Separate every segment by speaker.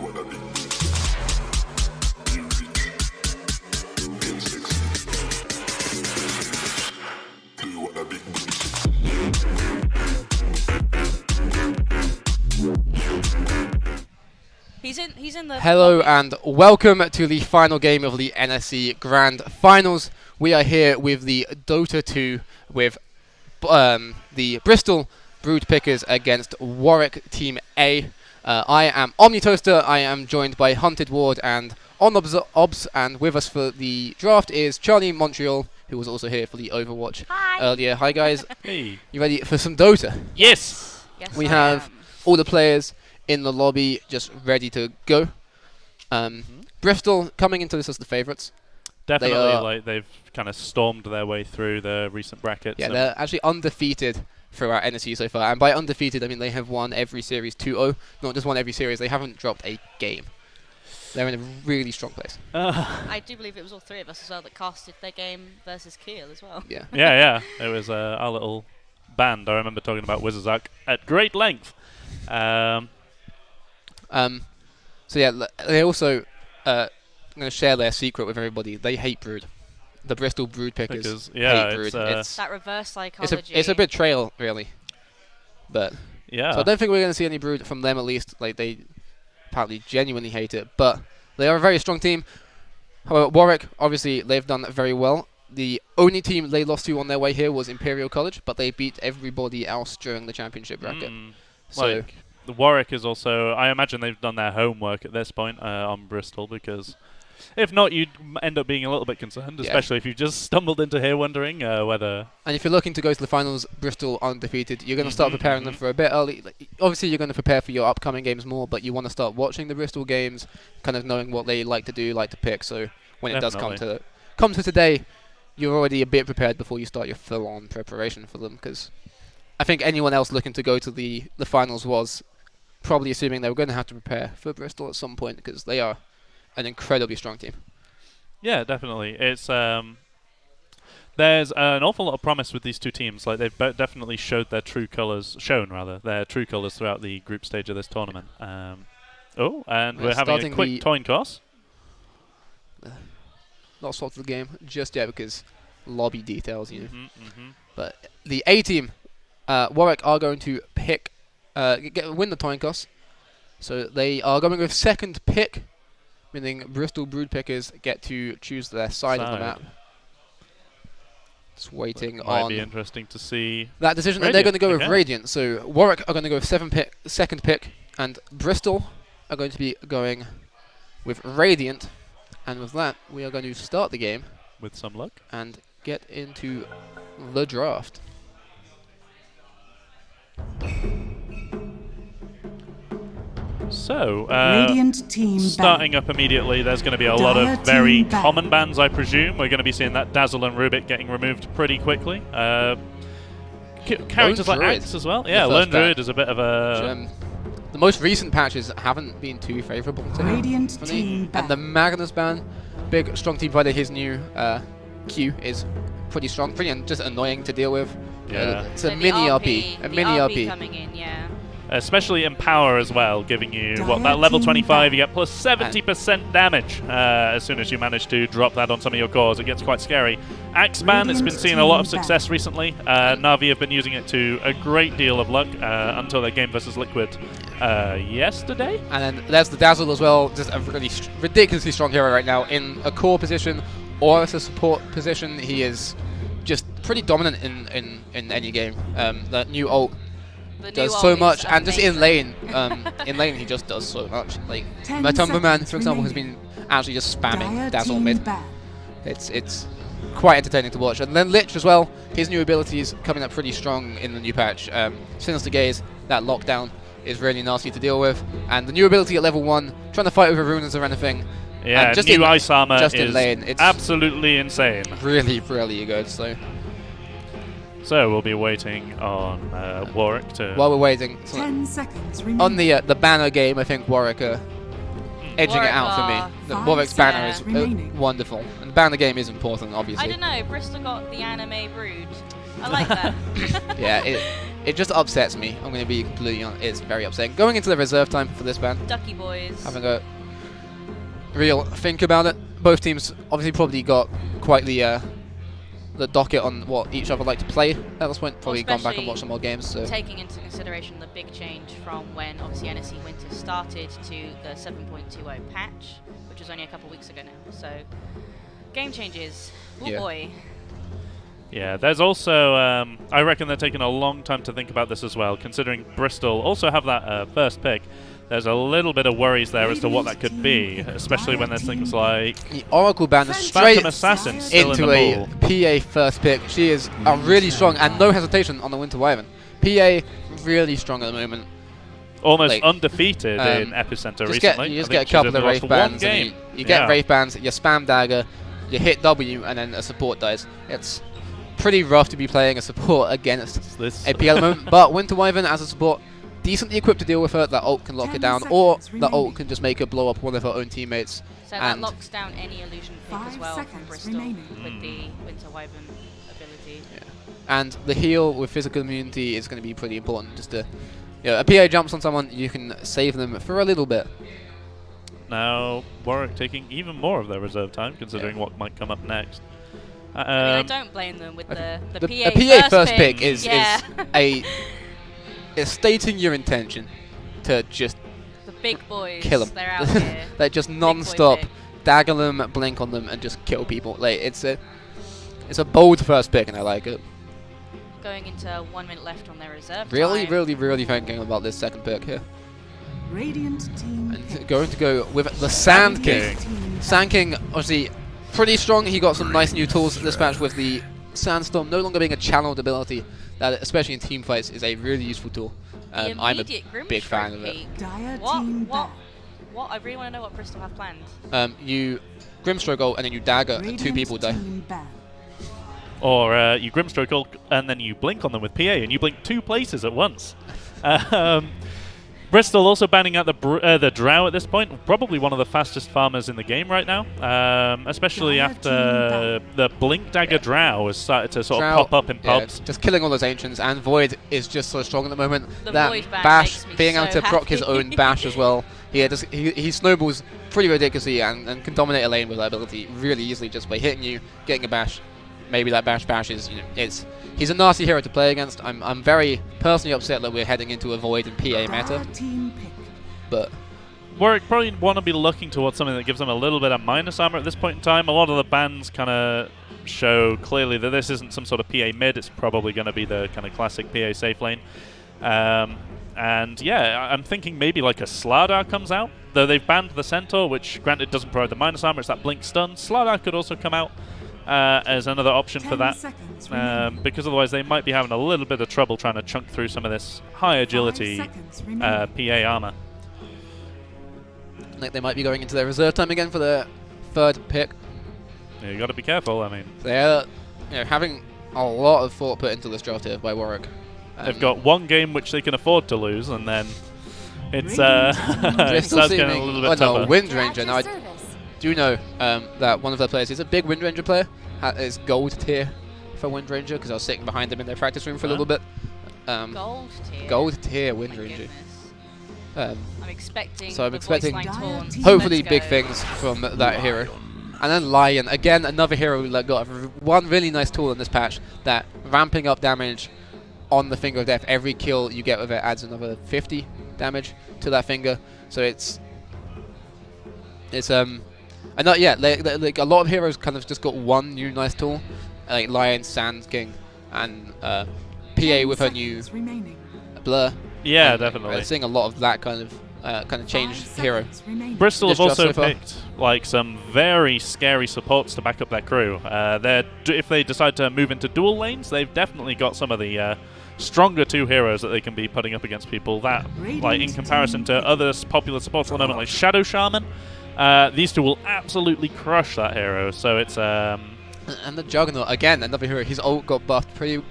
Speaker 1: He's in the
Speaker 2: Hello and welcome to the final game of the NSE Grand Finals. We are here with the DOTA 2 with the Bristol Brood Pickers against Warwick Team A. I am Omnitoaster. I am joined by Hunted Ward and OnObs, and with us for the draft is Charlie Montreal, who was also here for the Overwatch earlier. Hi guys.
Speaker 3: Hey.
Speaker 2: You ready for some DOTA?
Speaker 3: Yes.
Speaker 1: Yes,
Speaker 2: We
Speaker 1: I
Speaker 2: have
Speaker 1: am.
Speaker 2: all the players in the lobby just ready to go. Bristol coming into this as the favourites.
Speaker 3: Definitely, like they've kind of stormed their way through the recent brackets.
Speaker 2: Yeah, they're actually undefeated throughout NSE so far. And by undefeated, I mean they have won every series 2-0. Not just won every series, they haven't dropped a game. They're in a really strong place.
Speaker 1: I do believe it was all three of us as well that casted their game versus Kiel as well.
Speaker 2: Yeah.
Speaker 3: yeah. It was our little band. I remember talking about Wizardzack at great length.
Speaker 2: So yeah, they also going to share their secret with everybody. They hate Brood. The Bristol Brood Pickers hate Brood.
Speaker 1: It's that reverse psychology.
Speaker 2: It's a betrayal, really. But
Speaker 3: Yeah.
Speaker 2: so I don't think we're going to see any Brood from them, at least. Like, they apparently genuinely hate it. But they are a very strong team. However, Warwick, obviously, they've done very well. The only team they lost to on their way here was Imperial College, but they beat everybody else during the championship bracket. So
Speaker 3: Like, the Warwick is also, I imagine they've done their homework at this point on Bristol, because if not, you'd end up being a little bit concerned, especially if you just stumbled into here wondering whether...
Speaker 2: And if you're looking to go to the finals, Bristol undefeated, you're going to start preparing them for a bit early. Like, obviously, you're going to prepare for your upcoming games more, but you want to start watching the Bristol games, kind of knowing what they like to do, like to pick. So when it does come to today, you're already a bit prepared before you start your full-on preparation for them. Because I think anyone else looking to go to the finals was probably assuming they were going to have to prepare for Bristol at some point, because they are an incredibly strong team.
Speaker 3: Yeah, definitely. It's there's an awful lot of promise with these two teams. Like, they've definitely shown their true colours throughout the group stage of this tournament. And we're having a quick coin toss.
Speaker 2: Not swapped the game just yet because lobby details, you know. But the A team, Warwick, are going to pick, win the coin toss. So they are going with second pick, meaning Bristol Brood Pickers get to choose their side of the map. Just waiting on...
Speaker 3: Might be interesting to see
Speaker 2: that decision.
Speaker 3: Radiant.
Speaker 2: And they're going to go with Radiant. So Warwick are going to go with second pick, and Bristol are going to be going with Radiant. And with that, we are going to start the game.
Speaker 3: With some luck.
Speaker 2: And get into the draft.
Speaker 3: So,
Speaker 4: Radiant team
Speaker 3: starting up immediately, there's going to be a lot of very common bans, I presume. We're going to be seeing that Dazzle and Rubik getting removed pretty quickly. Characters like Axe as well. Yeah, Lone Druid is a bit of a...
Speaker 2: the most recent patches haven't been too favourable to him. And the Magnus ban, big, strong team fighter, his new Q is pretty strong, and just annoying to deal with.
Speaker 3: Yeah.
Speaker 2: It's a mini RP. A mini RP.
Speaker 1: Coming in, yeah.
Speaker 3: Especially Empower as well, giving you, that level 25, you get plus 70% damage as soon as you manage to drop that on some of your cores. It gets quite scary. Axe ban, it's been seeing a lot of success recently. Na'Vi have been using it to a great deal of luck until their game versus Liquid yesterday.
Speaker 2: And then there's the Dazzle as well, just a really ridiculously strong hero right now. In a core position or as a support position, he is just pretty dominant in any game. That new ult does so much, and just in lane, he just does so much. Like Matumberman, for example, has been actually just spamming Dazzle mid. It's quite entertaining to watch. And then Lich as well, his new abilities coming up pretty strong in the new patch. Sinister Gaze, that lockdown is really nasty to deal with, and the new ability at level 1, trying to fight over runes or anything.
Speaker 3: Yeah,
Speaker 2: just
Speaker 3: new ice armor
Speaker 2: just
Speaker 3: is
Speaker 2: in lane. It's
Speaker 3: absolutely insane.
Speaker 2: Really, really good.
Speaker 3: So we'll be waiting on Warwick to...
Speaker 2: While we're waiting,
Speaker 4: 10 seconds remaining.
Speaker 2: On the banner game, I think Warwick are edging it out for me. The Warwick's banner is wonderful. And the banner game is important, obviously.
Speaker 1: I don't know, Bristol got the anime Brood. I like that.
Speaker 2: Yeah, it just upsets me. I'm going to be completely honest. It's very upsetting. Going into the reserve time for this band.
Speaker 1: Ducky boys.
Speaker 2: Having a real think about it. Both teams obviously probably got quite the docket on what each other like to play at this point. Probably gone back and watched some more games. So.
Speaker 1: Taking into consideration the big change from when obviously NSE Winter started to the 7.20 patch, which was only a couple weeks ago now. So game changes. Oh
Speaker 2: Yeah.
Speaker 1: boy.
Speaker 3: Yeah, there's also, I reckon they're taking a long time to think about this as well, considering Bristol also have that first pick. There's a little bit of worries there as to what that could be, especially when there's things like
Speaker 2: The Oracle band is straight
Speaker 3: Phantom Assassin still
Speaker 2: into
Speaker 3: in
Speaker 2: a
Speaker 3: the pool.
Speaker 2: PA first pick. She is really strong and no hesitation on the Winter Wyvern. PA really strong at the moment.
Speaker 3: Almost
Speaker 2: like,
Speaker 3: undefeated in Epicenter
Speaker 2: You
Speaker 3: recently.
Speaker 2: just
Speaker 3: I
Speaker 2: get a
Speaker 3: think she's
Speaker 2: couple of
Speaker 3: only
Speaker 2: Wraith
Speaker 3: lost one
Speaker 2: bands.
Speaker 3: game.
Speaker 2: And you get
Speaker 3: Yeah.
Speaker 2: Wraith bands, you spam dagger, you hit W, and then a support dies. It's pretty rough to be playing a support against
Speaker 3: This
Speaker 2: a PA at the moment. But Winter Wyvern as a support, decently equipped to deal with her. That ult can lock her down, or the ult can just make her blow up one of her own teammates.
Speaker 1: So that
Speaker 2: And
Speaker 1: locks down any illusion pick as
Speaker 4: 5
Speaker 1: well from
Speaker 4: seconds
Speaker 1: Bristol
Speaker 4: remaining.
Speaker 1: with the Winter Wyvern ability.
Speaker 2: And the heal with physical immunity is going to be pretty important. Just to, a PA jumps on someone, you can save them for a little bit.
Speaker 3: now Warwick taking even more of their reserve time, considering what might come up next.
Speaker 1: I mean, I don't blame them with the
Speaker 2: A
Speaker 1: PA,
Speaker 2: PA first pick is
Speaker 1: yeah.
Speaker 2: is stating your intention to just
Speaker 1: the big boys.
Speaker 2: kill them.
Speaker 1: They're out here.
Speaker 2: Like just
Speaker 1: boy
Speaker 2: non-stop
Speaker 1: pick.
Speaker 2: dagger them, blink on them, and just kill people. Like it's a bold first pick, and I like it.
Speaker 1: Going into 1 minute left on their reserve
Speaker 2: Really,
Speaker 1: time.
Speaker 2: really thinking about this second pick here.
Speaker 4: Radiant team
Speaker 2: And
Speaker 4: pick.
Speaker 2: going to go with the Sand King.
Speaker 4: Team
Speaker 2: Sand King, obviously, pretty strong. He got some nice new tools this match with the Sandstorm no longer being a channeled ability. That, especially in team fights, is a really useful tool.
Speaker 1: The
Speaker 2: I'm a
Speaker 1: immediate
Speaker 2: big fan of it.
Speaker 1: Grimstroke
Speaker 4: Dire
Speaker 1: What?
Speaker 4: team
Speaker 1: What?
Speaker 4: back.
Speaker 1: What? I really want to know what Bristol have planned.
Speaker 2: You Grimstroke ult and then you dagger, and 2
Speaker 4: Radiant
Speaker 2: people die.
Speaker 4: team back.
Speaker 3: Or you Grimstroke ult and then you blink on them with PA, and you blink 2 places at once. Bristol also banning out the Drow at this point. Probably one of the fastest farmers in the game right now, especially
Speaker 4: Dire
Speaker 3: after
Speaker 4: team
Speaker 3: the Blink Dagger Drow has started to sort
Speaker 2: Drow,
Speaker 3: of pop up in
Speaker 2: yeah,
Speaker 3: pubs.
Speaker 2: just killing all those ancients, and Void is just so strong at the moment.
Speaker 1: The
Speaker 2: that
Speaker 1: Void ban
Speaker 2: bash,
Speaker 1: makes me
Speaker 2: being able
Speaker 1: so
Speaker 2: to proc his
Speaker 1: happy.
Speaker 2: own bash as well. Yeah, he snowballs pretty ridiculously and can dominate a lane with that ability really easily just by hitting you, getting a bash. Maybe that bash is, he's a nasty hero to play against. I'm very personally upset that we're heading into a Void and PA meta,
Speaker 4: Dire team pick.
Speaker 2: but
Speaker 3: Warwick probably want to be looking towards something that gives them a little bit of minus armor at this point in time. A lot of the bans kind of show clearly that this isn't some sort of PA mid. It's probably going to be the kind of classic PA safe lane. And yeah, I'm thinking maybe like a Slardar comes out, though they've banned the Centaur, which granted doesn't provide the minus armor. It's that blink stun. Slardar could also come out as another option for
Speaker 4: 10
Speaker 3: that.
Speaker 4: seconds remaining.
Speaker 3: Because otherwise they might be having a little bit of trouble trying to chunk through some of this high
Speaker 4: 5
Speaker 3: agility
Speaker 4: seconds remaining.
Speaker 3: PA armor.
Speaker 2: like they might be going into their reserve time again for their third pick.
Speaker 3: Yeah, you got to be careful. I mean,
Speaker 2: They're having a lot of thought put into this draft here by Warwick.
Speaker 3: they've got one game which they can afford to lose, and then it's
Speaker 2: They're
Speaker 3: it
Speaker 2: still
Speaker 3: starts getting a
Speaker 2: seeming,
Speaker 3: little bit tougher.
Speaker 2: Wind Ranger. Now, do you know that one of their players is a big Wind Ranger player? Is gold tier for Wind Ranger, because I was sitting behind them in their practice room for a little bit.
Speaker 1: Gold tier.
Speaker 2: Gold tier
Speaker 1: Oh
Speaker 2: Wind
Speaker 1: my
Speaker 2: Ranger.
Speaker 1: goodness. I'm expecting.
Speaker 2: So I'm
Speaker 1: the
Speaker 2: expecting
Speaker 1: voice line taunts.
Speaker 2: Hopefully
Speaker 1: Let's
Speaker 2: big
Speaker 1: go.
Speaker 2: things from that hero. And then Lion, again another hero that got one really nice tool in this patch, that ramping up damage on the Finger of Death. Every kill you get with it adds another 50 damage to that finger. So it's like a lot of heroes kind of just got one new nice tool, like Lion, Sand King, and PA
Speaker 4: 10
Speaker 2: with her new
Speaker 4: seconds remaining.
Speaker 2: Blur.
Speaker 3: Yeah,
Speaker 2: And,
Speaker 3: definitely.
Speaker 2: We're seeing a lot of that kind of
Speaker 4: 5
Speaker 2: changed hero.
Speaker 4: seconds remaining.
Speaker 3: Bristol have
Speaker 2: Just
Speaker 3: also
Speaker 2: so far.
Speaker 3: picked like some very scary supports to back up their crew. If they decide to move into dual lanes, they've definitely got some of the stronger 2 heroes that they can be putting up against people. That, like in comparison to other popular supports at the moment, like Shadow Shaman, these 2 will absolutely crush that hero. So it's
Speaker 2: And the Juggernaut, again, another hero. His ult got buffed pretty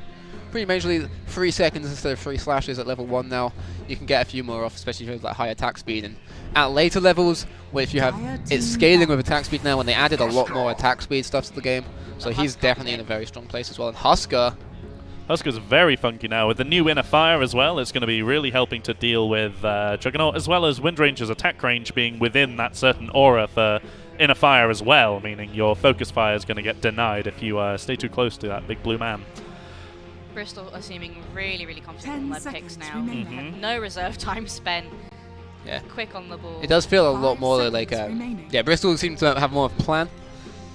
Speaker 2: majorly. 3 seconds instead of 3 slashes at level 1 now. You can get a few more off, especially if you have that high attack speed. And at later levels, where if you have it's scaling with attack speed now, and they added a lot more attack speed stuff to the game. So he's definitely in a very strong place as well. And Husker
Speaker 3: Huskers very funky now. With the new Inner Fire as well, it's going to be really helping to deal with Juggernaut, as well as Windranger's attack range being within that certain aura for Inner Fire as well, meaning your focus fire is going to get denied if you stay too close to that big blue man.
Speaker 1: Bristol are seeming really, really confident in
Speaker 4: 10
Speaker 1: their picks
Speaker 4: seconds
Speaker 1: now.
Speaker 4: remaining.
Speaker 1: No reserve time spent.
Speaker 2: Yeah.
Speaker 1: Quick on the ball.
Speaker 2: It does feel a lot
Speaker 4: 5
Speaker 2: more like,
Speaker 4: seconds remaining.
Speaker 2: yeah, Bristol seem to have more of a plan,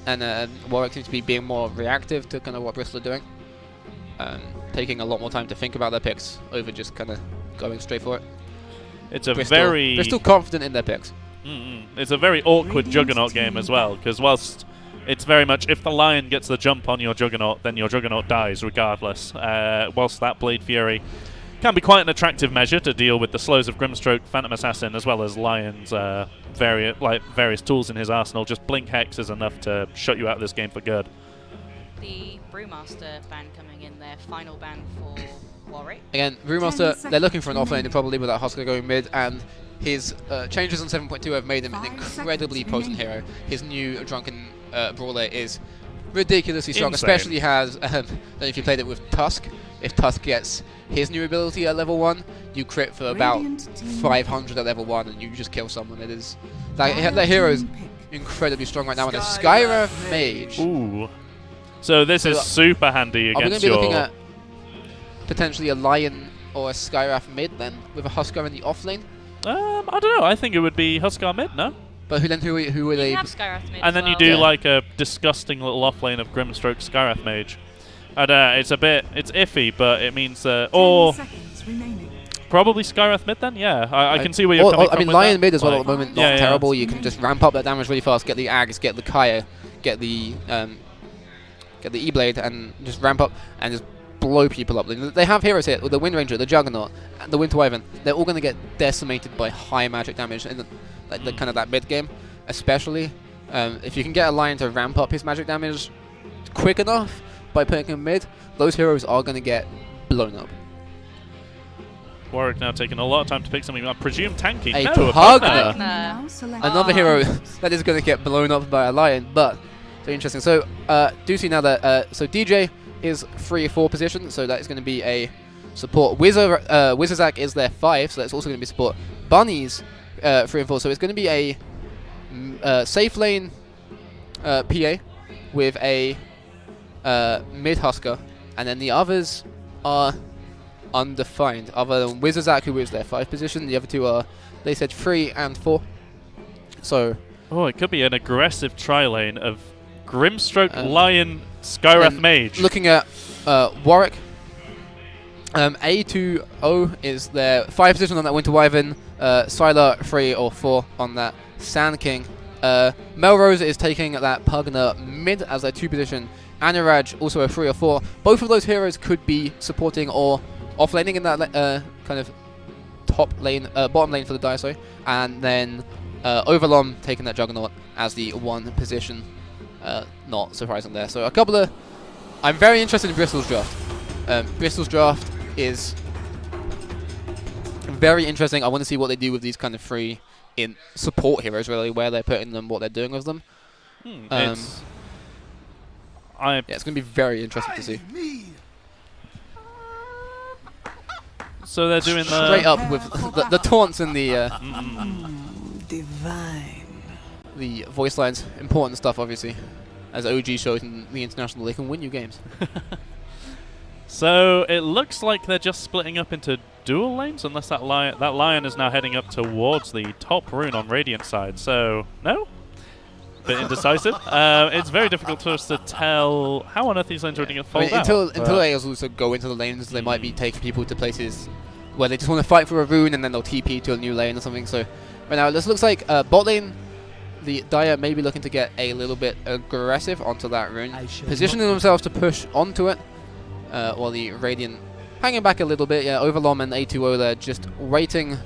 Speaker 2: and Warwick seems to be being more reactive to kind of what Bristol are doing, taking a lot more time to think about their picks over just kind of going straight for it.
Speaker 3: It's a
Speaker 2: Bristol confident in their picks.
Speaker 3: It's a very awkward Juggernaut game as well, because whilst it's very much if the Lion gets the jump on your Juggernaut, then your Juggernaut dies regardless. Whilst that Blade Fury can be quite an attractive measure to deal with the slows of Grimstroke, Phantom Assassin, as well as Lion's various tools in his arsenal. Just Blink Hex is enough to shut you out of this game for good.
Speaker 1: The Brewmaster ban coming in there. Final ban for Warwick.
Speaker 2: Again, Brewmaster, they're looking for an offlaner probably with that Husker going mid, and his changes on 7.2 have made him an
Speaker 4: 5
Speaker 2: incredibly
Speaker 4: seconds
Speaker 2: potent
Speaker 4: remaining.
Speaker 2: hero. His new Drunken Brawler is ridiculously strong,
Speaker 3: Insane.
Speaker 2: especially has, I don't know if you played it with Tusk. If Tusk gets his new ability at level 1, you crit for about
Speaker 4: Radiant team
Speaker 2: 500 at level 1 and you just kill someone. It is
Speaker 4: Fire
Speaker 2: that hero is
Speaker 4: team pick.
Speaker 2: incredibly strong right now, and a Skywrath Mage.
Speaker 3: Ooh. So this is super handy
Speaker 2: Are we going
Speaker 3: against
Speaker 2: to be
Speaker 3: your...
Speaker 2: looking at potentially a Lion or a Skywrath mid then, with a Husker in the off lane?
Speaker 3: I don't know. I think it would be Huskar mid, no?
Speaker 2: But who would
Speaker 1: You
Speaker 2: they?
Speaker 1: have Skywrath mid
Speaker 3: And then
Speaker 1: as
Speaker 3: you
Speaker 1: well.
Speaker 3: do
Speaker 2: Yeah.
Speaker 3: like a disgusting little offlane of Grimstroke Skywrath Mage. And it's iffy, but it means
Speaker 4: 10
Speaker 3: or
Speaker 4: seconds remaining.
Speaker 3: probably Skywrath mid then. Yeah, I can see where you're coming from.
Speaker 2: I mean,
Speaker 3: with
Speaker 2: Lion
Speaker 3: that.
Speaker 2: mid as well
Speaker 3: Like-
Speaker 2: at the moment, not
Speaker 3: Yeah, yeah.
Speaker 2: terrible. You can just ramp up that damage really fast, get the Ags, get the Kaya, get the E-Blade, and just ramp up and just blow people up. They have heroes here, with the Windranger, the Juggernaut, and the Winter Wyvern. They're all going to get decimated by high magic damage in the kind of that mid game, especially. If you can get a Lion to ramp up his magic damage quick enough by putting him mid, those heroes are going to get blown up.
Speaker 3: Warwick now taking a lot of time to pick something I presume tanky.
Speaker 2: A
Speaker 3: No,
Speaker 2: Pugna.
Speaker 3: Pugna.
Speaker 4: Now select
Speaker 2: Another hero that is going to get blown up by a Lion, but so interesting. So do see now that so DJ is 3-4 position, so that is going to be a support. Wizardzack is their 5, so that's also going to be support. Bunny's 3 and 4, so it's going to be a safe lane PA with a mid Husker, and then the others are undefined. Other than Wizardzack, who is their 5 position, the other two are, they said, 3 and 4. So
Speaker 3: Oh, it could be an aggressive tri-lane of Grimstroke,
Speaker 2: Um,
Speaker 3: Lion, Skywrath
Speaker 2: and
Speaker 3: Mage.
Speaker 2: looking at Warwick, A2O is their 5 position on that Winter Wyvern, Sylar 3 or 4 on that Sand King. Melrose is taking that Pugna mid as their 2 position. Aniraj also a 3 or 4. Both of those heroes could be supporting or offlaning in that kind of top lane, bottom lane for the Dire, and then Overlom taking that Juggernaut as the 1 position. Not surprising there. So a couple of... I'm very interested in Bristol's draft. Bristol's draft is very interesting. I want to see what they do with these kind of 3 in support heroes, really, where they're putting them, what they're doing with them. Yeah, it's going to be very interesting to see.
Speaker 3: So they're doing
Speaker 2: Straight
Speaker 3: the...
Speaker 2: up with the taunts and the
Speaker 4: divine.
Speaker 2: voice lines. Important stuff, obviously. As OG showed in the International, they can win you games.
Speaker 3: So it looks like they're just splitting up into dual lanes, unless that lion is now heading up towards the top rune on Radiant side. So, no? Bit indecisive. It's very difficult for us to tell how on earth these lanes are going to
Speaker 2: I
Speaker 3: fold
Speaker 2: mean,
Speaker 3: out.
Speaker 2: until they also go into the lanes, they might be taking people to places where they just want to fight for a rune and then they'll TP to a new lane or something. So right now, this looks like bot lane, the Dire may be looking to get a little bit aggressive onto that rune, positioning themselves to push onto it, while the Radiant hanging back a little bit. Yeah, Overlom and A2O there just waiting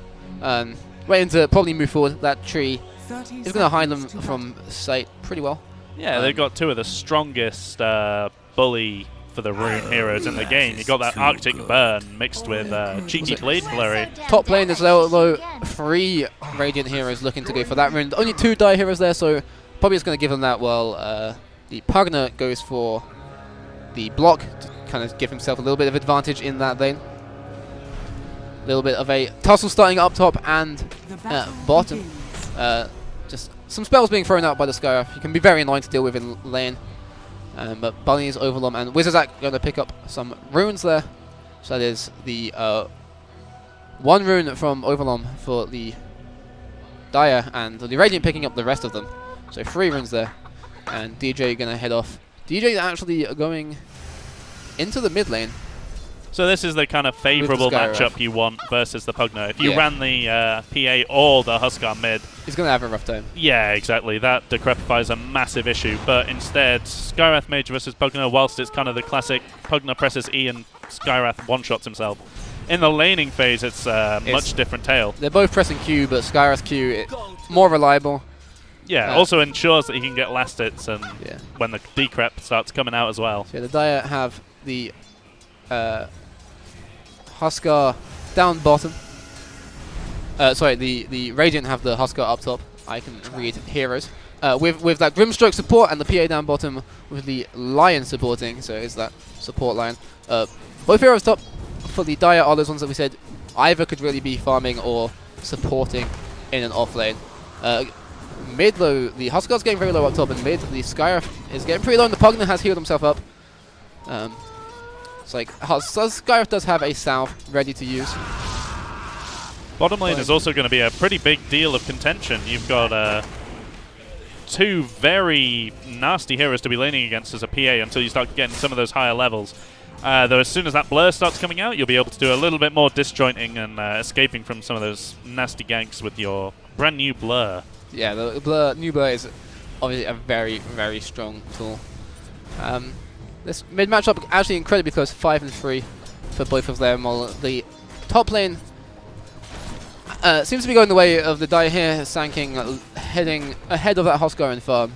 Speaker 2: to probably move forward. That tree is going to hide them from sight pretty well.
Speaker 3: Yeah, they've got 2 of the strongest bully for the rune heroes in the game. You got that Arctic Burn mixed with cheeky Blade Flurry.
Speaker 2: Top lane as well, though, 3 Radiant heroes looking to go for that rune. Only 2 Dire heroes there, so probably it's going to give them that. Well, the Pugna goes for the block to kind of give himself a little bit of advantage in that lane. A little bit of a tussle starting up top and bottom. Just some spells being thrown out by the Skywrath. You can be very annoying to deal with in lane. But Bunny's Overlom and Wizardzack going to pick up some runes there. So that is the 1 rune from Overlom for the Dire, and the Radiant picking up the rest of them. So 3 runes there. And DJ going to head off. DJ actually going into the mid lane.
Speaker 3: So this is the kind of favourable matchup you want versus the Pugna. If you ran the PA or the Huskar mid,
Speaker 2: he's going to have a rough time.
Speaker 3: Yeah, exactly. That decrepifies a massive issue. But instead, Skywrath Mage versus Pugna, whilst it's kind of the classic Pugna presses E and Skywrath one-shots himself. In the laning phase, it's much different tale.
Speaker 2: They're both pressing Q, but Skywrath Q more reliable.
Speaker 3: Yeah, also ensures that he can get last hits and when the decrep starts coming out as well.
Speaker 2: So the Dire have the Huskar down bottom. Sorry, the Radiant have the Huskar up top. I can read heroes. With that Grimstroke support and the PA down bottom with the Lion supporting, so it's that support line. Both heroes top for the Dire are those ones that we said either could really be farming or supporting in an off lane. Mid though, the Huskar's getting very low up top, and mid, the Skywrath is getting pretty low, and the Pugna has healed himself up. It's like, Skywrath does have a salve ready to use.
Speaker 3: Bottom lane is also going to be a pretty big deal of contention. You've got 2 very nasty heroes to be laning against as a PA until you start getting some of those higher levels. Though as soon as that blur starts coming out, you'll be able to do a little bit more disjointing and escaping from some of those nasty ganks with your brand new blur. Yeah,
Speaker 2: the new blur is obviously a very, very strong tool. This mid matchup actually incredibly close, 5 and 3 for both of them. While the top lane seems to be going the way of the Dire here, Sanking heading ahead of that Huskar and farm.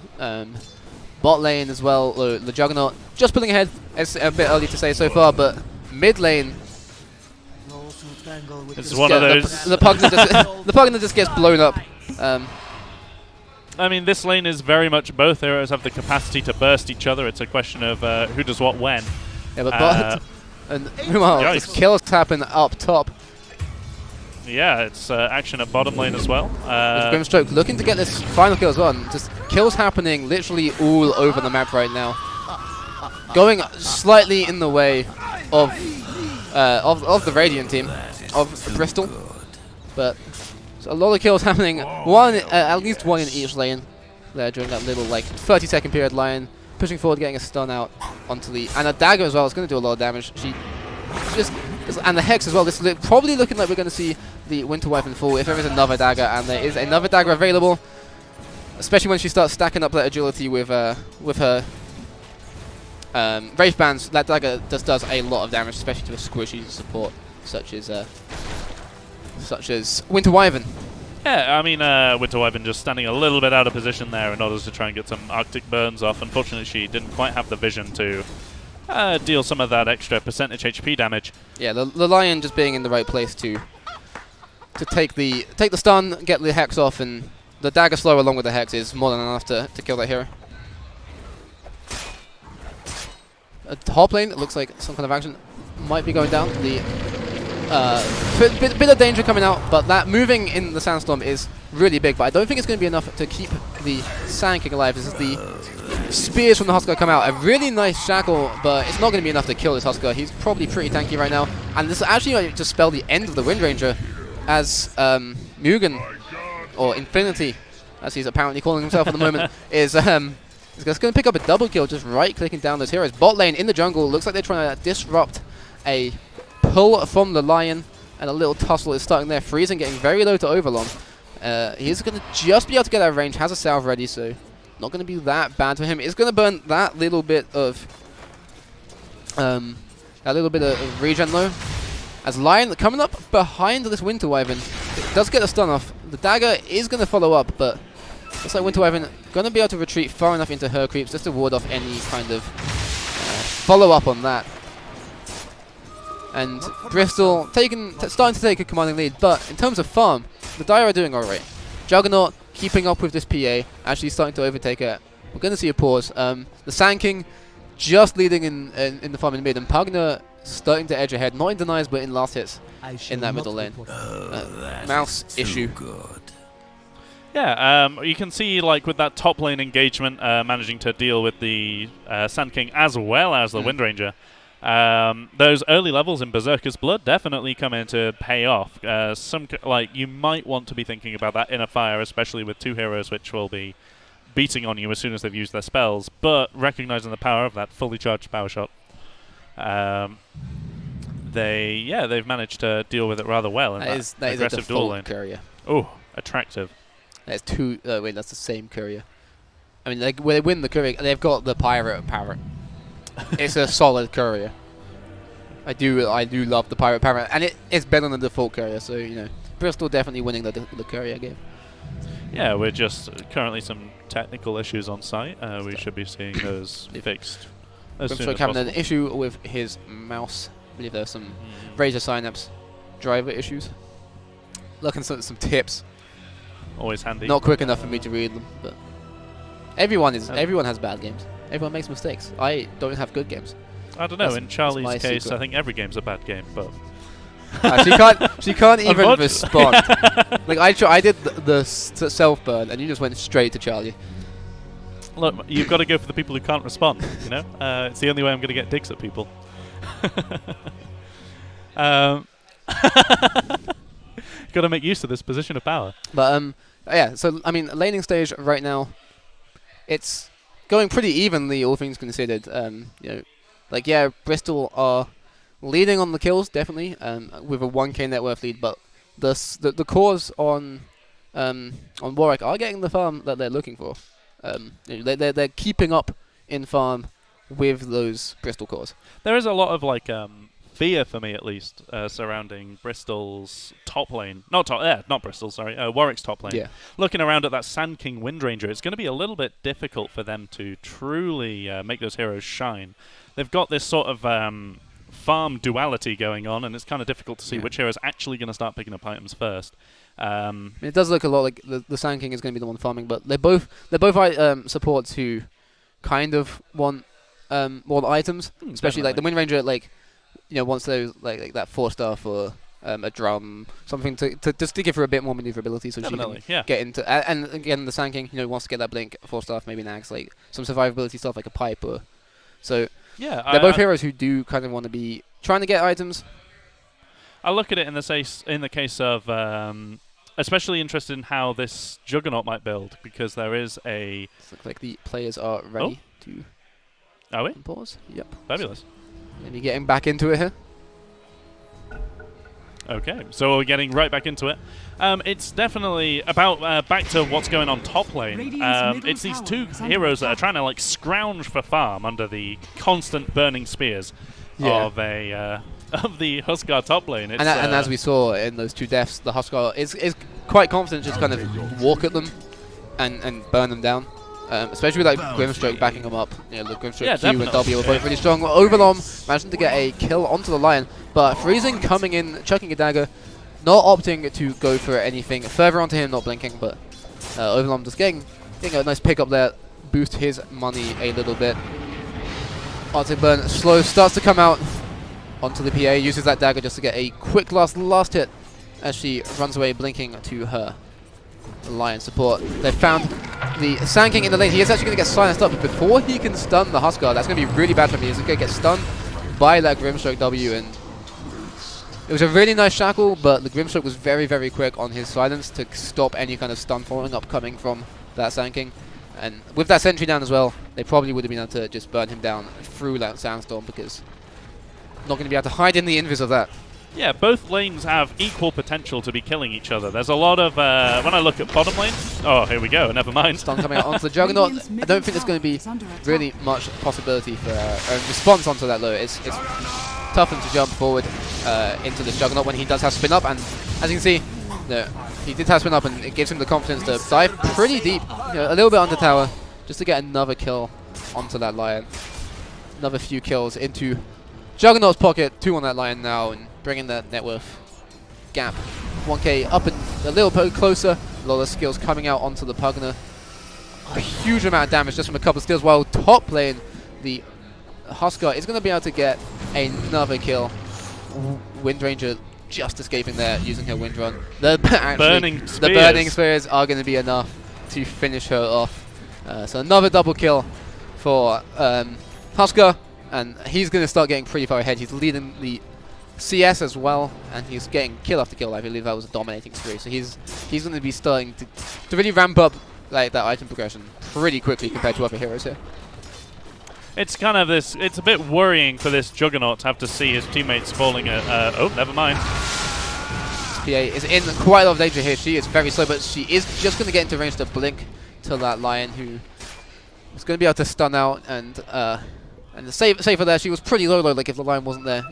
Speaker 2: Bot lane as well, the Juggernaut just pulling ahead. It's a bit early to say so far, but mid lane,
Speaker 3: it's one of those.
Speaker 2: The Pugna just gets blown up.
Speaker 3: I mean, this lane is very much both heroes have the capacity to burst each other. It's a question of who does what when.
Speaker 2: Yeah, but and meanwhile, just kills happen up top.
Speaker 3: Yeah, it's action at bottom lane as well.
Speaker 2: Grimstroke looking to get this final kill as well. And just kills happening literally all over the map right now. Going slightly in the way of the Radiant team, of Bristol. But a lot of kills happening. At least one in each lane there during that little like 30-second period. Lion pushing forward, getting a stun out onto the and a dagger as well. It's going to do a lot of damage. And the Hex as well. This is probably looking like we're going to see the Winter Wyvern fall if there is another dagger, and there is another dagger available. Especially when she starts stacking up that agility with her Wraith Bands. That dagger just does a lot of damage, especially to a squishy support such as Winter Wyvern.
Speaker 3: Yeah, I mean, Winter Wyvern just standing a little bit out of position there in order to try and get some Arctic burns off. Unfortunately, she didn't quite have the vision to deal some of that extra percentage HP damage. Yeah,
Speaker 2: the Lion just being in the right place to take the stun, get the Hex off, and the dagger slow along with the Hex is more than enough to kill that hero. Top lane, it looks like some kind of action might be going down. The bit of danger coming out, but that moving in the Sandstorm is really big, but I don't think it's going to be enough to keep the Sand King alive. This is the spears from the Huskar come out. A really nice shackle, but it's not going to be enough to kill this Huskar. He's probably pretty tanky right now, and this actually might just spell the end of the Wind Ranger as Mugen, or Infinity, as he's apparently calling himself at the moment, is going to pick up a double kill, just right-clicking down those heroes. Bot lane in the jungle, looks like they're trying to disrupt a pull from the Lion, and a little tussle is starting there. Freezing getting very low to Overlong. He's going to just be able to get out of range, has a salve ready, so not going to be that bad for him. It's going to burn that little bit of regen though. As Lion coming up behind this Winter Wyvern, it does get a stun off. The dagger is going to follow up, but looks like Winter Wyvern going to be able to retreat far enough into her creeps just to ward off any kind of follow-up on that. And Bristol starting to take a commanding lead, but in terms of farm, the Dire are doing alright. Juggernaut keeping up with this PA, actually starting to overtake it. We're going to see a pause. The Sand King just leading in the farm in mid, and Pugner starting to edge ahead, not in denies, but in last hits in that middle lane. Mouse issue.
Speaker 3: Yeah, you can see like with that top lane engagement, managing to deal with the Sand King as well as the Wind Ranger. Those early levels in Berserker's Blood definitely come in to pay off. Like you might want to be thinking about that Inner Fire, especially with 2 heroes which will be beating on you as soon as they've used their spells, but recognizing the power of that fully charged power shot. They've managed to deal with it rather well in that aggressive dual lane.
Speaker 2: Courier.
Speaker 3: Oh, attractive.
Speaker 2: That's 2. Wait, that's the same courier. I mean, like, when they win the courier, they've got the pirate parrot. It's a solid courier. I do love the pirate parrot, and it's better than the default courier. So Bristol definitely winning the courier game.
Speaker 3: Yeah, we're just currently some technical issues on site. We should be seeing those fixed as soon as
Speaker 2: having
Speaker 3: possible.
Speaker 2: an issue with his mouse. I believe there's some Razor Synapse driver issues. Looking at some tips.
Speaker 3: Always handy.
Speaker 2: Not quick enough for me to read them, but everyone has bad games. Everyone makes mistakes. I don't have good games.
Speaker 3: I don't know.
Speaker 2: That's
Speaker 3: In Charlie's case,
Speaker 2: secret.
Speaker 3: I think every game's a bad game, but
Speaker 2: She can't even
Speaker 3: Unfortunately.
Speaker 2: respond. Like I did the self burn, and you just went straight to Charlie.
Speaker 3: look, you've got to go for the people who can't respond. It's the only way I'm going to get digs at people. Got to make use of this position of power.
Speaker 2: But yeah. So I mean, laning stage right now, it's going pretty evenly, all things considered. Bristol are leading on the kills definitely, with a 1k net worth lead, but the cores on Warwick are getting the farm that they're looking for. They're keeping up in farm with those Bristol cores.
Speaker 3: There is a lot of fear for me, at least, surrounding Bristol's top lane. Not Bristol, sorry. Warwick's top lane.
Speaker 2: Yeah.
Speaker 3: Looking around at that Sand King Wind Ranger, it's going to be a little bit difficult for them to truly make those heroes shine. They've got this sort of farm duality going on, and it's kind of difficult to see which hero is actually going to start picking up items first.
Speaker 2: It does look a lot like the Sand King is going to be the one farming, but they're both supports who kind of want items, especially like the Wind Ranger, wants those like that 4-star for a drum, something to give her a bit more maneuverability, so
Speaker 3: Definitely,
Speaker 2: she can get into. And again, the Sand King, wants to get that blink 4-star, maybe nags like some survivability stuff like a pipe or so.
Speaker 3: Yeah,
Speaker 2: they're both heroes who do kind of want to be trying to get items.
Speaker 3: I look at it in the case of especially interested in how this Juggernaut might build, because there is a.
Speaker 2: Looks like the players are ready to.
Speaker 3: Are we?
Speaker 2: Pause. Yep.
Speaker 3: Fabulous.
Speaker 2: Maybe getting back into it here.
Speaker 3: Okay, so we're getting right back into it. It's definitely about back to what's going on top lane. It's these 2 heroes that are trying to scrounge for farm under the constant burning spears of the Huskar top lane.
Speaker 2: And as we saw in those 2 deaths, the Huskar is quite confident just kind of walk at them and burn them down. Especially with Grimstroke backing him up. The Grimstroke Q and W are both really strong. Overlom managing to get a kill onto the Lion, but Freezing coming in, chucking a dagger, not opting to go for anything further onto him, not blinking, but Overlom just getting a nice pick up there, boost his money a little bit. Arctic Burn slow, starts to come out onto the PA, uses that dagger just to get a quick last hit as she runs away blinking to her Lion support. They found the Sand King in the lane. He is actually going to get silenced up, but before he can stun the Huskar, that's going to be really bad for him. He's going to get stunned by that Grimstroke W, and it was a really nice shackle, but the Grimstroke was very, very quick on his silence to stop any kind of stun following up coming from that Sand King. And with that sentry down as well, they probably would have been able to just burn him down through that Sandstorm, because not going to be able to hide in the invis of that.
Speaker 3: Yeah, both lanes have equal potential to be killing each other. There's a lot of, when I look at bottom lane, oh, here we go, never mind.
Speaker 2: Stun coming out onto the Juggernaut. I don't think there's going to be really much possibility for a response onto that, though. It's tough for him to jump forward into the Juggernaut when he does have spin up, and as you can see, he did have spin up, and it gives him the confidence to dive pretty deep, a little bit under tower, just to get another kill onto that Lion. Another few kills into Juggernaut's pocket, 2 on that Lion now, and bringing that net worth gap 1k up and a little bit closer. A lot of skills coming out onto the Pugner. A huge amount of damage just from a couple of skills, while top lane, the Huskar is going to be able to get another kill. Wind Ranger just escaping there using her Wind Run. The
Speaker 3: Burning Spears.
Speaker 2: The Burning Spears are going to be enough to finish her off. So another double kill for Huskar, and he's going to start getting pretty far ahead. He's leading the CS as well, and he's getting kill after kill. I believe that was a dominating spree. So he's going to be starting to really ramp up like that item progression pretty quickly compared to other heroes here.
Speaker 3: It's kind of this. It's a bit worrying for this Juggernaut to have to see his teammates falling at. Oh, never mind.
Speaker 2: PA is in quite a lot of danger here. She is very slow, but she is just going to get into range to blink to that Lion, who is going to be able to stun out and save her there. She was pretty low though. Like if the Lion wasn't there,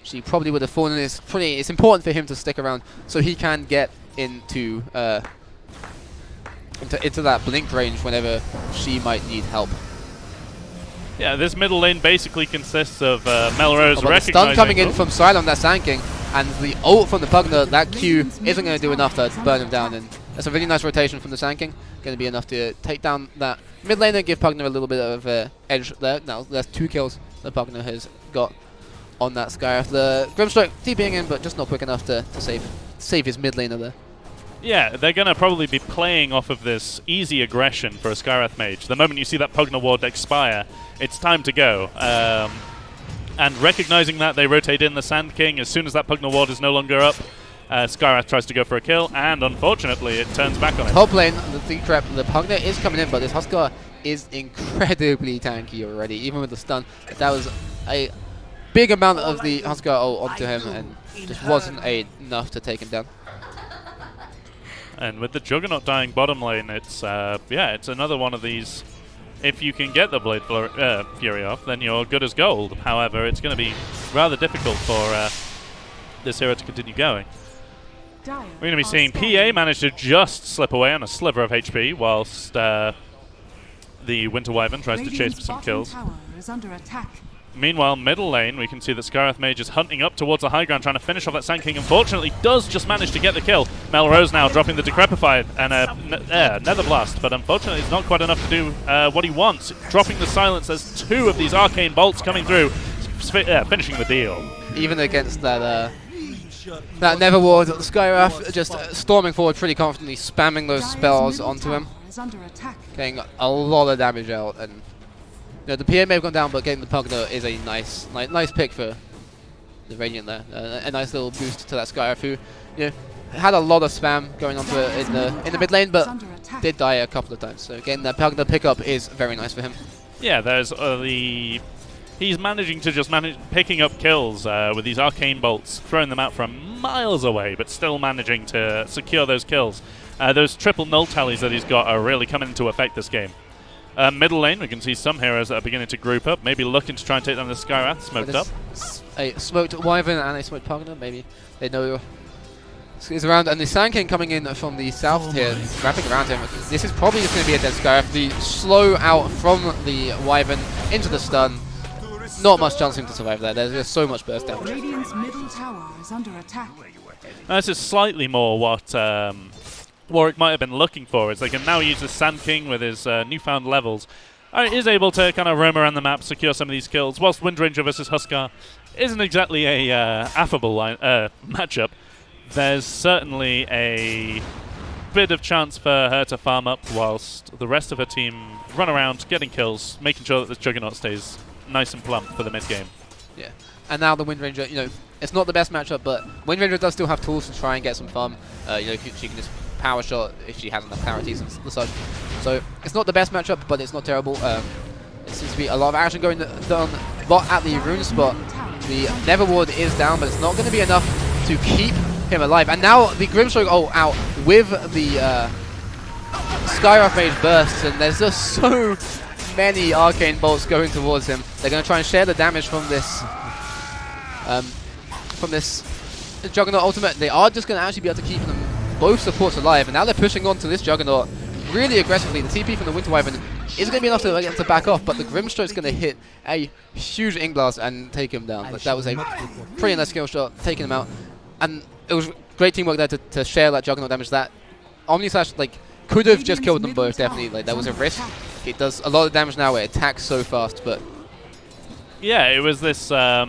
Speaker 2: she probably would have fallen. It's important for him to stick around so he can get into that blink range whenever she might need help.
Speaker 3: Yeah, this middle lane basically consists of Melrose
Speaker 2: The
Speaker 3: recognizing.
Speaker 2: stun coming in from side on that Sand King, and the ult from the Pugner, that Q isn't going to do enough to burn him down, and that's a really nice rotation from the Sand King. Going to be enough to take down that mid lane and give Pugner a little bit of edge there. Now there's 2 kills that Pugner has got on that Skyrath. The Grimstroke TPing in, but just not quick enough to save his mid laner there.
Speaker 3: Yeah, they're going to probably be playing off of this easy aggression for a Skyrath Mage. The moment you see that Pugner ward expire, it's time to go. And recognizing that, they rotate in the Sand King. As soon as that Pugner ward is no longer up, Skyrath tries to go for a kill, and unfortunately, it turns back on it.
Speaker 2: Top lane, the Pugner is coming in, but this Huskar is incredibly tanky already, even with the stun. That was a big amount of the Huskar ult onto him, and just wasn't enough to take him down.
Speaker 3: And with the Juggernaut dying bottom lane, it's it's another one of these. If you can get the Blade Fury off, then you're good as gold. However, it's going to be rather difficult for this hero to continue going. We're going to be seeing PA manage to just slip away on a sliver of HP, whilst the Winter Wyvern tries to chase for some kills. Meanwhile, middle lane, we can see that Skyrath Mage is hunting up towards the high ground, trying to finish off that Sand King. Unfortunately, does just manage to get the kill. Melrose now dropping the Decrepified and a Nether Blast, but unfortunately it's not quite enough to do what he wants. Dropping the Silence, there's 2 of these Arcane Bolts coming through, finishing the deal.
Speaker 2: Even against that Nether Ward, the Skyrath just storming forward pretty confidently, spamming those spells onto him, getting a lot of damage out. And the PA may have gone down, but getting the Pugner is a nice pick for the Radiant there. A nice little boost to that Skyrath, who had a lot of spam going onto it in the mid lane, but did die a couple of times. So again, that Pugner pickup is very nice for him.
Speaker 3: Yeah, there's he's managing to just picking up kills with these Arcane Bolts, throwing them out from miles away, but still managing to secure those kills. Those triple null tallies that he's got are really coming into effect this game. Middle lane, we can see some heroes that are beginning to group up, maybe looking to try and take down the Skyrath, smoked up.
Speaker 2: A smoked Wyvern and a smoked Pugner, maybe they know he's around. And the Sand King coming in from the south here, wrapping around him. This is probably just going to be a dead Skyrath. The slow out from the Wyvern into the stun. Not much chance for him to survive there. There's just so much burst damage.
Speaker 4: Radiant's middle tower is under attack.
Speaker 3: This is slightly more what Warwick might have been looking for, is they can now use the Sand King with his newfound levels. Is able to kind of roam around the map, secure some of these kills, whilst Wind Ranger versus Huskar isn't exactly a affable matchup. There's certainly a bit of chance for her to farm up, whilst the rest of her team run around, getting kills, making sure that this Juggernaut stays nice and plump for the mid game.
Speaker 2: Yeah, and now the Wind Ranger, it's not the best matchup, but Wind Ranger does still have tools to try and get some farm. She can just power shot if she has enough clarities and such. So it's not the best matchup, but it's not terrible. There seems to be a lot of action going on at the rune spot. The Nether Ward is down, but it's not going to be enough to keep him alive. And now the Grimstroke out with the Skyrath Mage bursts, and there's just so many Arcane Bolts going towards him. They're going to try and share the damage from this Juggernaut ultimate. They are just going to actually be able to keep them both supports alive, and now they're pushing on to this Juggernaut really aggressively. The TP from the Winter Wyvern is going to be enough to get him to back off, but the Grimstroke's going to hit a huge Ink Blast and take him down. That was a pretty nice skill shot, taking him out. And it was great teamwork there to share that Juggernaut damage. That Omnislash could have just killed them both, definitely. That was a risk. It does a lot of damage now, it attacks so fast, but
Speaker 3: Yeah, it was this. I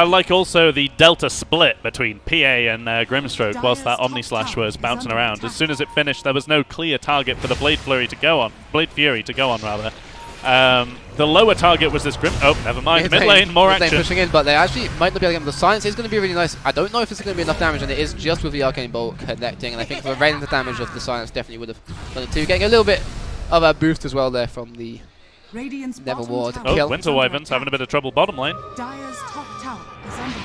Speaker 3: like also the delta split between PA and Grimstroke whilst that Omni Slash was bouncing around. As soon as it finished, there was no clear target for the Blade Fury to go on. The lower target was this Grim. Oh, never mind. Mid lane, more action.
Speaker 2: Pushing in, but they actually might not be able to get them. The silence is going to be really nice. I don't know if it's going to be enough damage, and it is just with the Arcane Bolt connecting. And I think the random damage of the silence definitely would have done it too. Getting a little bit of a boost as well there from the Never Ward
Speaker 3: Oh,
Speaker 2: kill.
Speaker 3: Winter Wyvern's having a bit of trouble bottom lane.
Speaker 4: Dire's top tower is under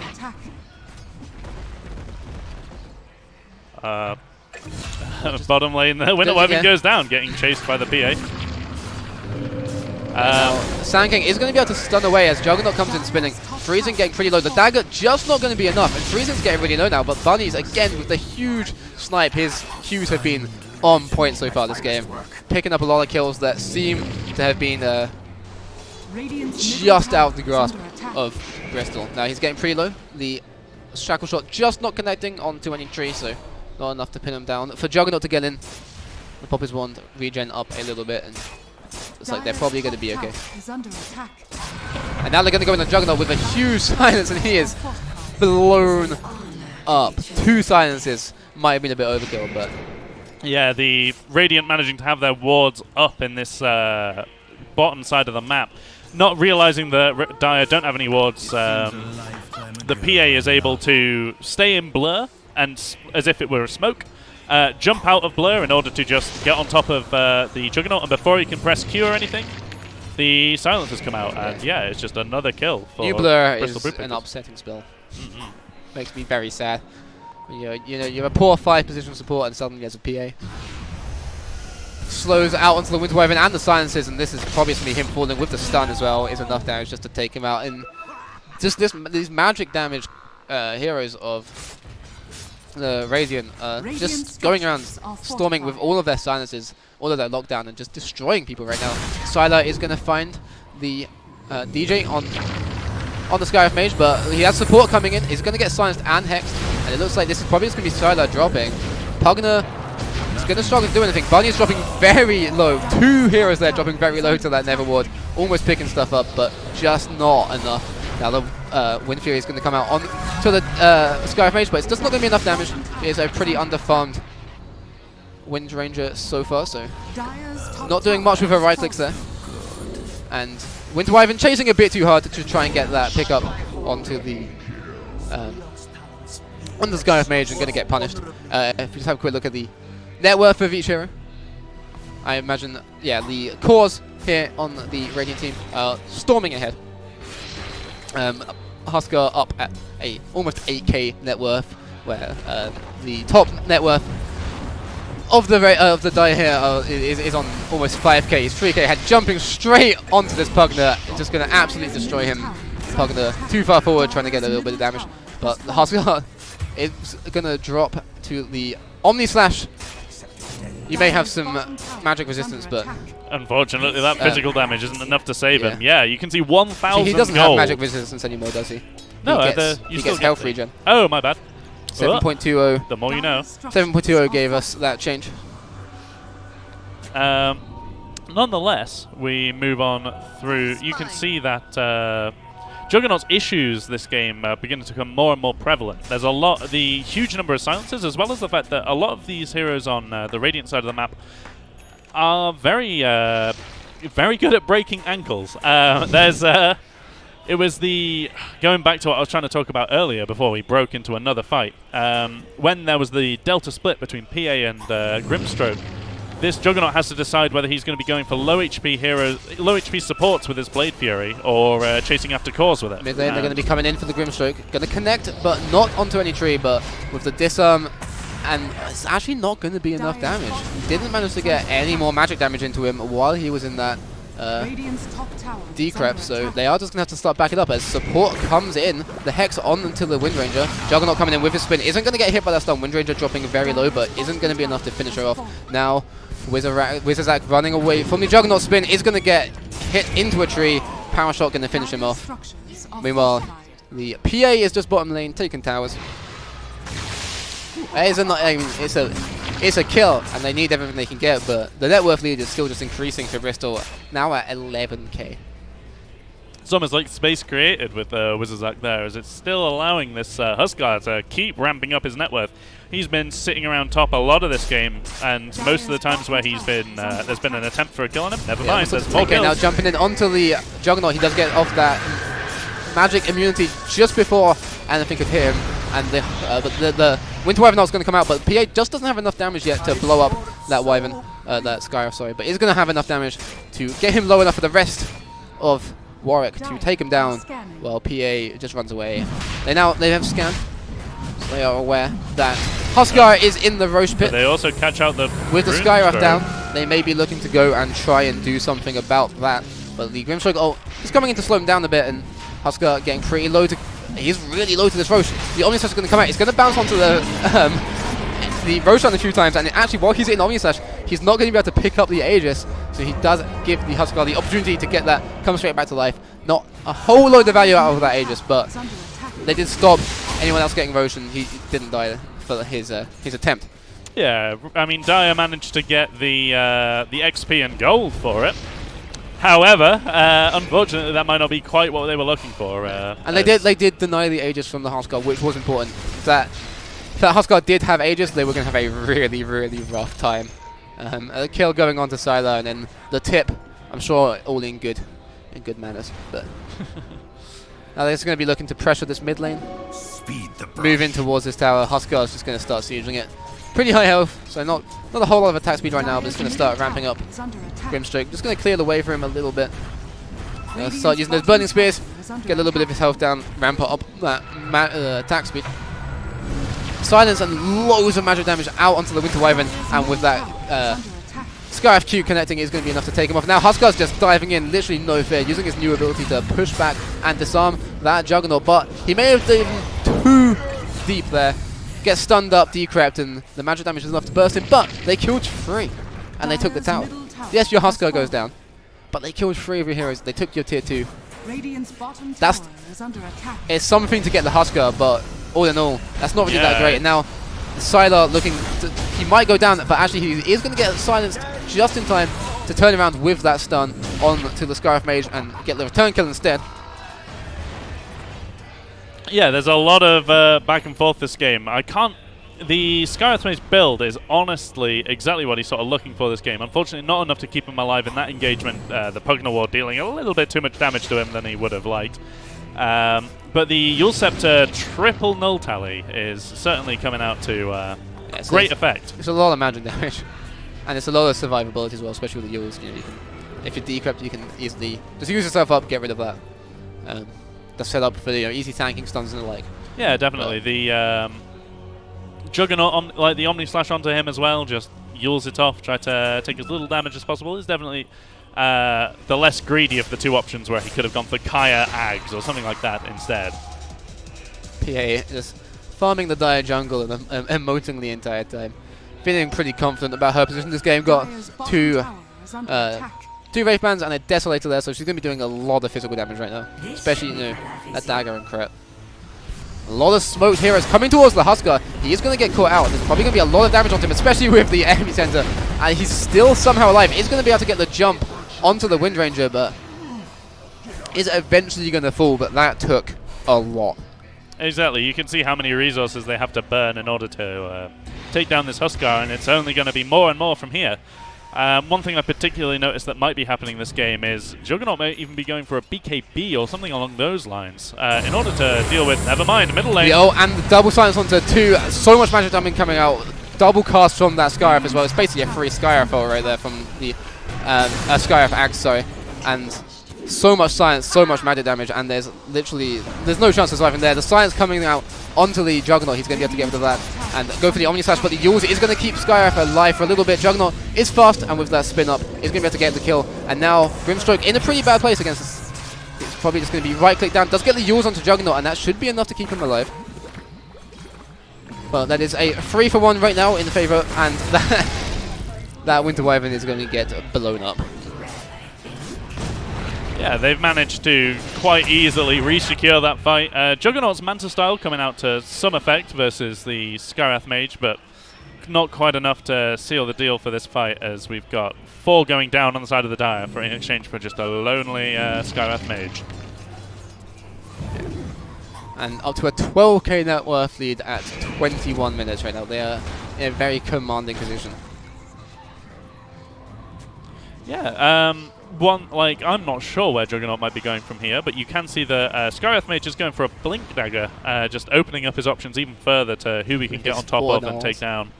Speaker 4: attack.
Speaker 3: Bottom lane, the Winter Wyvern goes down, getting chased by the PA.
Speaker 2: Sand King is going to be able to stun away as Juggernaut comes in spinning. Freezing getting pretty low. The dagger just not going to be enough. And Freezing's getting really low now. But Bunny's again with the huge snipe. His Qs have been on point so far this game. Picking up a lot of kills that seem to have been just out of the grasp of Bristol. Now he's getting pretty low. The Shackle Shot just not connecting onto any tree. So not enough to pin him down. For Juggernaut to get in, the pop his wand, regen up a little bit. And it's like they're probably going to be okay. And now they're going to go in on Juggernaut with a huge silence, and he is blown up. 2 silences might have been a bit overkill, but
Speaker 3: yeah, the Radiant managing to have their wards up in this bottom side of the map, not realizing that Dire don't have any wards. The PA is able to stay in blur, and as if it were a smoke. Jump out of blur in order to just get on top of the Juggernaut, and before he can press Q or anything, the silence has come out, and yeah, it's just another kill for
Speaker 2: New Blur
Speaker 3: Bristol
Speaker 2: is an upsetting spell. Makes me very sad. You're a poor 5 position support, and suddenly there's a PA. Slows out onto the Winter Wyvern and the silences, and this is probably going to be him falling with the stun as well. Is enough damage just to take him out. And just these magic damage heroes of the Radiant just going around storming with all of their silences, all of their lockdown, and just destroying people right now. Sylar is going to find the DJ on the Sky of Mage, but he has support coming in. He's going to get silenced and hexed, and it looks like this is probably just going to be Sylar dropping. Pugner is going to struggle to do anything. Bunny is dropping very low. 2 heroes there dropping very low to that Never Ward, almost picking stuff up, but just not enough. Now the Wind Fury is going to come out on to the Sky of Mage, but it's just not going to be enough damage. It is a pretty underfarmed Wind Ranger so far, so not doing much with her right clicks there. And Winter Wyvern chasing a bit too hard to try and get that pickup onto the on the Sky of Mage, and going to get punished. If we just have a quick look at the net worth of each hero, I imagine, yeah, the cores here on the Radiant team are storming ahead. Husker up at almost 8k net worth, where the top net worth of the Dire here is on almost 5k. He's 3k ahead, jumping straight onto this Pugner, just going to absolutely destroy him. Pugner too far forward, trying to get a little bit of damage, but the Husker is going to drop to the Omni Slash. You may have some magic resistance, but
Speaker 3: unfortunately that physical damage isn't enough to save him. Yeah, you can see 1,000
Speaker 2: he doesn't
Speaker 3: gold.
Speaker 2: have magic resistance anymore, does he?
Speaker 3: No,
Speaker 2: he gets health regen.
Speaker 3: Oh, my bad.
Speaker 2: 7.20.
Speaker 3: The more you know.
Speaker 2: 7.20 gave us that change.
Speaker 3: Nonetheless, we move on through. You can see that Juggernaut's issues this game are beginning to become more and more prevalent. There's the huge number of silences, as well as the fact that a lot of these heroes on the Radiant side of the map are very good at breaking ankles. It was going back to what I was trying to talk about earlier before we broke into another fight. When there was the delta split between PA and Grimstroke, this Juggernaut has to decide whether he's going to be going for low HP supports with his Blade Fury, or chasing after cores with it.
Speaker 2: Mid lane, they're going to be coming in for the Grimstroke. Going to connect, but not onto any tree, but with the disarm, and it's actually not going to be enough damage. Didn't manage to get any more magic damage into him while he was in that decrep, so they are just going to have to start backing up as support comes in. The Hex on until the Wind Ranger. Juggernaut coming in with his spin. Isn't going to get hit by that stun. Wind Ranger dropping very low, but isn't going to be enough to finish her off. Now, Wizardzack running away from the Juggernaut spin is going to get hit into a tree. Power Shot going to finish him off. Meanwhile, the PA is just bottom lane, taking towers. It's a kill, and they need everything they can get, but the net worth lead is still just increasing for Bristol, now at 11k.
Speaker 3: It's almost like space created with Wizardzack there, as it's still allowing this Huskar to keep ramping up his net worth. He's been sitting around top a lot of this game, and most of the times where he's been, there's been an attempt for a kill on him. Never mind, there's more kills.
Speaker 2: Now jumping in onto the Juggernaut, he does get off that magic immunity just before anything could hit him, and the Winter Wyvern is going to come out, but PA just doesn't have enough damage yet to blow up that Wyvern, that Skyra, sorry, but is going to have enough damage to get him low enough for the rest of Warwick to take him down, while PA just runs away. They have scanned, so they are aware that Huskar is in the Roche pit.
Speaker 3: But they also catch out
Speaker 2: with the Skywrath down. They may be looking to go and try and do something about that, but the Grimstroke ult is coming in to slow him down a bit, and Huskar getting pretty low to. He's really low to this Roche. The Omni Slash is going to come out. It's going to bounce onto the Roche a few times, and actually while he's in Omni Slash, he's not going to be able to pick up the Aegis. So he does give the Huskar the opportunity to get that, come straight back to life. Not a whole load of value out of that Aegis, but they did stop anyone else getting Roche, and he didn't die for his attempt.
Speaker 3: Yeah, I mean, Dire managed to get the XP and gold for it. However, unfortunately, that might not be quite what they were looking for.
Speaker 2: And they did deny the Aegis from the Huskar, which was important. If that Huskar did have Aegis, they were going to have a really, really rough time. A kill going on to Sylar, and then the tip, I'm sure, all in good manners. But now they're just going to be looking to pressure this mid lane, move in towards this tower. Huskar is just going to start sieging it. Pretty high health, so not a whole lot of attack speed right now, but it's going to start ramping up. Grimstroke just going to clear the way for him a little bit. Start using those burning spears, get a little bit of his health down, ramp up that attack speed. Silence and loads of magic damage out onto the Winter Wyvern, and with that Skyrath Q connecting is going to be enough to take him off. Now Huskar's just diving in, literally no fear, using his new ability to push back and disarm that Juggernaut, but he may have diven too deep there. Gets stunned up, decrept, and the magic damage is enough to burst him, but they killed 3, and they took the tower. Yes, your Huskar goes down, but they killed 3 of your heroes. They took your tier 2. It's something to get the Huskar, but all in all, that's not really that great. And now, Sylar looking he might go down, but actually he is going to get silenced just in time to turn around with that stun on to the Skyrath Mage and get the return kill instead.
Speaker 3: Yeah, there's a lot of back and forth this game. The Skyrath Mage build is honestly exactly what he's sort of looking for this game. Unfortunately, not enough to keep him alive in that engagement. The Pugna War dealing a little bit too much damage to him than he would have liked. But the Yule Scepter triple null tally is certainly coming out to great effect. It's
Speaker 2: a lot of magic damage, and it's a lot of survivability as well, especially with the Yules. You know, if you're decrypt, you can easily just use yourself up, get rid of that. The setup for the easy tanking stuns and the like.
Speaker 3: Yeah, definitely. The Juggernaut, like the Omni Slash onto him as well, just yules it off, try to take as little damage as possible. Is definitely the less greedy of the 2 options, where he could have gone for Kaya Ags or something like that instead.
Speaker 2: PA just farming the Dire jungle and emoting the entire time. Feeling pretty confident about her position. This game got 2 Wraith Bands and a Desolator there, so she's going to be doing a lot of physical damage right now. Especially, that dagger and crit. A lot of smoked heroes coming towards the Huskar. He is going to get caught out. There's probably going to be a lot of damage on him, especially with the enemy center. And he's still somehow alive. He's going to be able to get the jump onto the Wind Ranger, but is eventually going to fall, but that took a lot.
Speaker 3: Exactly. You can see how many resources they have to burn in order to take down this Huskar, and it's only going to be more and more from here. One thing I particularly noticed that might be happening this game is Juggernaut may even be going for a BKB or something along those lines in order to deal with, never mind, middle lane.
Speaker 2: Oh, and the double silence onto 2. So much magic damage coming out. Double cast from that Skyrath as well. It's basically a free Skyrath ult right there from the Skyrath Axe, sorry. And so much silence, so much magic damage, and there's no chance of surviving there. The silence coming out onto the Juggernaut, he's going to be able to get rid of that and go for the Omni Slash, but the Yules is going to keep Skyrath alive for a little bit. Juggernaut is fast, and with that spin up, is going to be able to get the kill. And now Grimstroke in a pretty bad place against this. It's probably just going to be right click down, does get the Yules onto Juggernaut, and that should be enough to keep him alive. Well, that is a 3-for-1 right now in the favor, and that Winter Wyvern is going to get blown up.
Speaker 3: Yeah, they've managed to quite easily re-secure that fight. Juggernaut's Manta style coming out to some effect versus the Skyrath Mage, but not quite enough to seal the deal for this fight, as we've got 4 going down on the side of the Dire in exchange for just a lonely Skyrath Mage.
Speaker 2: and up to a 12k net worth lead at 21 minutes right now. They are in a very commanding position.
Speaker 3: Yeah, I'm not sure where Juggernaut might be going from here, but you can see the Skywrath Mage is going for a Blink Dagger, just opening up his options even further to who we can get on top of and take down.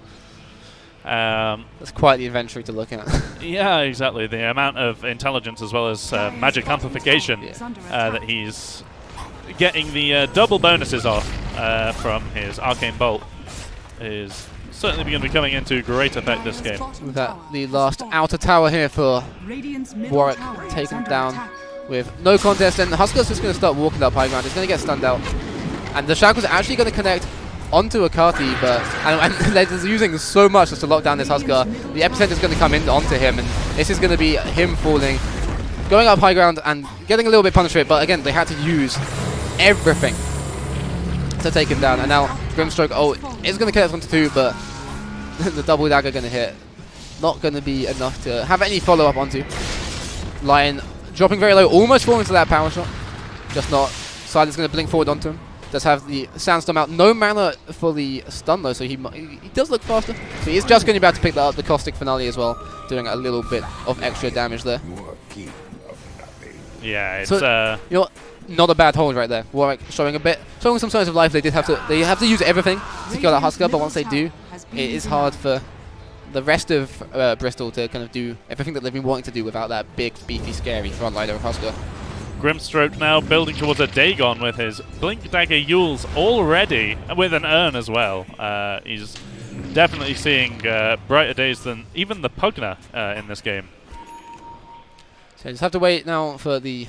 Speaker 2: That's quite the inventory to look at.
Speaker 3: Yeah, exactly. The amount of intelligence as well as magic amplification that he's getting the double bonuses off from his Arcane Bolt is certainly going to be coming into great effect this game.
Speaker 2: With that, the last outer tower here for Warwick taken down with no contest, and Huskar's just going to start walking up high ground. He's going to get stunned out, and the Shackle's actually going to connect onto Akati, but and they're just using so much just to lock down this Huskar. The epicenter is going to come in onto him, and this is going to be him falling, going up high ground and getting a little bit punished for it, but again, they had to use everything to take him down, and now Grimstroke is going to connect onto 2, but the double dagger going to hit. Not going to be enough to have any follow-up onto. Lion dropping very low, almost falling into that power shot. Just not. Silent's going to blink forward onto him. Does have the Sandstorm out. No mana for the stun though, so he does look faster. So he's just going to be able to pick that up. The Caustic Finale as well, doing a little bit of extra damage there.
Speaker 3: Yeah, it's
Speaker 2: so, you know what? Not a bad hold right there. Warwick showing some signs of life. They have to use everything to kill that Huskar, but once they do, it is hard for the rest of Bristol to kind of do everything that they've been wanting to do without that big, beefy, scary frontliner of Huskar.
Speaker 3: Grimstroke now building towards a Dagon with his Blink Dagger Yules already, with an urn as well. He's definitely seeing brighter days than even the Pugna in this game.
Speaker 2: So just have to wait now for the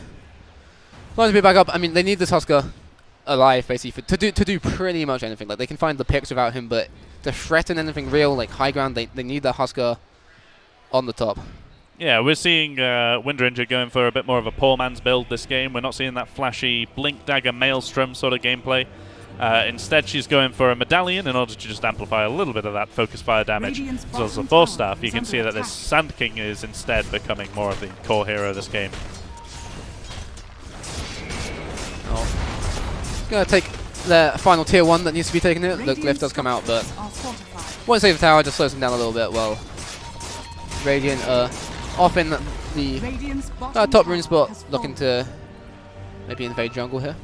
Speaker 2: line to be back up. I mean, they need this Huskar alive basically to do pretty much anything. Like they can find the picks without him, but to threaten anything real like high ground, they need the Huskar on the top.
Speaker 3: Yeah, we're seeing Windranger going for a bit more of a poor man's build this game. We're not seeing that flashy Blink Dagger Maelstrom sort of gameplay. Instead, she's going for a Medallion in order to just amplify a little bit of that Focus Fire damage. As well as the Force Staff, you can see that this Sand King is instead becoming more of the core hero of this game.
Speaker 2: Gonna take the final tier 1 that needs to be taken here. The Glyph does come out, but won't save the tower, just slows him down a little bit. Well, Radiant off in the top rune spot, looking to maybe invade jungle here.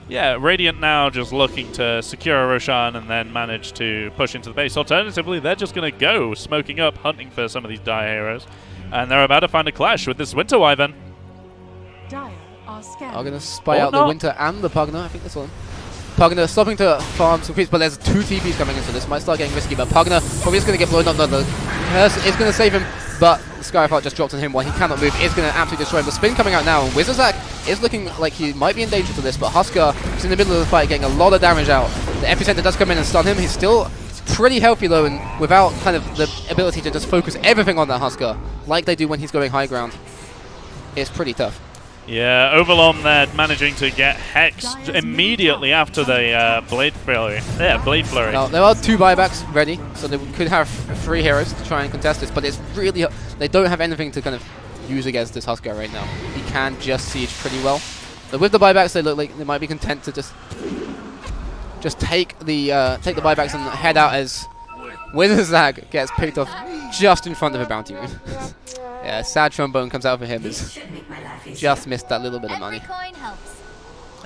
Speaker 3: Yeah, Radiant now just looking to secure a Roshan and then manage to push into the base. Alternatively, they're just going to go smoking up, hunting for some of these Dire heroes. And they're about to find a clash with this Winter Wyvern.
Speaker 2: Are going to spy out the Winter and the Pugna. I think this one. Pugna stopping to farm some creeps, but there's 2 TPs coming in, so this might start getting risky. But Pugna probably just going to get blown up. No, the Curse is going to save him, but Skyfart just dropped on him while he cannot move. It's going to absolutely destroy him. The spin coming out now, and Wizardzack is looking like he might be in danger to this, but Huskar is in the middle of the fight, getting a lot of damage out. The Epicenter does come in and stun him. He's still pretty healthy though, and without kind of the ability to just focus everything on that Huskar, like they do when he's going high ground, it's pretty tough.
Speaker 3: Yeah, Overlom there managing to get hexed immediately after the Blade Flurry. Yeah, Blade Flurry.
Speaker 2: Now, there are 2 buybacks ready, so they could have 3 heroes to try and contest this, but it's really... they don't have anything to kind of use against this Huskar right now. He can just siege pretty well. But with the buybacks, they look like they might be content to just take the buybacks and head out as Wizardzack gets picked off just in front of a bounty rune. Yeah, sad trombone comes out for him. Just missed that little bit of money.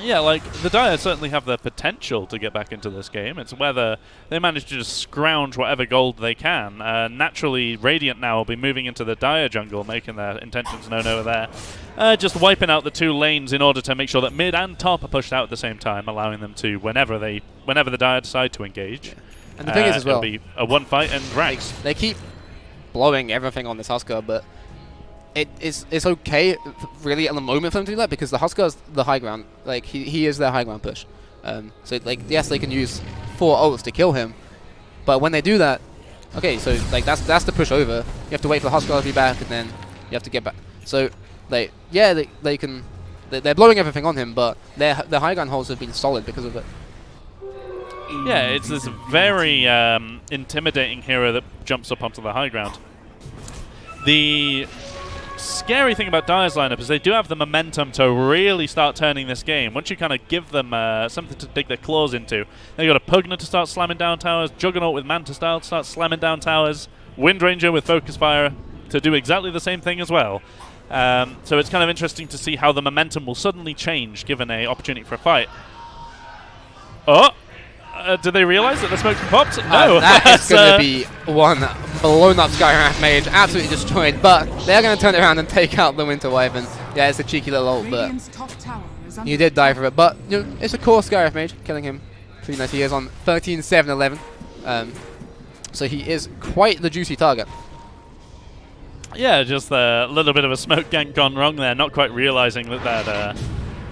Speaker 3: Yeah, like, the Dire certainly have the potential to get back into this game. It's whether they manage to just scrounge whatever gold they can. Naturally, Radiant now will be moving into the Dire jungle, making their intentions known over there. Just wiping out the 2 lanes in order to make sure that mid and top are pushed out at the same time, allowing them to, whenever the Dire decide to engage.
Speaker 2: Yeah. And the thing is as well,
Speaker 3: it'll be a 1 fight and ranks.
Speaker 2: They keep blowing everything on this Huskar, but it's okay really at the moment for them to do that, because the Huskar's the high ground. Like he is their high ground push. So like yes, they can use 4 ults to kill him, but when they do that, okay, so like that's the push over. You have to wait for the Huskar to be back, and then you have to get back. So they're blowing everything on him, but their high ground holds have been solid because of it.
Speaker 3: Yeah, it's this very intimidating hero that jumps up onto the high ground. The scary thing about Dire's lineup is they do have the momentum to really start turning this game. Once you kind of give them something to dig their claws into, they got a Pugna to start slamming down towers, Juggernaut with Manta style to start slamming down towers, Windranger with Focus Fire to do exactly the same thing as well. So it's kind of interesting to see how the momentum will suddenly change given a opportunity for a fight. Oh! Did they realize that the smoke popped? No.
Speaker 2: That is going to be one blown up Skywrath Mage, absolutely destroyed, but they're going to turn it around and take out the Winter Wyvern. Yeah, it's a cheeky little ult, but you did die for it. But you know, it's a core Skywrath Mage, killing him pretty nice. He is on 13, 7, 11. So he is quite the juicy target.
Speaker 3: Yeah, just a little bit of a smoke gank gone wrong there, not quite realizing that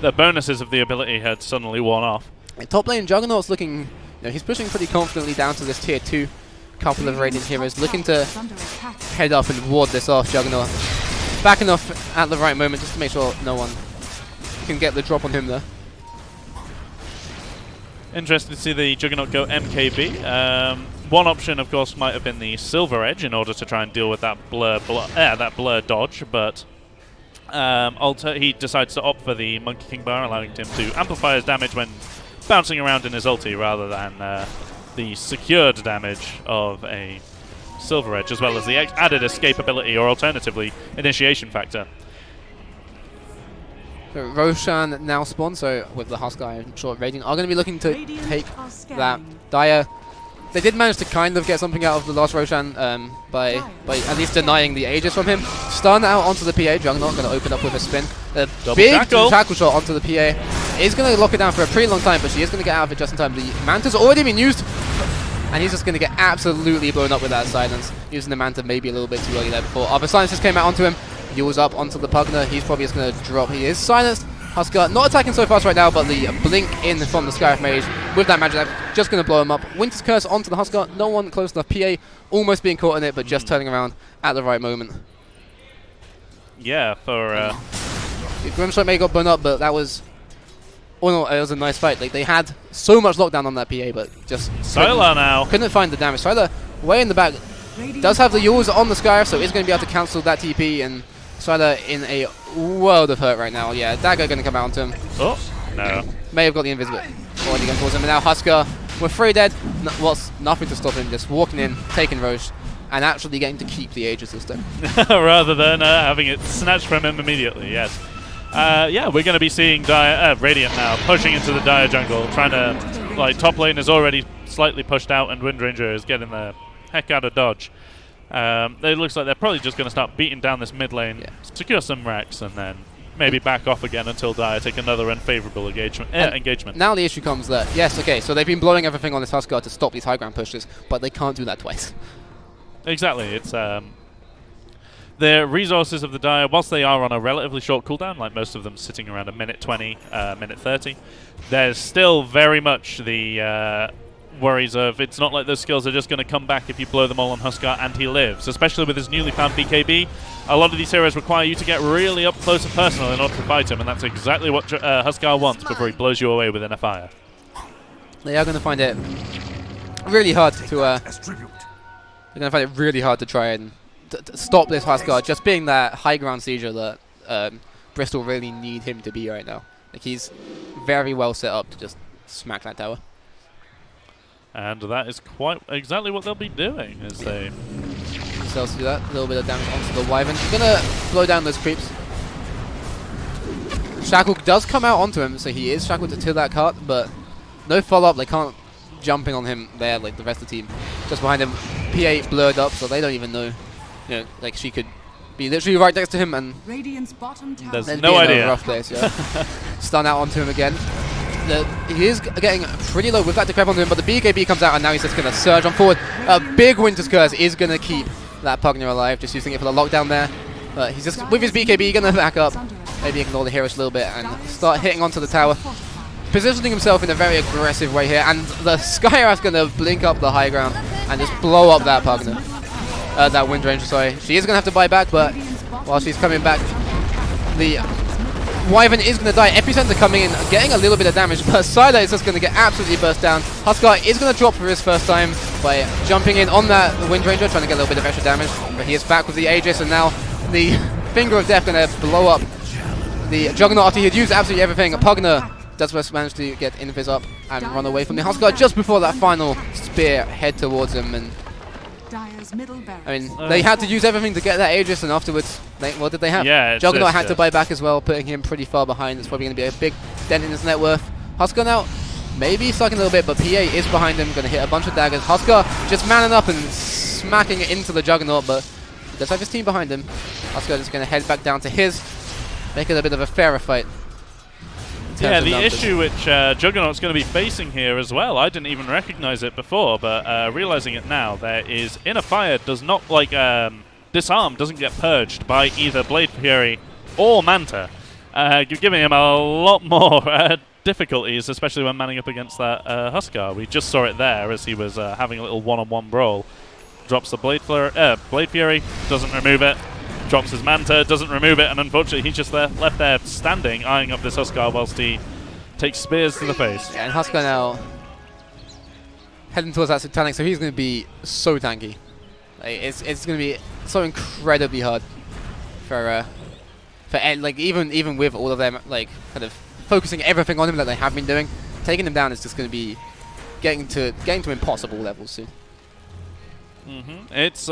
Speaker 3: the bonuses of the ability had suddenly worn off.
Speaker 2: Top lane Juggernaut's looking, you know, he's pushing pretty confidently down to this tier 2. Couple of Radiant heroes looking to head up and ward this off. Juggernaut backing off at the right moment just to make sure no one can get the drop on him there.
Speaker 3: Interesting to see the Juggernaut go MKB. One option, of course, might have been the Silver Edge in order to try and deal with that blur dodge, but he decides to opt for the Monkey King bar, allowing him to amplify his damage when bouncing around in his ulti rather than the secured damage of a Silver Edge, as well as the added escape ability or alternatively initiation factor.
Speaker 2: So Roshan now spawned, so with the Huskar and short Radiant are going to be looking to take that. Dire, they did manage to kind of get something out of the last Roshan by at least denying the Aegis from him. Stun out onto the PA, Juggernaut going to open up with a spin. A big tackle shot onto the PA is going to lock it down for a pretty long time, but she is going to get out of it just in time. The Manta's already been used, and he's just going to get absolutely blown up with that silence. Using the Manta maybe a little bit too early there before other silences came out onto him. Yule's up onto the Pugna. He's probably just going to drop. He is silenced. Huskar not attacking so fast right now, but the blink in from the Skywrath Mage with that magic just going to blow him up. Winter's Curse onto the Huskar. No one close enough. PA almost being caught in it, but just turning around at the right moment.
Speaker 3: Yeah, for
Speaker 2: Grimstrike may got blown up, but that was... Oh no, it was a nice fight. Like, they had so much lockdown on that PA, but just...
Speaker 3: Sylar now.
Speaker 2: Couldn't find the damage. Sylar way in the back. Does have the Yules on the Skywrath, so is going to be able to cancel that TP, and Sylar in a world of hurt right now. Yeah, Dagger going to come out onto him.
Speaker 3: Oh, no.
Speaker 2: May have got the Invisible already going towards him, and now Huskar with 3 dead. Nothing to stop him, just walking in, taking Roche, and actually getting to keep the Aegis this time.
Speaker 3: Rather than having it snatched from him immediately, yes. Yeah, we're going to be seeing Radiant now pushing into the Dire jungle, trying to, like, top lane is already slightly pushed out, and Windranger is getting the heck out of dodge. It looks like they're probably just going to start beating down this mid lane, secure some racks, and then maybe back off again until Dire take another unfavorable engagement. Now
Speaker 2: the issue comes that, yes, okay, so they've been blowing everything on this Huskar to stop these high ground pushes, but they can't do that twice.
Speaker 3: Exactly, it's the resources of the Dire, whilst they are on a relatively short cooldown, like most of them sitting around a minute 20, minute 30, there's still very much the worries of it's not like those skills are just going to come back if you blow them all on Huskar and he lives. Especially with his newly found BKB, a lot of these heroes require you to get really up close and personal in order to fight him, and that's exactly what Huskar wants before he blows you away within a fire.
Speaker 2: They are going to find it really hard to they're going to find it really hard to try and stop this Huskar, just being that high ground sieger that Bristol really need him to be right now. Like, he's very well set up to just smack that tower.
Speaker 3: And that is quite exactly what they'll be doing as they...
Speaker 2: Cells do that, a little bit of damage onto the Wyvern. He's going to blow down those creeps. Shackle does come out onto him, so he is shackled to that cart, but no follow-up. They can't jump in on him there like the rest of the team. Just behind him, PA blurred up, so they don't even know. You know, like, she could be literally right next to him, and
Speaker 3: there's no idea.
Speaker 2: A rough place, yeah. Stun out onto him again. He is getting pretty low with that decrep onto him, but the BKB comes out, and now he's just going to surge on forward. A big Winter's Curse is going to keep that Pugna alive, just using it for the lockdown there. But he's just, with his BKB, going to back up, maybe ignore the heroes a little bit, and start hitting onto the tower. Positioning himself in a very aggressive way here, and the Skywrath's going to blink up the high ground and just blow up that Pugna. That Windranger, sorry. She is going to have to buy back, but while she's coming back, the Wyvern is going to die. Epicenter coming in, getting a little bit of damage, but Sylar is just going to get absolutely burst down. Huskar is going to drop for his first time by jumping in on that Windranger, trying to get a little bit of extra damage, but he is back with the Aegis, and now the Finger of Death going to blow up the Juggernaut after he had used absolutely everything. Pugner does manage to get Invis up and run away from the Huskar just before that final spear head towards him. And
Speaker 4: Dire's middle barracks.
Speaker 2: I mean, they had to use everything to get that Aegis, and afterwards, what did they have?
Speaker 3: Yeah,
Speaker 2: Juggernaut had to buy back as well, putting him pretty far behind. It's probably going to be a big dent in his net worth. Huskar now maybe sucking a little bit, but PA is behind him, going to hit a bunch of daggers. Huskar just manning up and smacking it into the Juggernaut, but he does have his team behind him. Huskar just going to head back down to his, make it a bit of a fairer fight.
Speaker 3: Yeah, the issue which Juggernaut's going to be facing here as well, I didn't even recognize it before, but realizing it now, there is Inner Fire does not, like, Disarm doesn't get purged by either Blade Fury or Manta. You're giving him a lot more difficulties, especially when manning up against that Huskar. We just saw it there as he was having a little one-on-one brawl. Drops the Blade Fury, doesn't remove it. Drops his Manta, doesn't remove it, and unfortunately he's just left there standing, eyeing up this Huskar whilst he takes spears to the face.
Speaker 2: Yeah, and Huskar now heading towards that Satanic, so he's going to be so tanky. Like, it's going to be so incredibly hard for like even with all of them like kind of focusing everything on him that they have been doing, taking him down is just going to be getting to impossible levels soon.
Speaker 3: It's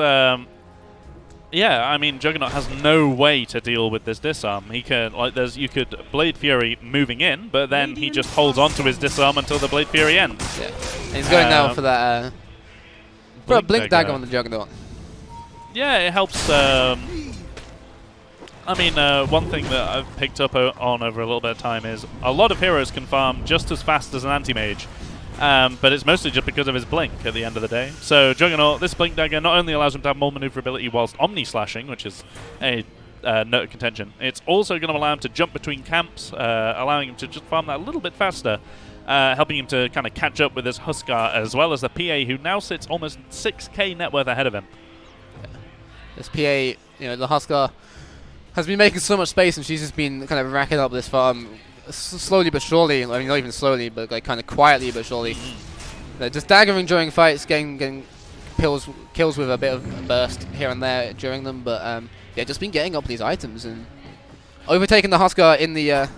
Speaker 3: yeah, I mean, Juggernaut has no way to deal with this disarm. He can, like, you could Blade Fury moving in, but then he just holds on to his disarm until the Blade Fury ends.
Speaker 2: Yeah, and he's going now for that for a Blink Dagger on the Juggernaut.
Speaker 3: Yeah, it helps. I mean, one thing that I've picked up on over a little bit of time is a lot of heroes can farm just as fast as an anti-mage. But it's mostly just because of his blink at the end of the day. So Juggernaut, this blink dagger not only allows him to have more maneuverability whilst omni-slashing, which is a note of contention, it's also going to allow him to jump between camps, allowing him to just farm that a little bit faster, helping him to kind of catch up with his Huskar as well as the PA, who now sits almost 6k net worth ahead of him.
Speaker 2: Yeah. This PA, the Huskar has been making so much space, and she's just been kind of racking up this farm slowly but surely. I mean, not even slowly, but like kind of quietly but surely. Just daggering during fights, getting kills with a bit of a burst here and there during them. But yeah, just been getting up these items and overtaking the Huskar in the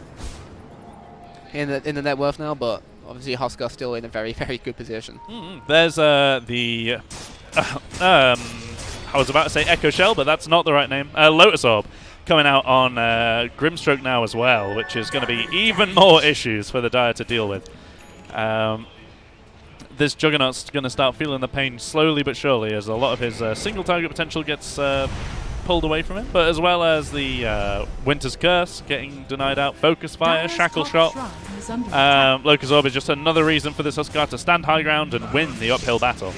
Speaker 2: net worth now. But obviously, Huskar still in a very, very good position.
Speaker 3: There's the I was about to say Echo Shell, but that's not the right name. Lotus Orb coming out on Grimstroke now as well, which is going to be even more issues for the Dire to deal with. This Juggernaut's going to start feeling the pain slowly but surely as a lot of his single target potential gets pulled away from him, but as well as the Winter's Curse getting denied out, Focus Fire, Shackle Shot. Locus Orb is just another reason for this Huskar to stand high ground and win the uphill battle.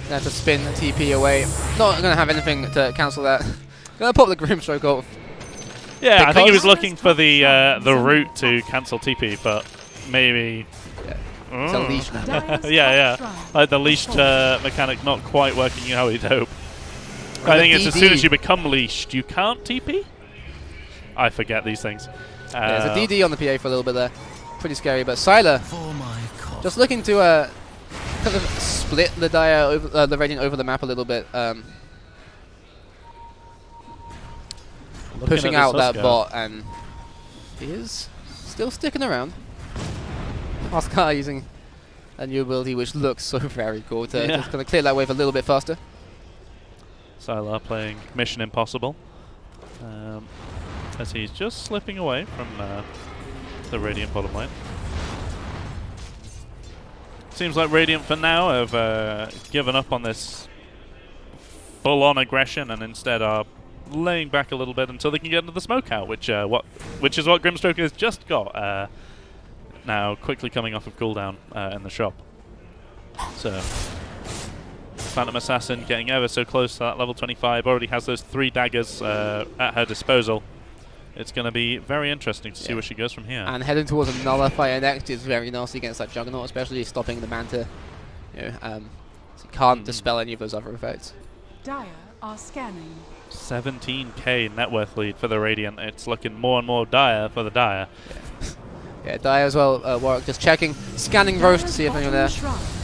Speaker 2: Gonna have to spin the TP away. Not gonna have anything to cancel that. Gonna pop the Grimstroke off.
Speaker 3: Yeah, I think he was looking for the route to cancel TP, but maybe.
Speaker 2: Yeah. It's a leash now.
Speaker 3: Yeah. Like the leashed mechanic not quite working how he'd hope. I think it's as soon as you become leashed, you can't TP. I forget these things.
Speaker 2: There's a DD on the PA for a little bit there. Pretty scary, but Sylar just looking to kind of split the Dire over the Radiant over the map a little bit. Pushing out that bot, and he is still sticking around. Huskar using a new ability which looks so very cool to just kind of clear that wave a little bit faster.
Speaker 3: Sylar playing Mission Impossible as he's just slipping away from the Radiant bottom lane. Seems like Radiant for now have given up on this full-on aggression and instead are laying back a little bit until they can get into the smokeout, which is what Grimstroke has just got now, quickly coming off of cooldown in the shop. So Phantom Assassin getting ever so close to that level 25, already has those 3 daggers at her disposal. It's going to be very interesting to see where she goes from here. And
Speaker 2: heading towards a Nullifier next is very nasty against that Juggernaut, especially stopping the Manta. So can't dispel any of those other effects.
Speaker 4: Dire are scanning.
Speaker 3: 17k net worth lead for the Radiant. It's looking more and more dire for the Dire.
Speaker 2: Yeah, Dire as well. Warwick just checking, scanning Roast to see if anyone there.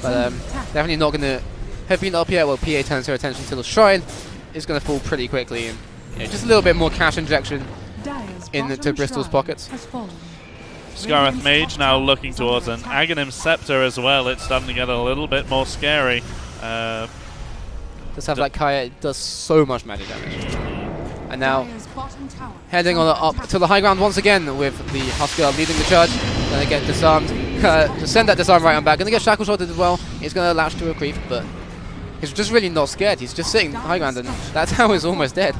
Speaker 2: But definitely not going to have been up yet. Well, PA turns her attention to the Shrine. Is going to fall pretty quickly. And just a little bit more cash injection
Speaker 4: Dire's
Speaker 2: into
Speaker 4: bottom
Speaker 2: Bristol's
Speaker 4: shrine
Speaker 2: pockets.
Speaker 4: has fallen.
Speaker 3: Scareth Mage now looking towards an Aghanim Scepter as well. It's starting to get a little bit more scary.
Speaker 2: Just have that Kaya, it does so much magic damage. And now
Speaker 4: Dire's bottom tower
Speaker 2: heading on up to the high ground once again with the Husker leading the charge. Gonna get disarmed. To send that disarm right on back. Gonna get shackle shotted as well. He's gonna latch to a creep, but he's just really not scared. He's just sitting high ground, and that's how he's almost dead.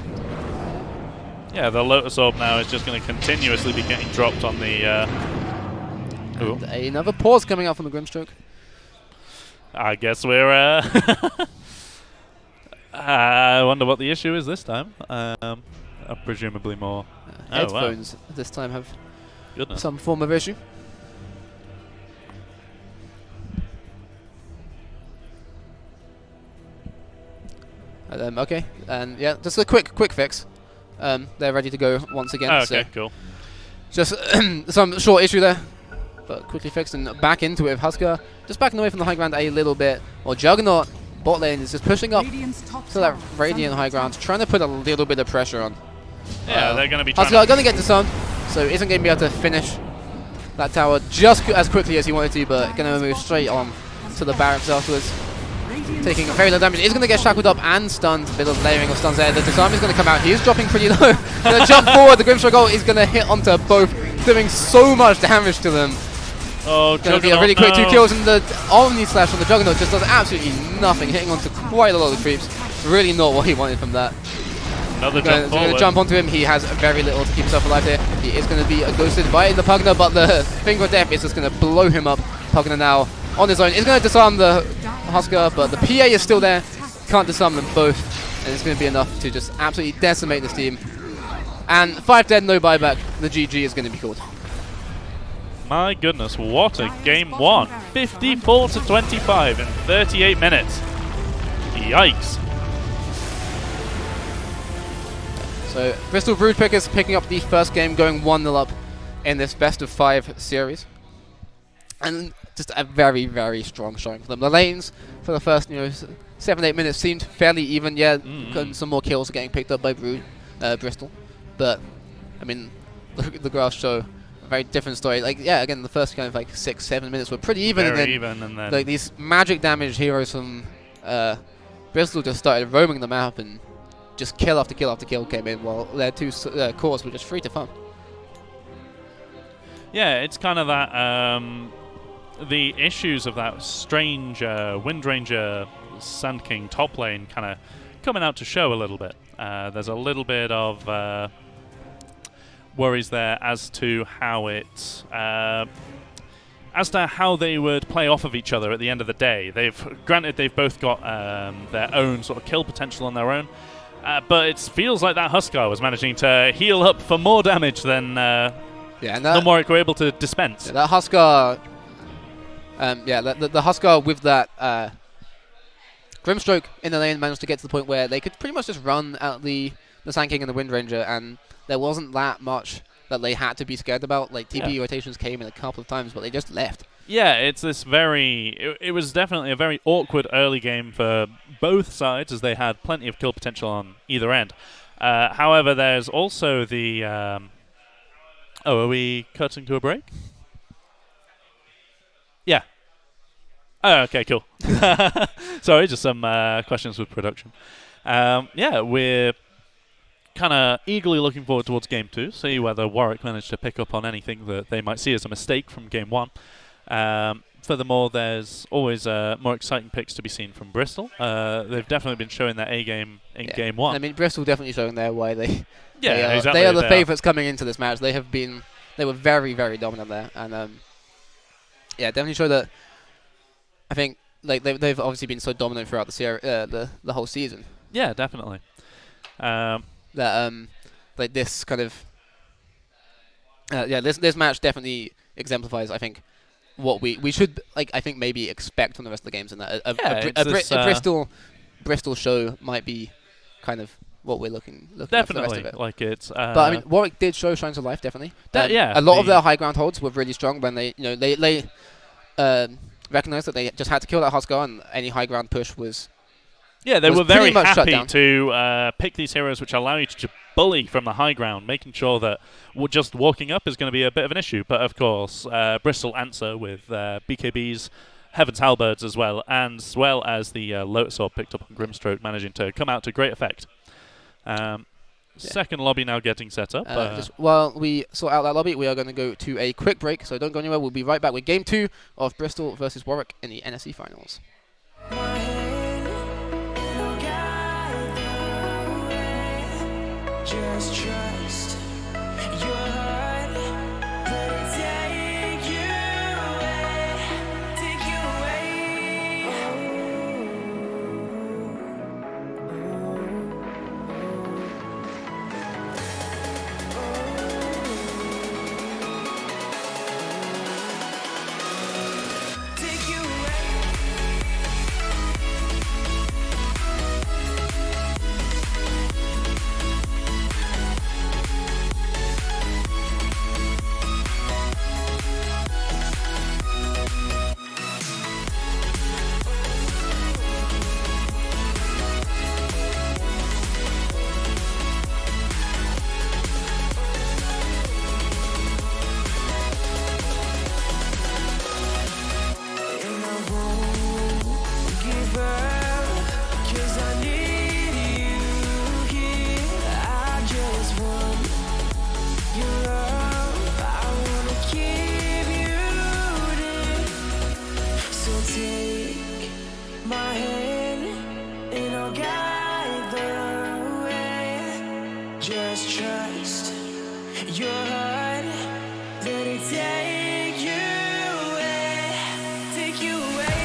Speaker 3: Yeah, the Lotus Orb now is just going to continuously be getting dropped on the...
Speaker 2: And another pause coming out from the Grimstroke.
Speaker 3: I guess we're... I wonder what the issue is this time. Presumably more...
Speaker 2: Headphones this time have
Speaker 3: Goodness.
Speaker 2: some form of issue. Okay, and yeah, just a quick fix. They're ready to go once again.
Speaker 3: Oh, okay,
Speaker 2: so
Speaker 3: cool.
Speaker 2: just some short issue there, but quickly fixed and back into it with Husker. Just backing away from the high ground a little bit. Or Juggernaut bot lane is just pushing up
Speaker 4: Radiant's top
Speaker 2: to that
Speaker 4: tower is
Speaker 2: Radiant
Speaker 4: under
Speaker 2: high
Speaker 4: attack.
Speaker 2: ground, trying to put a little bit of pressure on.
Speaker 3: Yeah, they're going to be trying
Speaker 2: Husker
Speaker 3: to...
Speaker 2: going to get disarmed, so isn't going to be able to finish that tower just as quickly as he wanted to, but going to move straight on to the barracks afterwards.
Speaker 4: Radiant's
Speaker 2: Taking very little damage. He's going to get shackled up and stunned. A bit of layering of stuns there. The disarm is going to come out. He is dropping pretty low. Going to jump forward. The Grimstroke ult is going to hit onto both, doing so much damage to them.
Speaker 3: Oh,
Speaker 2: Going to be a really quick 2 kills, and the Omni Slash on the Juggernaut just does absolutely nothing, hitting onto quite a lot of creeps. Really not what he wanted from that.
Speaker 3: Another
Speaker 2: Going
Speaker 3: jump
Speaker 2: to
Speaker 3: forward.
Speaker 2: jump onto him. He has very little to keep himself alive here. He is going to be ghosted by the Pugner, but the Finger of Death is just going to blow him up. Pugner now on his own is going to disarm the Husker, but the PA is still there. Can't disarm them both, and it's going to be enough to just absolutely decimate this team. And 5 dead, no buyback. The GG is going to be called.
Speaker 3: My goodness, what a game one. 54 to 25 in 38 minutes. Yikes.
Speaker 2: So Bristol Broodpickers picking up the first game, going 1-0 up in this best of 5 series. And just a very, very strong showing for them. The lanes for the first 7-8 minutes seemed fairly even. Yeah, some more kills are getting picked up by Bristol. But, I mean, the graphs show a very different story. Like, yeah, again, the first kind of like 6-7 minutes were pretty even.
Speaker 3: Very
Speaker 2: and then,
Speaker 3: even, and then...
Speaker 2: like, these magic damage heroes from Bristol just started roaming the map, and just kill after kill after kill came in, while their 2 cores were just free to farm.
Speaker 3: Yeah, it's kind of that... the issues of that strange Windranger Sand King top lane kind of coming out to show a little bit. There's a little bit of worries there as to how it... as to how they would play off of each other at the end of the day. Granted, they've both got their own sort of kill potential on their own, but it feels like that Huskar was managing to heal up for more damage than
Speaker 2: and
Speaker 3: Warwick were able to dispense.
Speaker 2: Yeah, that Huskar... the Huskar with that Grimstroke in the lane managed to get to the point where they could pretty much just run out the Sand King and the Windranger, and there wasn't that much that they had to be scared about. Like, TP rotations came in a couple of times, but they just left.
Speaker 3: Yeah, it's this very... It was definitely a very awkward early game for both sides, as they had plenty of kill potential on either end. However, there's also the... are we cutting to a break? Yeah. Oh, okay, cool. Sorry, just some questions with production. Yeah, we're kind of eagerly looking forward towards Game 2, see whether Warwick managed to pick up on anything that they might see as a mistake from Game 1. Furthermore, there's always more exciting picks to be seen from Bristol. They've definitely been showing their A-game in Game 1.
Speaker 2: I mean, Bristol definitely showing there why they...
Speaker 3: exactly,
Speaker 2: they are the favourites coming into this match. They were very, very dominant there, and definitely show that. I think like they've obviously been so dominant throughout the whole season.
Speaker 3: Yeah, definitely.
Speaker 2: That like this kind of this match definitely exemplifies, I think, what we should I think maybe expect from the rest of the games, and that a Bristol show might be kind of what we're looking
Speaker 3: definitely
Speaker 2: at for the rest of it.
Speaker 3: Like it's
Speaker 2: but I mean, Warwick did show signs of life, definitely.
Speaker 3: A
Speaker 2: lot of their high ground holds were really strong when they recognized that they just had to kill that Huskar, and any high ground push was
Speaker 3: Yeah, they
Speaker 2: was
Speaker 3: were very
Speaker 2: pretty much shut
Speaker 3: happy
Speaker 2: down.
Speaker 3: to pick these heroes which allow you to bully from the high ground, making sure that just walking up is going to be a bit of an issue. But of course, Bristol answer with BKB's Heaven's Halberds as well as the Lotus Orb picked up on Grimstroke, managing to come out to great effect. Second lobby now getting set up.
Speaker 2: Just while we sort out that lobby, we are going to go to a quick break, so don't go anywhere. We'll be right back with Game 2 of Bristol versus Warwick in the NSE Finals.
Speaker 5: Just trust your heart, let it take you away, take you away. Take you just trust your heart, let it take you away, take you away.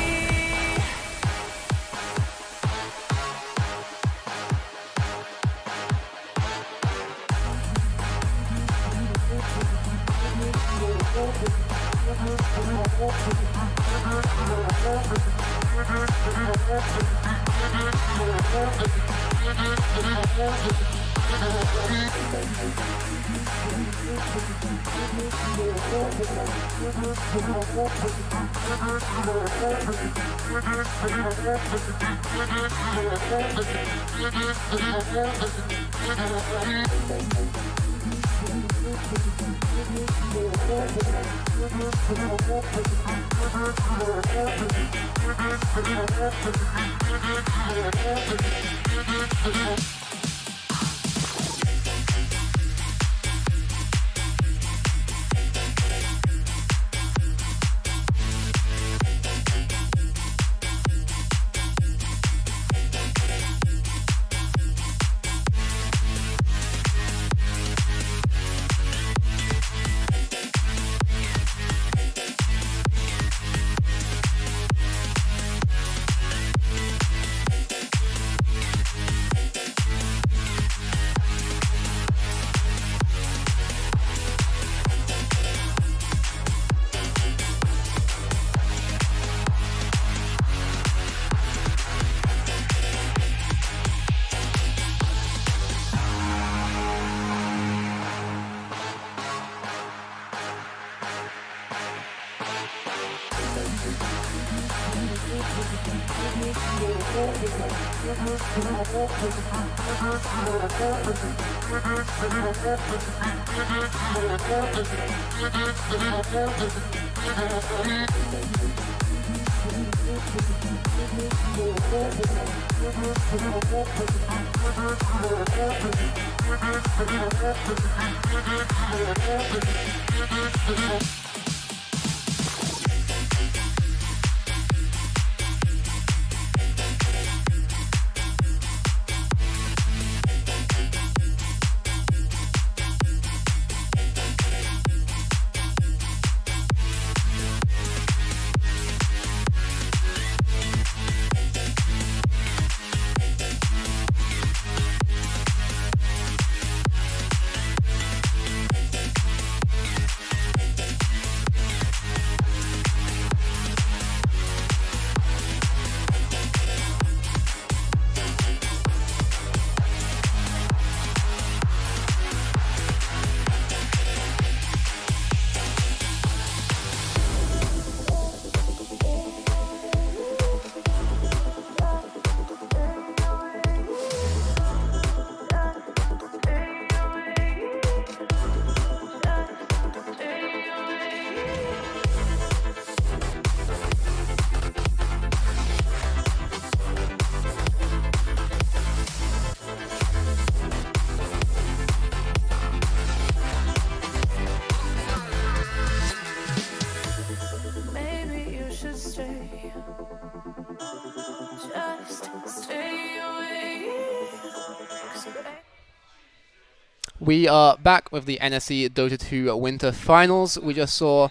Speaker 2: We are back with the NSE Dota 2 Winter Finals. We just saw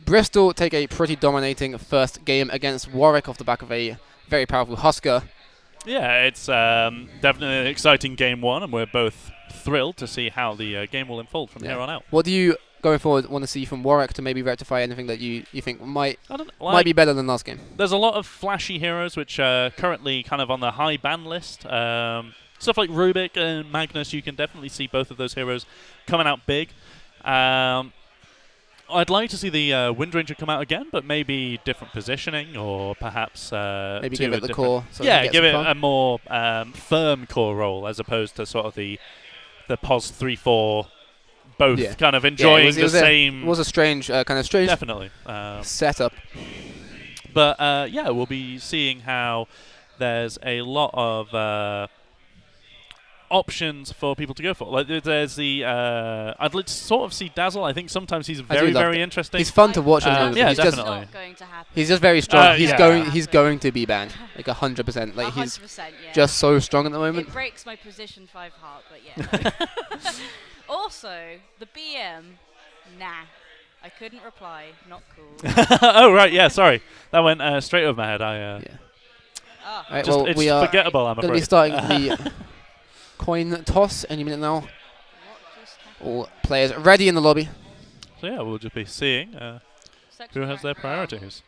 Speaker 2: Bristol take a pretty dominating first game against Warwick off the back of a very powerful Husker.
Speaker 3: Yeah, it's definitely an exciting game one, and we're both thrilled to see how the game will unfold from here on out.
Speaker 2: What do you, going forward, want to see from Warwick to maybe rectify anything that you think might be better than last game?
Speaker 3: There's a lot of flashy heroes which are currently kind of on the high ban list. Stuff like Rubik and Magnus, you can definitely see both of those heroes coming out big. I'd like to see the Windranger come out again, but maybe different positioning, or perhaps
Speaker 2: maybe give it the core. So
Speaker 3: give it a more firm core role as opposed to sort of the POS 3-4, both kind of enjoying the same.
Speaker 2: It was a strange
Speaker 3: definitely
Speaker 2: setup.
Speaker 3: But we'll be seeing how there's a lot of options for people to go for. Like there's the I'd like to sort of see Dazzle. I think sometimes he's very interesting.
Speaker 2: He's fun to watch.
Speaker 3: Yeah,
Speaker 1: definitely.
Speaker 3: definitely.
Speaker 1: It's not going to happen.
Speaker 2: He's just very strong. He's going to be banned, like 100%. Like
Speaker 1: 100%,
Speaker 2: he's just so strong at the moment.
Speaker 1: It breaks my position 5 heart, but yeah. Also, the BM, nah. I couldn't reply. Not cool.
Speaker 3: Oh right, yeah. Sorry, that went straight over my head.
Speaker 2: Right,
Speaker 3: just, it's
Speaker 2: we are
Speaker 3: forgettable. I'm
Speaker 2: going to be starting the coin toss any minute now. All players ready in the lobby.
Speaker 3: So yeah, we'll just be seeing who has their priorities.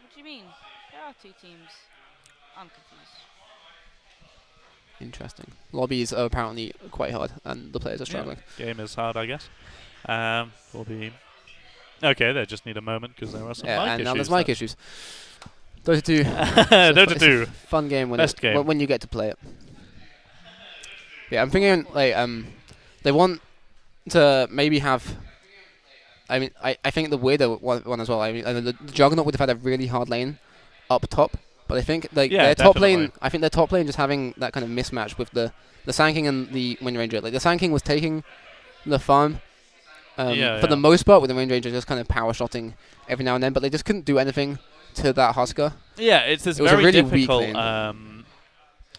Speaker 1: What do you mean? There are 2 teams. I'm confused.
Speaker 2: Interesting. Lobbies are apparently quite hard, and the players are struggling.
Speaker 3: Yeah, game is hard, I guess. We'll be okay. They just need a moment because there are some mic issues.
Speaker 2: And now there's mic issues. Dota 2.
Speaker 3: Dota 2.
Speaker 2: Fun game when
Speaker 3: game.
Speaker 2: When you get to play it. Yeah, I'm thinking like they want to maybe have. I mean, I think the weirder one as well. I mean, the Juggernaut would have had a really hard lane up top, but I think like their top lane. I think their top lane just having that kind of mismatch with the Sanking and the Windranger. Like the Sanking was taking the farm for the most part, with the Windranger just kind of power shotting every now and then, but they just couldn't do anything to that Husker.
Speaker 3: Yeah, it was very
Speaker 2: really
Speaker 3: difficult.
Speaker 2: weak lane.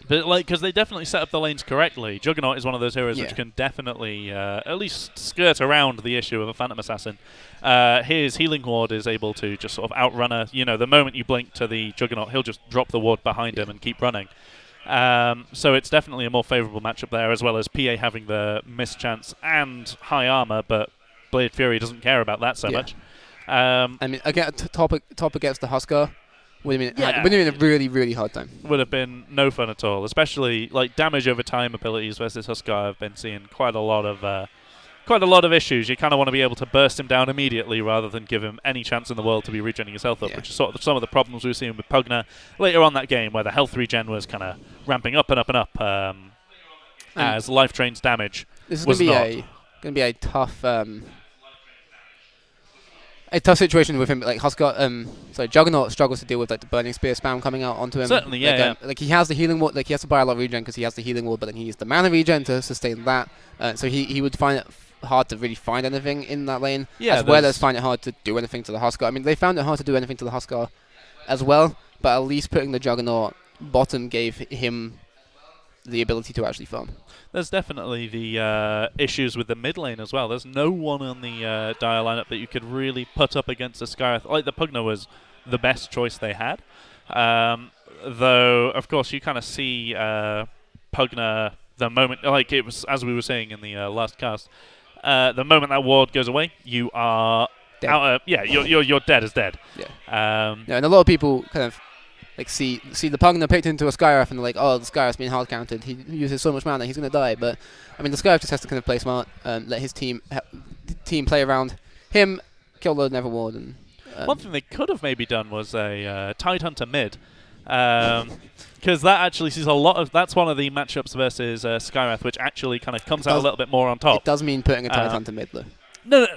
Speaker 3: But because they definitely set up the lanes correctly. Juggernaut is one of those heroes which can definitely at least skirt around the issue of a Phantom Assassin. His healing ward is able to just sort of outrun her. You know, the moment you blink to the Juggernaut, he'll just drop the ward behind him and keep running. So it's definitely a more favourable matchup there, as well as PA having the mischance and high armour, but Blade Fury doesn't care about that so much.
Speaker 2: I mean, again, top against the Husker would have been a really, really hard time.
Speaker 3: Would have been no fun at all, especially like damage over time abilities versus Husker. I've been seeing quite a lot of issues. You kind of want to be able to burst him down immediately rather than give him any chance in the world to be regenerating his health up, which is sort of some of the problems we were seeing with Pugna later on that game, where the health regen was kind of ramping up and up and up as life drains damage.
Speaker 2: This is going to be a tough. A tough situation with him, like Husker. Juggernaut struggles to deal with like the burning spear spam coming out onto him.
Speaker 3: Certainly,
Speaker 2: like he has the healing ward, like he has to buy a lot of regen because he has the healing ward, but then he needs the mana regen to sustain that. So he would find it hard to really find anything in that lane, as well as find it hard to do anything to the Husker. I mean, they found it hard to do anything to the Husker as well, but at least putting the Juggernaut bottom gave him the ability to actually farm.
Speaker 3: There's definitely the issues with the mid lane as well. There's no one on the Dire lineup that you could really put up against the Skywrath. Like the Pugna was the best choice they had. Though, of course, you kind of see Pugna the moment, like it was, as we were saying in the last cast, the moment that ward goes away, you are dead. You're dead as dead.
Speaker 2: Yeah. And a lot of people kind of like see the Pugna picked into a Skywrath and they're like, oh, the Skywrath's being hard counted. He uses so much mana, he's going to die. But I mean, the Skywrath just has to kind of play smart, let his team play around him, kill the Nether Ward. And
Speaker 3: one thing they could have maybe done was a Tidehunter mid, because that actually sees a lot of. That's one of the matchups versus Skywrath, which actually kind of comes out a little bit more on top.
Speaker 2: It does mean putting a Tidehunter mid though.
Speaker 3: No.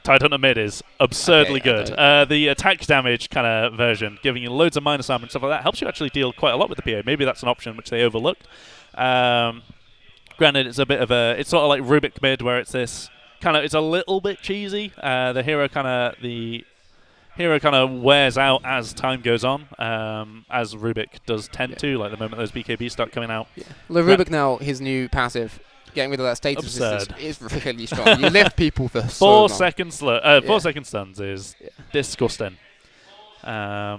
Speaker 3: Tidehunter mid is absurdly good. The attack damage kind of version, giving you loads of minus armor and stuff like that, helps you actually deal quite a lot with the PA. Maybe that's an option which they overlooked. Granted, it's a bit of a, it's sort of like Rubik mid, where it's this kind of, it's a little bit cheesy. The hero kind of wears out as time goes on, as Rubik does tend to. Like the moment those BKBs start coming out.
Speaker 2: Yeah. Well, Rubik now, his new passive getting rid of that status
Speaker 3: Absurd.
Speaker 2: is really strong. You lift people for so
Speaker 3: 4
Speaker 2: long.
Speaker 3: seconds. 4
Speaker 2: Yeah.
Speaker 3: second stuns is disgusting. I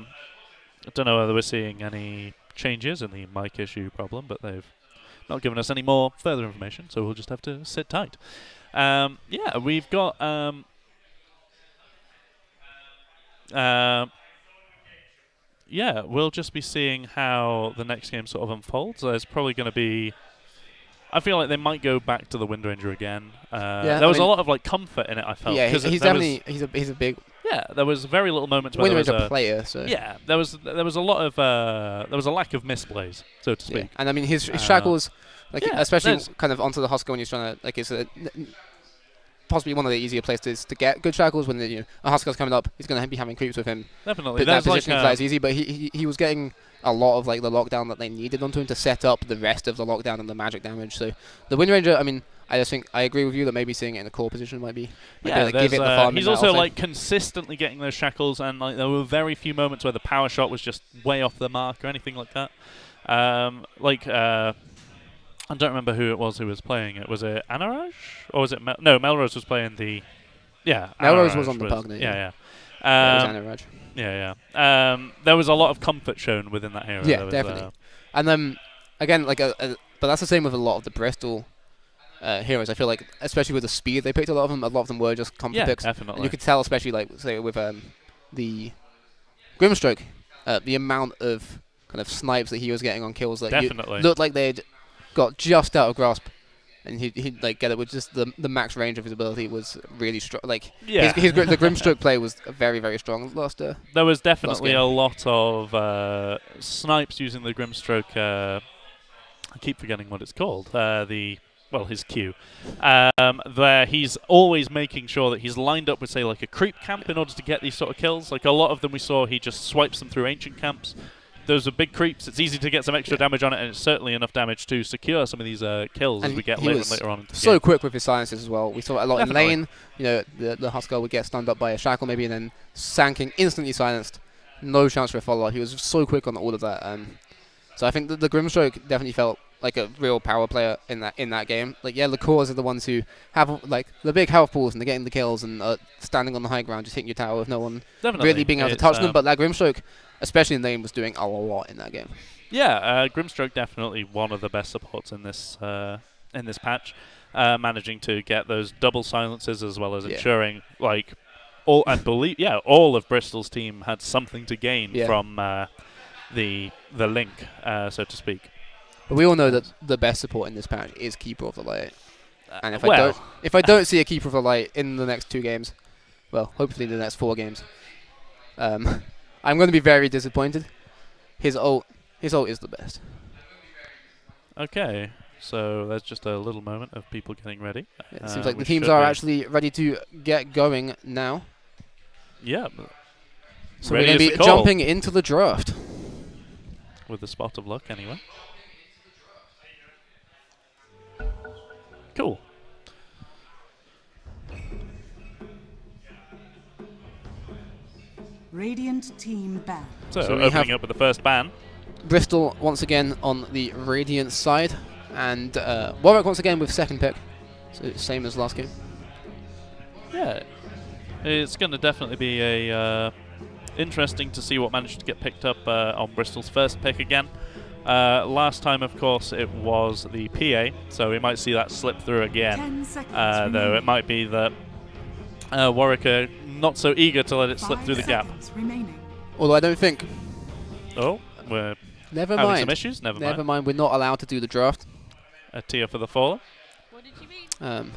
Speaker 3: don't know whether we're seeing any changes in the mic issue problem, but they've not given us any more further information, so we'll just have to sit tight. Yeah, we've got. Yeah, we'll just be seeing how the next game sort of unfolds. There's probably going to be. I feel like they might go back to the Wind Ranger again. There was a lot of like comfut in it. I felt.
Speaker 2: Yeah, he's definitely he's a big
Speaker 3: Yeah, there was very little moments where
Speaker 2: Wind
Speaker 3: there was
Speaker 2: Ranger
Speaker 3: a
Speaker 2: player. So
Speaker 3: yeah, there was a lot of there was a lack of misplays, so to speak.
Speaker 2: yeah. And I mean his shackles, like
Speaker 3: yeah,
Speaker 2: especially
Speaker 3: there's-
Speaker 2: kind of onto the Husker when he's trying to like it's possibly one of the easier places to get good shackles when a Husker's coming up. He's going to be having creeps with him.
Speaker 3: Definitely,
Speaker 2: But that
Speaker 3: there's like
Speaker 2: positioning for that is easy, but he was getting a lot of like the lockdown that they needed onto him to set up the rest of the lockdown and the magic damage. So the Wind Ranger, I mean, I just think I agree with you that maybe seeing it in the core position might be
Speaker 3: yeah.
Speaker 2: like, give it the farm.
Speaker 3: He's also like consistently getting those shackles, and like there were very few moments where the power shot was just way off the mark or anything like that. I don't remember who it was who was playing it. Was it Anaraj or was it no? Melrose was playing the. Yeah,
Speaker 2: Melrose
Speaker 3: Anaraj
Speaker 2: was on the Pugna.
Speaker 3: Yeah.
Speaker 2: Yeah, it was Anuraj.
Speaker 3: Yeah. There was a lot of comfort shown within that hero.
Speaker 2: Yeah,
Speaker 3: There was,
Speaker 2: definitely. And again, like but that's the same with a lot of the Bristol heroes. I feel like, especially with the speed they picked, a lot of them were just comfort
Speaker 3: yeah,
Speaker 2: picks.
Speaker 3: definitely.
Speaker 2: And you could tell, especially like say with the Grimstroke, the amount of kind of snipes that he was getting on kills that
Speaker 3: Definitely.
Speaker 2: looked like they'd got just out of grasp. And he'd like get it with just the max range of his ability was really strong. Like
Speaker 3: Yeah.
Speaker 2: the Grimstroke play was very, very strong.
Speaker 3: There was definitely
Speaker 2: game.
Speaker 3: a lot of snipes using the Grimstroke. I keep forgetting what it's called. His Q. Where he's always making sure that he's lined up with, say, like a creep camp in order to get these sort of kills. Like a lot of them we saw, he just swipes them through ancient camps. Those are big creeps. It's easy to get some extra damage on it, and it's certainly enough damage to secure some of these kills
Speaker 2: And
Speaker 3: as we get
Speaker 2: he
Speaker 3: later
Speaker 2: was
Speaker 3: and later on into the
Speaker 2: so
Speaker 3: game.
Speaker 2: quick with his silences as well. We saw it a lot
Speaker 3: Definitely.
Speaker 2: in lane. You know, the Husker would get stunned up by a shackle maybe, and then sanking instantly silenced. No chance for a follow-up. He was so quick on all of that. So I think the Grimstroke definitely felt like a real power player in that game. Like the cores are the ones who have like the big health pools and they're getting the kills and standing on the high ground, just hitting your tower with no one
Speaker 3: Definitely.
Speaker 2: really being able to touch them. But that Grimstroke, especially in lane, was doing a lot in that game.
Speaker 3: Yeah, Grimstroke definitely one of the best supports in this patch, managing to get those double silences as well as ensuring like all of Bristol's team had something to gain from the link, so to speak.
Speaker 2: But we all know that the best support in this patch is Keeper of the Light. And if
Speaker 3: well,
Speaker 2: I don't see a Keeper of the Light in the next 2 games, well, hopefully the next 4 games, I'm going to be very disappointed. His ult is the best.
Speaker 3: Okay, so there's just a little moment of people getting ready.
Speaker 2: It seems like the
Speaker 3: we
Speaker 2: teams
Speaker 3: should
Speaker 2: are
Speaker 3: be-
Speaker 2: actually ready to get going now.
Speaker 3: Yeah,
Speaker 2: So
Speaker 3: ready
Speaker 2: we're going to
Speaker 3: as
Speaker 2: be
Speaker 3: the call.
Speaker 2: jumping into the draft.
Speaker 3: with the spot of luck anyway. Cool.
Speaker 4: Radiant team ban.
Speaker 3: So
Speaker 2: we have-
Speaker 3: opening up with the first ban.
Speaker 2: Bristol once again on the Radiant side, and Warwick once again with second pick. So same as last game.
Speaker 3: Yeah, it's going to definitely be a interesting to see what managed to get picked up on Bristol's first pick again. Last time, of course, it was the PA, so we might see that slip through again.
Speaker 4: 10 seconds
Speaker 3: Though
Speaker 4: remaining.
Speaker 3: it might be that Warwick are not so eager to let it slip
Speaker 4: 5
Speaker 3: through the gap.
Speaker 4: seconds remaining.
Speaker 2: Although I don't think.
Speaker 3: Oh, we're
Speaker 2: Never
Speaker 3: having
Speaker 2: mind.
Speaker 3: some issues. Never
Speaker 2: Never
Speaker 3: mind.
Speaker 2: mind. We're not allowed to do the draft.
Speaker 3: A tier for the faller.
Speaker 1: What did you mean?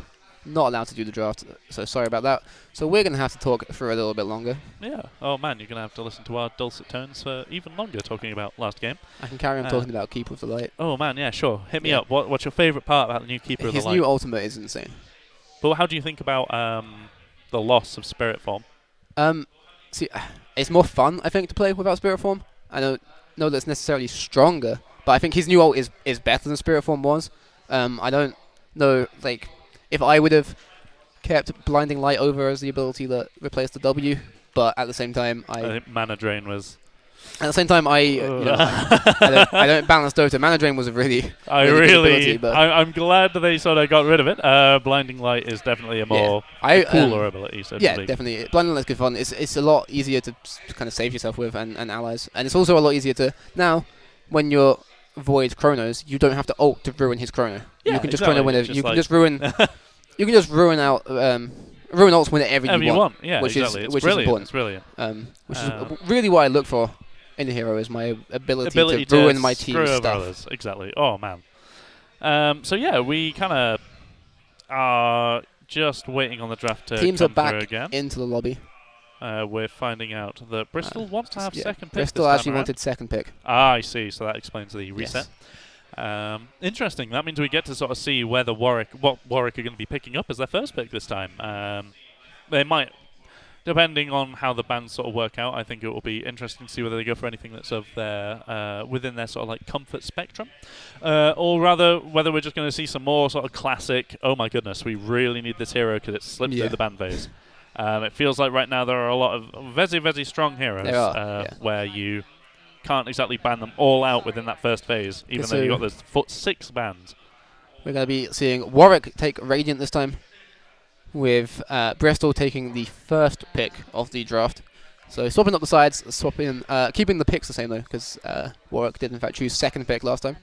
Speaker 2: Not allowed to do the draft. So sorry about that. So we're going to have to talk for a little bit longer.
Speaker 3: Yeah. Oh man, you're gonna have to listen to our dulcet tones for even longer talking about last game.
Speaker 2: I can carry on talking about Keeper of the Light.
Speaker 3: Oh man, yeah, sure. Hit me
Speaker 2: Yeah.
Speaker 3: up. What's your favourite part about the new Keeper of
Speaker 2: His
Speaker 3: the Light?
Speaker 2: new ultimate is insane.
Speaker 3: But how do you think about the loss of Spirit Form?
Speaker 2: See, it's more fun, I think, to play without Spirit Form. I don't know that it's necessarily stronger, but I think his new ult is better than Spirit Form was. I don't know, like, if I would have kept Blinding Light over as the ability that replaced the W, but at the same time,
Speaker 3: I think Mana Drain was
Speaker 2: At the same time, I don't balance Dota. Mana Drain was a really good ability, but
Speaker 3: I'm glad that they sort of got rid of it. Blinding Light is definitely a more cooler ability. So to speak.
Speaker 2: Definitely. Blinding Light's good fun. It's a lot easier to kind of save yourself with and allies, and it's also a lot easier to now when you're Void Chronos, you don't have to ult to ruin his Chrono.
Speaker 3: Yeah,
Speaker 2: you can just
Speaker 3: exactly.
Speaker 2: Chrono whenever. You can just ruin. You can just ruin out. Ruin ults whenever you want.
Speaker 3: Yeah,
Speaker 2: which
Speaker 3: exactly.
Speaker 2: is
Speaker 3: It's
Speaker 2: which
Speaker 3: brilliant.
Speaker 2: is important.
Speaker 3: It's brilliant.
Speaker 2: Which is really what I look for in a hero is my ability to ruin my team's
Speaker 3: screw
Speaker 2: stuff.
Speaker 3: others. Exactly. Oh man. So yeah, we kind of are just waiting on the draft to
Speaker 2: Teams
Speaker 3: come
Speaker 2: are back
Speaker 3: through again.
Speaker 2: into the lobby.
Speaker 3: We're finding out that Bristol wants to have second pick.
Speaker 2: Bristol
Speaker 3: this time
Speaker 2: actually
Speaker 3: around.
Speaker 2: wanted second pick.
Speaker 3: Ah, I see. So that explains the reset.
Speaker 2: Yes.
Speaker 3: Interesting. That means we get to sort of see where what Warwick are going to be picking up as their first pick this time. They might, depending on how the bands sort of work out, I think it will be interesting to see whether they go for anything that's of their within their sort of like comfort spectrum, or rather whether we're just going to see some more sort of classic. Oh my goodness, we really need this hero because it slipped through the band phase. It feels like right now there are a lot of very strong heroes where you can't exactly ban them all out within that first phase, even though you got those 6 bans.
Speaker 2: We're going to be seeing Warwick take Radiant this time, with Bristol taking the first pick of the draft. So swapping up the sides, keeping the picks the same though, because Warwick did in fact choose second pick last time.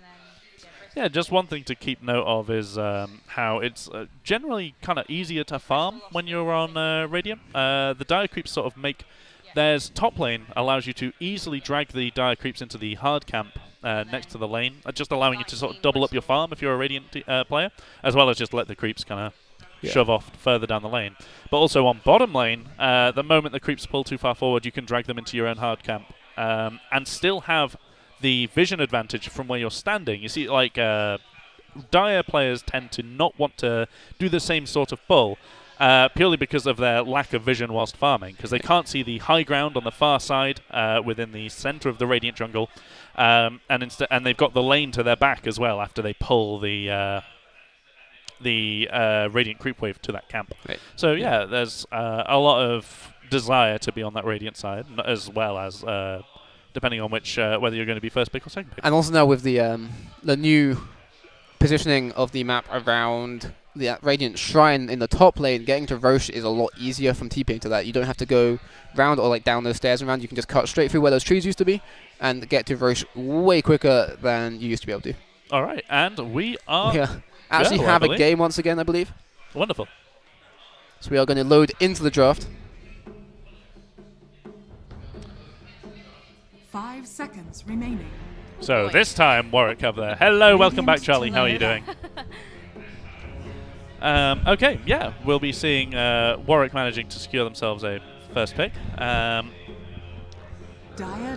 Speaker 3: Yeah, just one thing to keep note of is how it's generally kind of easier to farm when you're on Radiant. The Dire Creeps sort of make... There's top lane allows you to easily drag the Dire Creeps into the hard camp next to the lane, just allowing you to sort of double up your farm if you're a Radiant player, as well as just let the creeps kind of shove off further down the lane. But also on bottom lane, the moment the creeps pull too far forward, you can drag them into your own hard camp and still have the vision advantage from where you're standing. You see, like, Dire players tend to not want to do the same sort of pull, purely because of their lack of vision whilst farming, because they can't see the high ground on the far side within the centre of the Radiant jungle, and they've got the lane to their back as well after they pull the Radiant creep wave to that camp. Right. So yeah, there's a lot of desire to be on that Radiant side, as well as depending on which whether you're going to be first pick or second pick.
Speaker 2: And also now with the new positioning of the map around the Radiant Shrine in the top lane, getting to Roche is a lot easier from TPing to that. You don't have to go round or like down those stairs around. You can just cut straight through where those trees used to be and get to Roche way quicker than you used to be able to.
Speaker 3: All right, and we are
Speaker 2: actually have a game once again, I believe.
Speaker 3: Wonderful.
Speaker 2: So we are going to load into the draft.
Speaker 4: 5 seconds remaining.
Speaker 3: So this time Warwick have there. Hello, welcome back, Charlie. How are you doing? Okay, yeah, we'll be seeing Warwick managing to secure themselves a first pick.
Speaker 4: Dire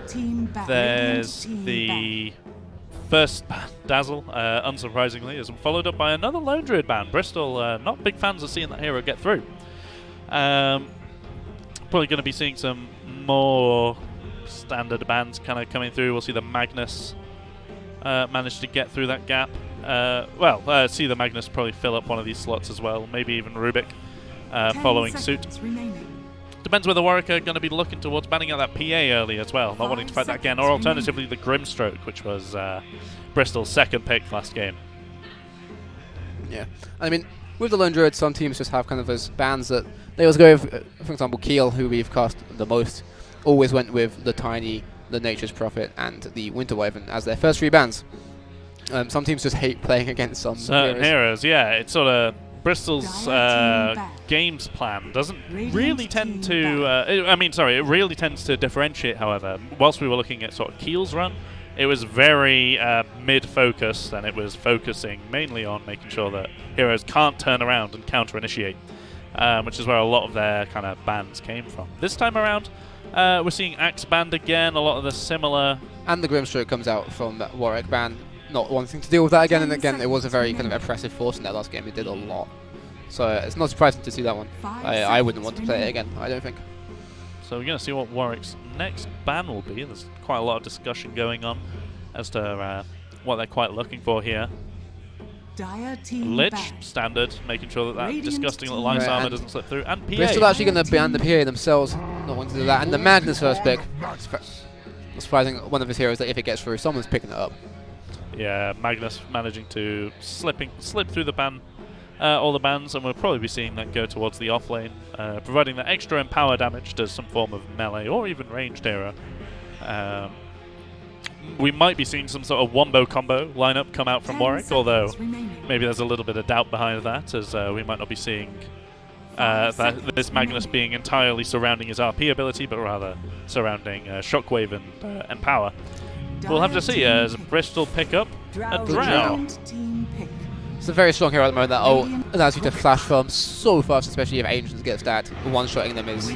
Speaker 4: team back.
Speaker 3: There's the first ban, Dazzle, unsurprisingly, is followed up by another Lone Druid ban. Bristol, not big fans of seeing that hero get through. Probably going to be seeing some more standard bans kind of coming through. We'll see the Magnus manage to get through that gap. See the Magnus probably fill up one of these slots as well. Maybe even Rubik following suit.
Speaker 4: Remaining.
Speaker 3: Depends whether Warwick are going to be looking towards banning out that PA early as well, not wanting to fight that again, or alternatively the Grimstroke, which was Bristol's second pick last game.
Speaker 2: Yeah, I mean, with the Lone Druid, some teams just have kind of those bans that they always go with, for example, Keel, who we've cast the most, always went with the Tiny, the Nature's Prophet, and the Winter Wyvern as their first 3 bans. Some teams just hate playing against some
Speaker 3: certain heroes. Yeah, it's sort of Bristol's games plan doesn't really tend to. It really tends to differentiate. However, whilst we were looking at sort of Keel's run, it was very mid-focused, and it was focusing mainly on making sure that heroes can't turn around and counter-initiate, which is where a lot of their kind of bans came from. This time around, we're seeing Axe banned again. A lot of the similar,
Speaker 2: and the Grimstroke comes out from that Warwick ban. Not wanting to deal with that again and again. It was a very kind of oppressive force in that last game. It did a lot. So it's not surprising to see that one. I wouldn't want to play it again, I don't think.
Speaker 3: So we're going to see what Warwick's next ban will be. There's quite a lot of discussion going on as to what they're quite looking for here. Lich, standard, making sure that disgusting little ice armor doesn't slip through. And PA.
Speaker 2: Bristol actually going to ban the PA themselves, not wanting to do that. And the Magnus first pick. surprising one of his heroes that if it gets through, someone's picking it up.
Speaker 3: Yeah, Magnus managing to slip through the ban, all the bans, and we'll probably be seeing that go towards the off lane, providing that extra empower damage to some form of melee or even ranged hero. We might be seeing some sort of wombo combo lineup come out from Warwick, although maybe there's a little bit of doubt behind that, as we might not be seeing this Magnus being entirely surrounding his RP ability, but rather surrounding Shockwave and Empower. We'll have to see as Bristol pick up a Drow.
Speaker 2: It's a very strong hero at the moment. That ult allows you to flash farm so fast, especially if Ancients get stacked. One-shotting them is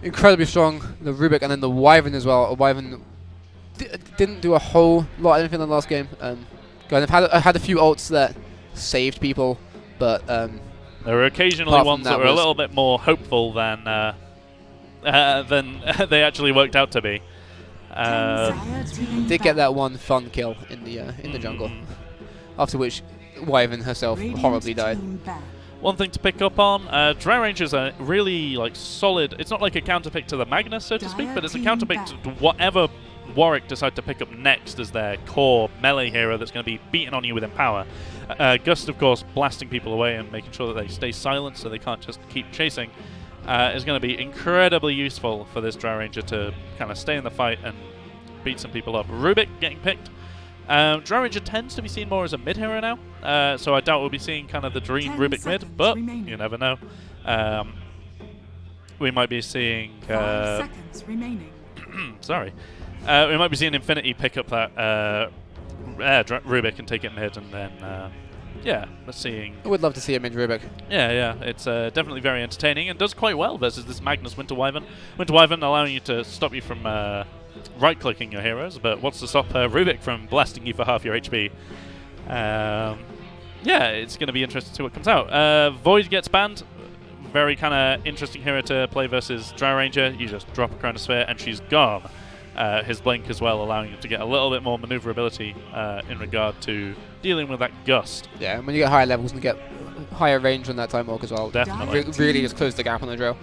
Speaker 2: incredibly strong. The Rubik and then the Wyvern as well. Wyvern didn't do a whole lot of anything in the last game. I've had a few ults that saved people, but
Speaker 3: there were occasionally ones that were a little bit more hopeful than they actually worked out to be.
Speaker 2: Did get that one fun kill in the jungle, after which Wyvern herself horribly died.
Speaker 3: One thing to pick up on, Drow Rangers are really solid. It's not like a counterpick to the Magnus, so to speak, but it's a counterpick to whatever Warwick decide to pick up next as their core melee hero that's going to be beating on you with Empower. Gust, of course, blasting people away and making sure that they stay silent so they can't just keep chasing, is going to be incredibly useful for this Drow Ranger to kind of stay in the fight and beat some people up. Rubik getting picked. Drow Ranger tends to be seen more as a mid hero now, so I doubt we'll be seeing kind of the dream Rubik mid, but you never know. We might be seeing...
Speaker 4: 5 seconds remaining.
Speaker 3: sorry. We might be seeing Infinity pick up that Rubik and take it mid, and then, yeah, we're seeing...
Speaker 2: I would love to see a mid Rubik.
Speaker 3: Yeah, it's definitely very entertaining and does quite well versus this Magnus Winter Wyvern. Winter Wyvern allowing you to stop you from right-clicking your heroes, but what's to stop Rubik from blasting you for half your HP? Yeah, it's going to be interesting to see what comes out. Void gets banned. Very kind of interesting hero to play versus Drow Ranger. You just drop a Chronosphere and she's gone. His blink as well, allowing him to get a little bit more maneuverability in regard to dealing with that Gust.
Speaker 2: Yeah, and when you get higher levels and get higher range on that Time Walk as well,
Speaker 3: Definitely.
Speaker 2: Really just close the gap on the Drow.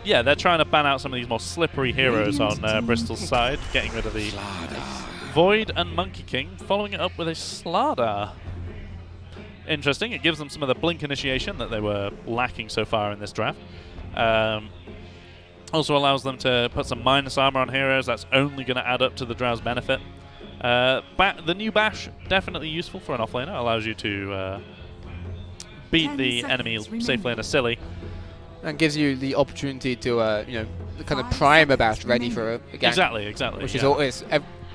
Speaker 3: Yeah, they're trying to ban out some of these more slippery heroes on Bristol's side, getting rid of the Void and Monkey King, following it up with a Slardar. Interesting, it gives them some of the blink initiation that they were lacking so far in this draft. Also allows them to put some minus armor on heroes. That's only going to add up to the Drow's benefit. The new Bash, definitely useful for an offlaner. Allows you to beat the enemy safely in a silly.
Speaker 2: And gives you the opportunity to, kind of prime a Bash ready for a gank.
Speaker 3: Exactly.
Speaker 2: Which is always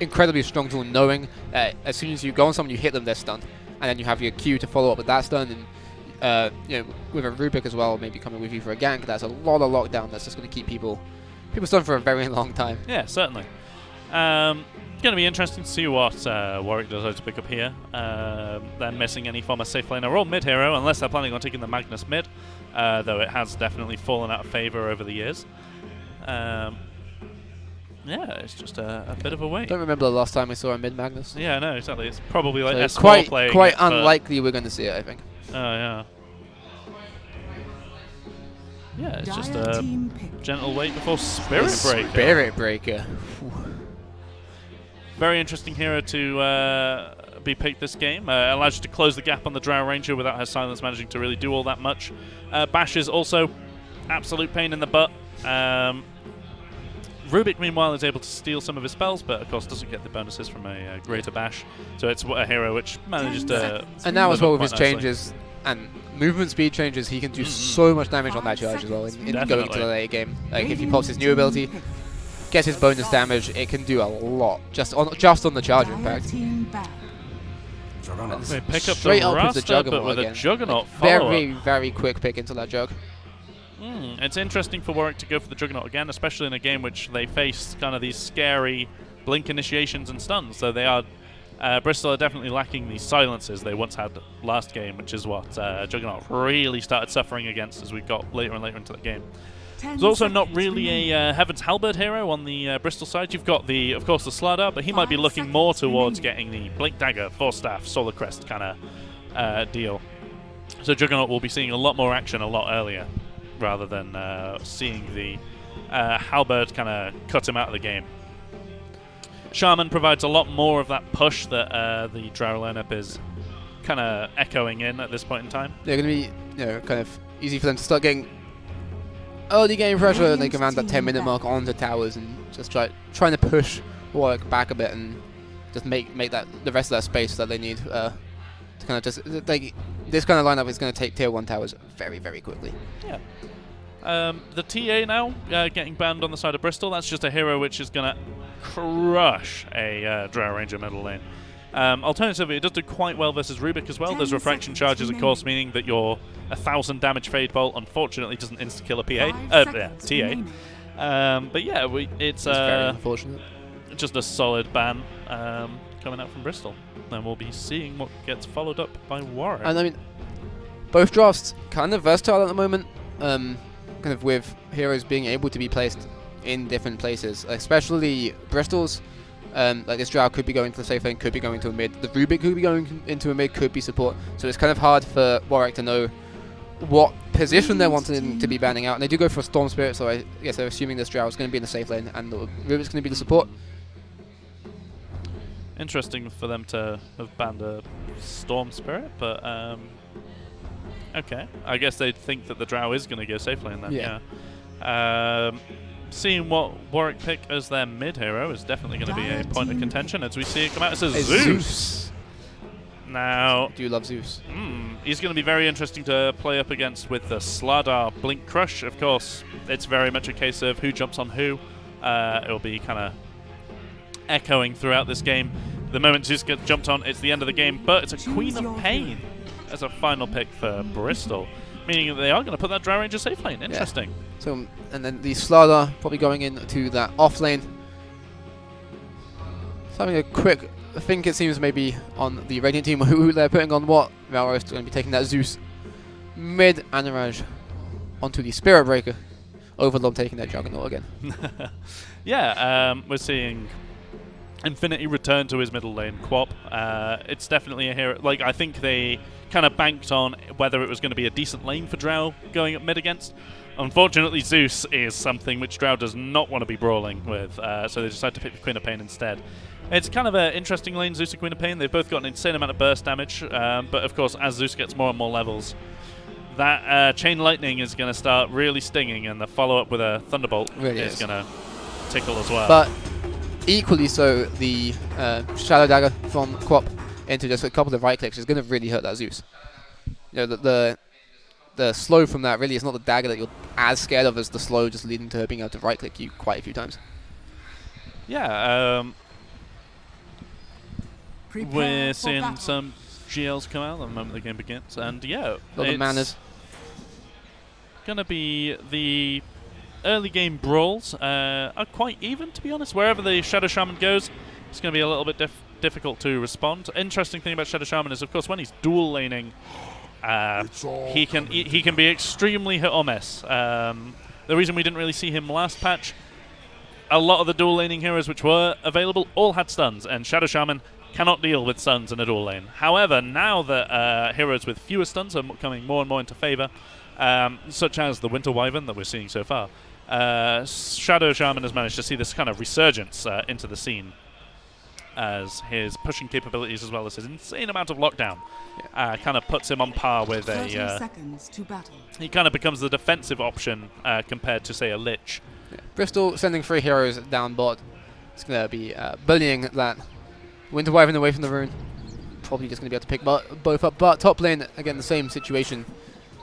Speaker 2: incredibly strong tool, knowing as soon as you go on someone, you hit them, they're stunned. And then you have your Q to follow up with that stun, and with a Rubik as well, maybe coming with you for a gank. That's a lot of lockdown. That's just going to keep people stunned for a very long time.
Speaker 3: Yeah, certainly. Going to be interesting to see what Warwick decides to pick up here. They're missing any form of safe laner or mid hero, unless they're planning on taking the Magnus mid, though it has definitely fallen out of favor over the years. Yeah, it's just a bit of a wait.
Speaker 2: Don't remember the last time we saw a mid Magnus.
Speaker 3: Yeah, no, exactly. It's probably like
Speaker 2: so
Speaker 3: S4 playing.
Speaker 2: Quite unlikely we're going to see it, I think.
Speaker 3: Oh yeah. Yeah, it's just a gentle wait before Spirit Breaker.
Speaker 2: Spirit Breaker.
Speaker 3: Very interesting hero to be picked this game. Allows you to close the gap on the Drow Ranger without her silence managing to really do all that much. Bash is also absolute pain in the butt. Rubik, meanwhile, is able to steal some of his spells, but of course doesn't get the bonuses from a greater Bash. So it's a hero which manages to...
Speaker 2: And now as well with his changes and movement speed changes, he can do so much damage on that charge as well in going into the late game. Like if he pops his new ability, gets his bonus damage, it can do a lot just on the charge impact.
Speaker 3: They pick up
Speaker 2: straight
Speaker 3: the
Speaker 2: up with the
Speaker 3: Rasta,
Speaker 2: Juggernaut
Speaker 3: but with
Speaker 2: again.
Speaker 3: a Juggernaut
Speaker 2: Very, very quick pick into that Jug.
Speaker 3: It's interesting for Warwick to go for the Juggernaut again, especially in a game which they face kind of these scary blink initiations and stuns. So they are Bristol are definitely lacking the silences they once had last game, which is what Juggernaut really started suffering against as we got later and later into the game. There's also not really a Heaven's Halberd hero on the Bristol side. You've got of course the Slardar, but he might be looking more towards getting the Blink Dagger, Force Staff, Solar Crest kind of deal. So Juggernaut will be seeing a lot more action a lot earlier, rather than seeing the Halberd kind of cut him out of the game. Shaman provides a lot more of that push that the Drow lineup is kind of echoing in at this point in time.
Speaker 2: They're going to be, kind of easy for them to start getting early game pressure, and they can round that 10-minute mark onto towers and just trying to push Warwick back a bit and just make that the rest of that space that they need to kind of just this kind of lineup is going to take tier 1 towers very, very quickly.
Speaker 3: Yeah. The TA now getting banned on the side of Bristol. That's just a hero which is going to crush a Drow Ranger middle lane. Alternatively, it does do quite well versus Rubik as well. There's refraction charges, of course, meaning that your 1,000 damage Fade Bolt unfortunately doesn't insta-kill a TA. But yeah, it's
Speaker 2: very unfortunate.
Speaker 3: Just a solid ban coming out from Bristol. And we'll be seeing what gets followed up by Warwick.
Speaker 2: And I mean, both drafts kind of versatile at the moment, kind of with heroes being able to be placed in different places, especially Bristol's. Like this Drow could be going to the safe lane, could be going to a mid. The Rubik could be going into a mid, could be support. So it's kind of hard for Warwick to know what position they're wanting to be banning out. And they do go for a Storm Spirit, so I guess they're assuming this Drow is going to be in the safe lane and the Rubik's going to be the support.
Speaker 3: Interesting for them to have banned a Storm Spirit, but okay. I guess they'd think that the Drow is going to go safe lane then. Yeah. Seeing what Warwick pick as their mid hero is definitely going to be a point of contention as we see it come out. It says Zeus. Now,
Speaker 2: I do love Zeus.
Speaker 3: He's going to be very interesting to play up against with the Slardar Blink Crush. Of course, it's very much a case of who jumps on who. It'll be kind of echoing throughout this game. The moment Zeus gets jumped on, it's the end of the game, but it's a Queen of Pain as a final pick for Bristol, meaning that they are going to put that Drow Ranger safe lane. Interesting.
Speaker 2: Yeah. So, and then the Slardar probably going into that off lane. So having a quick, I think it seems maybe on the Radiant team who they're putting on what. Valorous going to be taking that Zeus mid, Anuraj onto the Spirit Breaker. Overlord taking that Juggernaut again.
Speaker 3: Yeah, we're seeing Infinity return to his middle lane, Quap. It's definitely a hero. Like, I think they kind of banked on whether it was going to be a decent lane for Drow going up mid against. Unfortunately, Zeus is something which Drow does not want to be brawling with, so they decided to pick the Queen of Pain instead. It's kind of an interesting lane, Zeus and Queen of Pain. They've both got an insane amount of burst damage, but of course, as Zeus gets more and more levels, that Chain Lightning is going to start really stinging, and the follow-up with a Thunderbolt is going to tickle as well.
Speaker 2: But equally so, the Shadow Dagger from Quap into just a couple of right clicks is going to really hurt that Zeus. You know, the slow from that really is not the dagger that you're as scared of as the slow just leading to her being able to right click you quite a few times.
Speaker 3: Yeah, we're seeing some GLs come out the moment the game begins, and yeah,
Speaker 2: A lot of manners.
Speaker 3: Gonna be the early game brawls are quite even, to be honest. Wherever the Shadow Shaman goes, it's gonna be a little bit difficult to respond. Interesting thing about Shadow Shaman is, of course, when he's dual laning, he can be extremely hit or miss. The reason we didn't really see him last patch, a lot of the dual laning heroes which were available all had stuns, and Shadow Shaman cannot deal with stuns in a dual lane. However, now that heroes with fewer stuns are coming more and more into favour, such as the Winter Wyvern that we're seeing so far, Shadow Shaman has managed to see this kind of resurgence into the scene, as his pushing capabilities as well as his insane amount of lockdown kind of puts him on par with a...
Speaker 4: 30 seconds to battle.
Speaker 3: He kind of becomes the defensive option compared to, say, a Lich.
Speaker 2: Yeah. Bristol sending 3 heroes down bot. It's going to be bullying that Winter Wyvern away from the rune. Probably just going to be able to pick both up. But top lane, again, the same situation.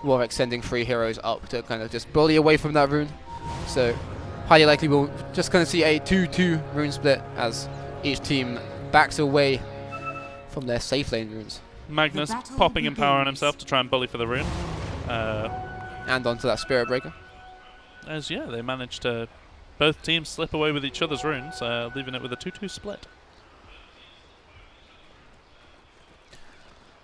Speaker 2: Warwick sending 3 heroes up to kind of just bully away from that rune. So highly likely we'll just kind of see a 2-2 rune split as each team backs away from their safe lane runes.
Speaker 3: Magnus popping in power on himself to try and bully for the rune.
Speaker 2: And onto that Spirit Breaker.
Speaker 3: As, yeah, they managed to both teams slip away with each other's runes, leaving it with a 2-2 split.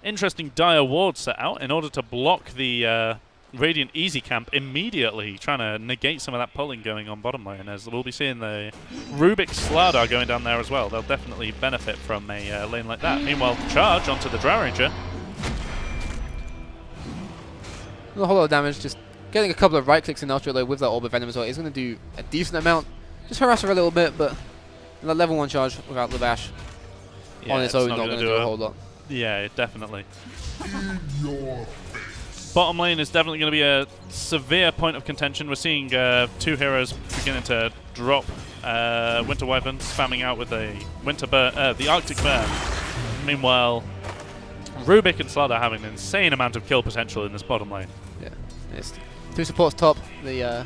Speaker 3: Interesting Dire Ward set out in order to block the Radiant Easy Camp immediately, trying to negate some of that pulling going on bottom lane, as we'll be seeing the Rubik Slardar going down there as well. They'll definitely benefit from a lane like that. Meanwhile, charge onto the Drow Ranger.
Speaker 2: Not a whole lot of damage, just getting a couple of right clicks in Ultra though with that Orb of Venom as well is going to do a decent amount. Just harass her a little bit, but And the level 1 charge without the bash on its own not going to do a whole lot.
Speaker 3: Yeah, definitely. Bottom lane is definitely going to be a severe point of contention. We're seeing 2 heroes beginning to drop. Winter Wyvern spamming out with a the Arctic Burn. Meanwhile, Rubik and Slada having an insane amount of kill potential in this bottom lane.
Speaker 2: Yeah, it's 2 supports top. The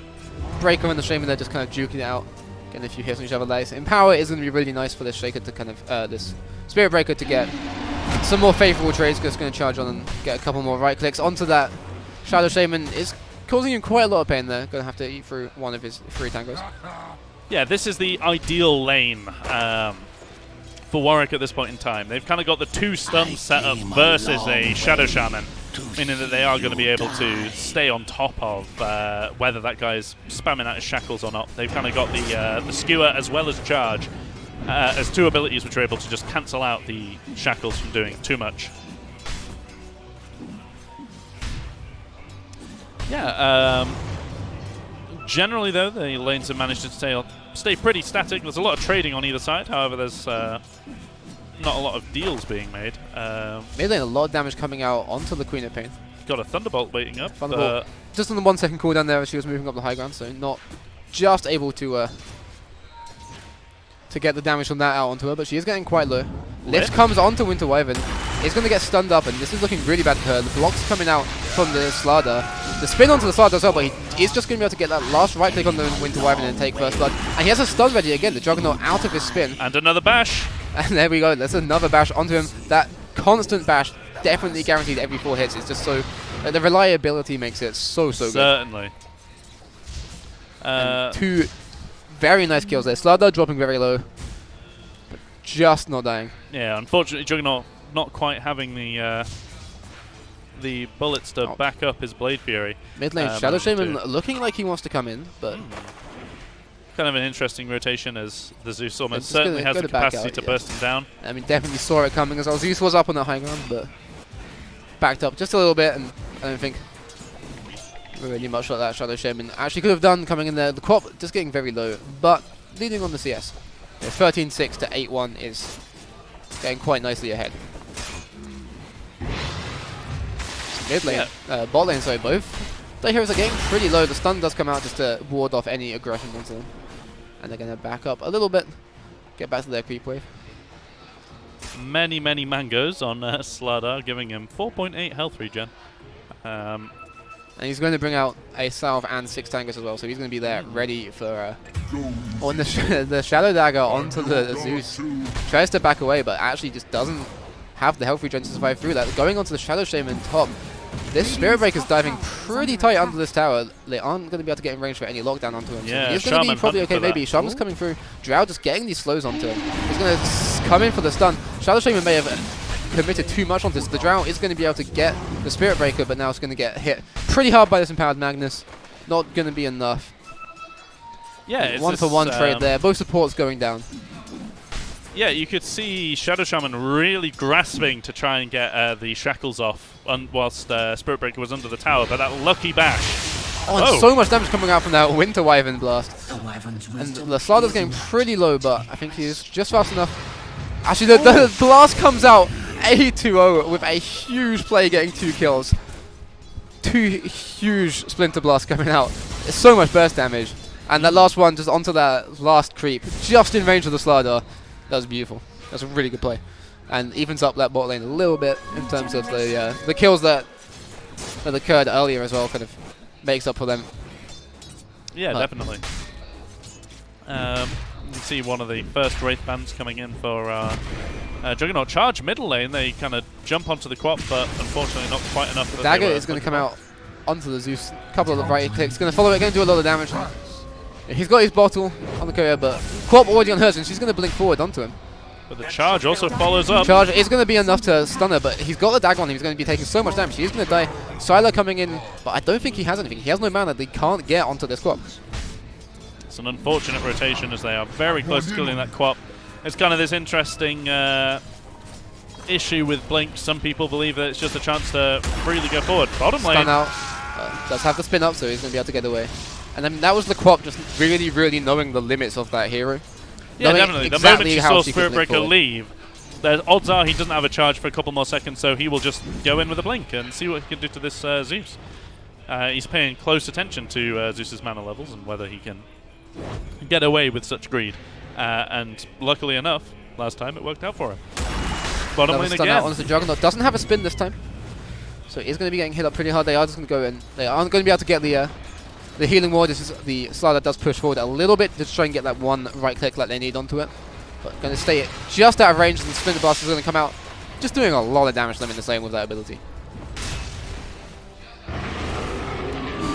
Speaker 2: Breaker and the Shaman, they're just kind of duking it out, getting a few hits on each other. Like, Empower is going to be really nice for this Shaker to kind of this Spirit Breaker to get some more favorable trades. Just going to charge on and get a couple more right clicks onto that. Shadow Shaman is causing him quite a lot of pain there. Going to have to eat through one of his 3 tangos.
Speaker 3: Yeah, this is the ideal lane for Warwick at this point in time. They've kind of got the 2 stuns set up versus a Shadow Shaman, meaning that they are going to be able to stay on top of whether that guy's spamming out his shackles or not. They've kind of got the skewer as well as charge as 2 abilities which are able to just cancel out the shackles from doing too much. Yeah, generally though, the lanes have managed to stay pretty static. There's a lot of trading on either side. However, there's not a lot of deals being made.
Speaker 2: Mid lane, a lot of damage coming out onto the Queen of Pain.
Speaker 3: Got a Thunderbolt waiting up.
Speaker 2: Thunderbolt, just on the 1 second cooldown there as she was moving up the high ground, so not just able to get the damage from that out onto her, but she is getting quite low. Lift comes onto Winter Wyvern. It's going to get stunned up, and this is looking really bad for her. The blocks coming out from the Slada. The spin onto the Slada as well, but he is just going to be able to get that last right click on the Winter Wyvern and take first blood. And he has a stun ready again, the Juggernaut out of his spin.
Speaker 3: And another bash.
Speaker 2: And there we go, there's another bash onto him. That constant bash, definitely guaranteed every 4 hits. It's just so, the reliability makes it so good.
Speaker 3: Certainly.
Speaker 2: 2 very nice kills there. Slada dropping very low, but just not dying.
Speaker 3: Yeah, unfortunately, Juggernaut not quite having the bullets to back up his Blade Fury.
Speaker 2: Mid lane, Shadow Shaman looking like he wants to come in, but
Speaker 3: kind of an interesting rotation as the Zeus almost certainly has the capacity to burst him down.
Speaker 2: I mean, definitely saw it coming as well. Zeus was up on the high ground, but backed up just a little bit, and I don't think really much like that Shadow Shaman actually could have done coming in there. The Quap just getting very low, but leading on the CS. 13-6 to 8-1 is getting quite nicely ahead. Mid lane, bot lane, sorry, both the heroes are getting pretty low. The stun does come out just to ward off any aggression onto them. And they're going to back up a little bit, get back to their creep wave.
Speaker 3: Many mangoes on Slada, giving him 4.8 health regen.
Speaker 2: And he's going to bring out a Salve and 6 tangos as well, so he's going to be there ready for... on the Shadow Dagger onto the Zeus. Tries to back away, but actually just doesn't have the health regen to survive through that. Going onto the Shadow Shaman top. This Spirit Breaker's diving pretty tight under this tower. They aren't going to be able to get in range for any lockdown onto him.
Speaker 3: Yeah,
Speaker 2: so he's going to be probably okay, maybe. Shaman's coming through. Drow just getting these slows onto him. He's going to come in for the stun. Shadow Shaman may have committed too much onto this. The Drow is going to be able to get the Spirit Breaker, but now it's going to get hit pretty hard by this Empowered Magnus. Not going to be enough.
Speaker 3: Yeah, it's
Speaker 2: 1-for-1 trade there. Both supports going down.
Speaker 3: Yeah, you could see Shadow Shaman really grasping to try and get the shackles off whilst Spirit Breaker was under the tower, but that lucky bash.
Speaker 2: Oh, and so much damage coming out from that Winter Wyvern blast. And the Slada's getting pretty low, but I think he's just fast enough. Actually, the blast comes out 8-2-0 with a huge play getting 2 kills. 2 huge Splinter blasts coming out. It's so much burst damage. And that last one just onto that last creep, just in range of the Slada. That was beautiful. That's a really good play. And evens up that bot lane a little bit in terms of the kills that occurred earlier as well, kind of makes up for them.
Speaker 3: Yeah, definitely. You can see one of the first Wraith bands coming in for Juggernaut charge middle lane. They kind of jump onto the Quap, but unfortunately not quite enough.
Speaker 2: The dagger is going to come out onto the Zeus. A couple of the right clicks. Going to follow it, going to do a lot of damage. He's got his bottle on the courier, but Quap already on hers, and she's going to blink forward onto him.
Speaker 3: But the charge also follows up.
Speaker 2: Charge is going to be enough to stun her, but he's got the dagger on him. He's going to be taking so much damage. He's going to die. Sylar coming in, but I don't think he has anything. He has no mana. They can't get onto this Quap.
Speaker 3: It's an unfortunate rotation as they are very close to killing that Quap. It's kind of this interesting issue with Blink. Some people believe that it's just a chance to freely go forward. Bottom lane.
Speaker 2: Stun out. Does have the spin up, so he's going to be able to get away. And then that was the Quap just really knowing the limits of that hero.
Speaker 3: Yeah,
Speaker 2: knowing
Speaker 3: definitely. The
Speaker 2: exactly
Speaker 3: moment you
Speaker 2: how
Speaker 3: saw
Speaker 2: she could
Speaker 3: Spirit
Speaker 2: blink
Speaker 3: Breaker
Speaker 2: forward.
Speaker 3: leave, the odds are he doesn't have a charge for a couple more seconds, so he will just go in with a blink and see what he can do to this Zeus. He's paying close attention to Zeus's mana levels and whether he can get away with such greed. And luckily enough, last time it worked out for him. Bottom
Speaker 2: Another
Speaker 3: lane
Speaker 2: stun
Speaker 3: again.
Speaker 2: out onto the Juggernaut. Doesn't have a spin this time, so he's going to be getting hit up pretty hard. They are just going to go in. They aren't going to be able to get the healing ward. This is the Slider does push forward a little bit to try and get that one right click that they need onto it. But going to stay just out of range, and the Splinter Blast is going to come out, just doing a lot of damage to them in this lane with that ability.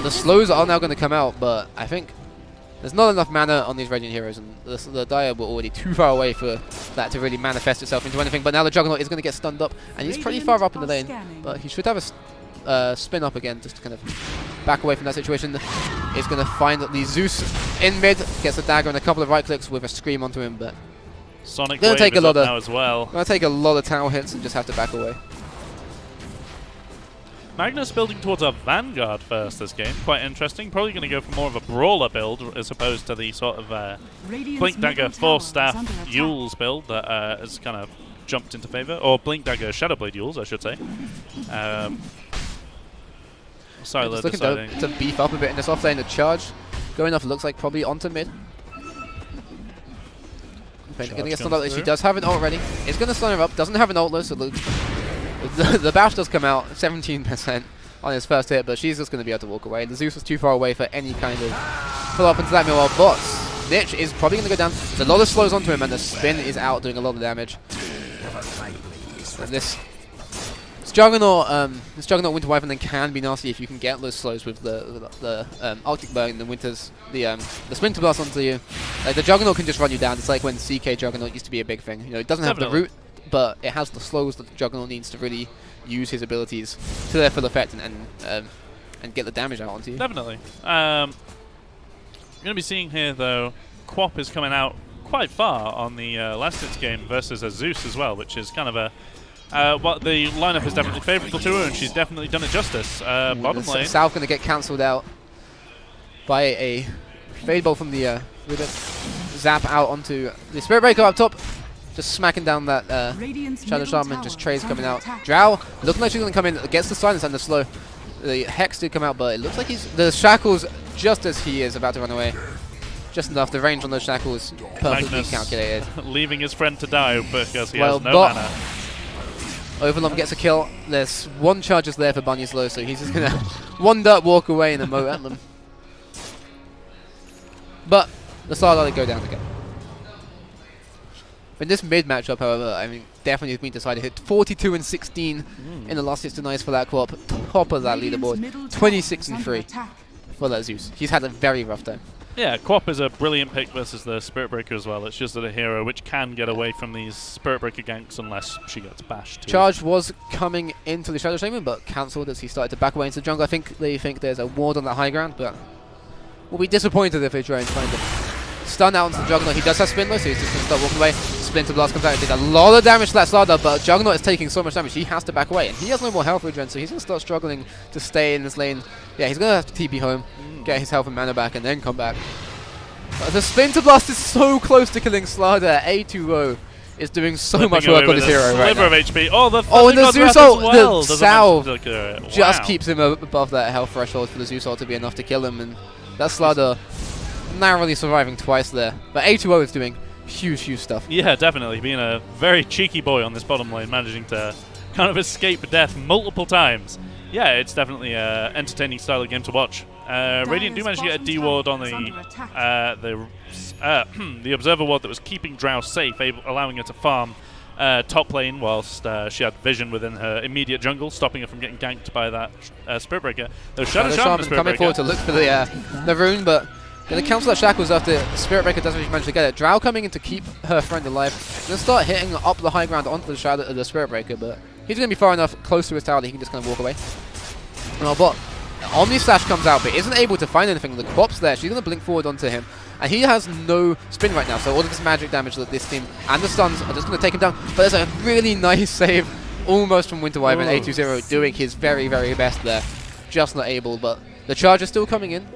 Speaker 2: The slows are now going to come out, but I think there's not enough mana on these Radiant heroes, and the Dire were already too far away for that to really manifest itself into anything. But now the Juggernaut is going to get stunned up, and he's pretty far up in the lane. But he should have a spin up again, just to kind of back away from that situation. He's going to find the Zeus in mid, gets a dagger and a couple of right clicks with a scream onto him, but
Speaker 3: Sonic
Speaker 2: gonna
Speaker 3: Wave
Speaker 2: take a
Speaker 3: is
Speaker 2: lot
Speaker 3: up
Speaker 2: of-
Speaker 3: now as well.
Speaker 2: going to take a lot of tower hits and just have to back away.
Speaker 3: Magnus building towards a Vanguard first this game. Quite interesting. Probably going to go for more of a Brawler build as opposed to the sort of Blink Dagger, Force Staff, Yules build that has kind of jumped into favor. Or Blink Dagger, Shadowblade Yules, I should say. Siler
Speaker 2: Just looking
Speaker 3: deciding.
Speaker 2: to beef up a bit in this off lane. The charge going off looks like probably onto mid. Going to get stunned up. She does have an ult ready. It's going to stun her up. Doesn't have an ult though, so the bash does come out 17% on his first hit, but she's just going to be able to walk away. The Zeus was too far away for any kind of pull up into that. Meanwhile, Bots Niche is probably going to go down. There's a lot of slows onto him, and the spin is out, doing a lot of damage. And this Juggernaut Winter Wyvern then can be nasty if you can get those slows with the Arctic Burn, the Splinter Blast onto you. Like, the Juggernaut can just run you down. It's like when CK Juggernaut used to be a big thing. You know, it doesn't have the root, but it has the slows that the Juggernaut needs to really use his abilities to their full effect and get the damage out onto you.
Speaker 3: Definitely. You're going to be seeing here, though, Quap is coming out quite far on the last hits game versus a Zeus as well, which is kind of a... well, the lineup is definitely favourable to her, and she's definitely done it justice. Bottom lane.
Speaker 2: South going to get cancelled out by a Fade Bolt from the Zap out onto the Spirit Breaker up top. Just smacking down that Shadow Shaman, just Trey's coming out. Drow looking like she's going to come in, gets the silence and the slow. The Hex did come out, but it looks like the Shackles, just as he is about to run away. Just enough, the range on those Shackles perfectly
Speaker 3: Magnus
Speaker 2: calculated.
Speaker 3: leaving his friend to die because he
Speaker 2: Well,
Speaker 3: has no
Speaker 2: but
Speaker 3: mana.
Speaker 2: Overlord gets a kill. There's one charge just there for Bunny's low, so he's just going to one dirt walk away and a mow at them. But the Starlight go down again. In this mid matchup, however, I mean, definitely has been decided. Hit 42 and 16 in the last hits denies for that co-op. Top of that leaderboard, 26 and 3 for that Zeus. He's had a very rough time.
Speaker 3: Yeah, Quap is a brilliant pick versus the Spirit Breaker as well. It's just that a hero which can get away from these Spirit Breaker ganks unless she gets bashed. Too.
Speaker 2: Charge was coming into the Shadow Shaman, but cancelled as he started to back away into the jungle. I think they think there's a ward on that high ground, but we'll be disappointed if they try and find it. Stun out into the Juggernaut. He does have Spin though, so he's just going to start walking away. Splinter Blast comes out. It did a lot of damage to that Slardar, but Juggernaut is taking so much damage, he has to back away. And he has no more health regen, so he's going to start struggling to stay in this lane. Yeah, he's going to have to TP home, get his health and mana back, and then come back. The Splinter Blast is so close to killing Slardar. A2O is doing so much work on this hero right now.
Speaker 3: Of HP. Oh, the
Speaker 2: and the Zeus ult,
Speaker 3: well
Speaker 2: the salve
Speaker 3: wow.
Speaker 2: just keeps him above that health threshold for the Zeus ult to be enough to kill him, and that Slardar narrowly surviving twice there. But A2O is doing huge stuff.
Speaker 3: Yeah, definitely. Being a very cheeky boy on this bottom lane, managing to kind of escape death multiple times. Yeah, it's definitely an entertaining style of game to watch. Radiant do manage to get a D-ward on the Observer ward that was keeping Drow safe, allowing her to farm top lane whilst she had vision within her immediate jungle, stopping her from getting ganked by that Spirit Breaker. Though Shadow Shaman
Speaker 2: coming forward to look for the rune, but going to cancel that Shackles after Spirit Breaker doesn't really manage to get it. Drow coming in to keep her friend alive. Going to start hitting up the high ground onto the Spirit Breaker, but he's going to be far enough close to his tower that he can just kind of walk away. But Omni Slash comes out, but isn't able to find anything. The Quap's there. She's going to blink forward onto him. And he has no spin right now, so all of this magic damage that this team and the stuns are just going to take him down. But there's a really nice save almost from Winter Wyvern. A2-0 doing his very best there. Just not able, but the charge is still coming in.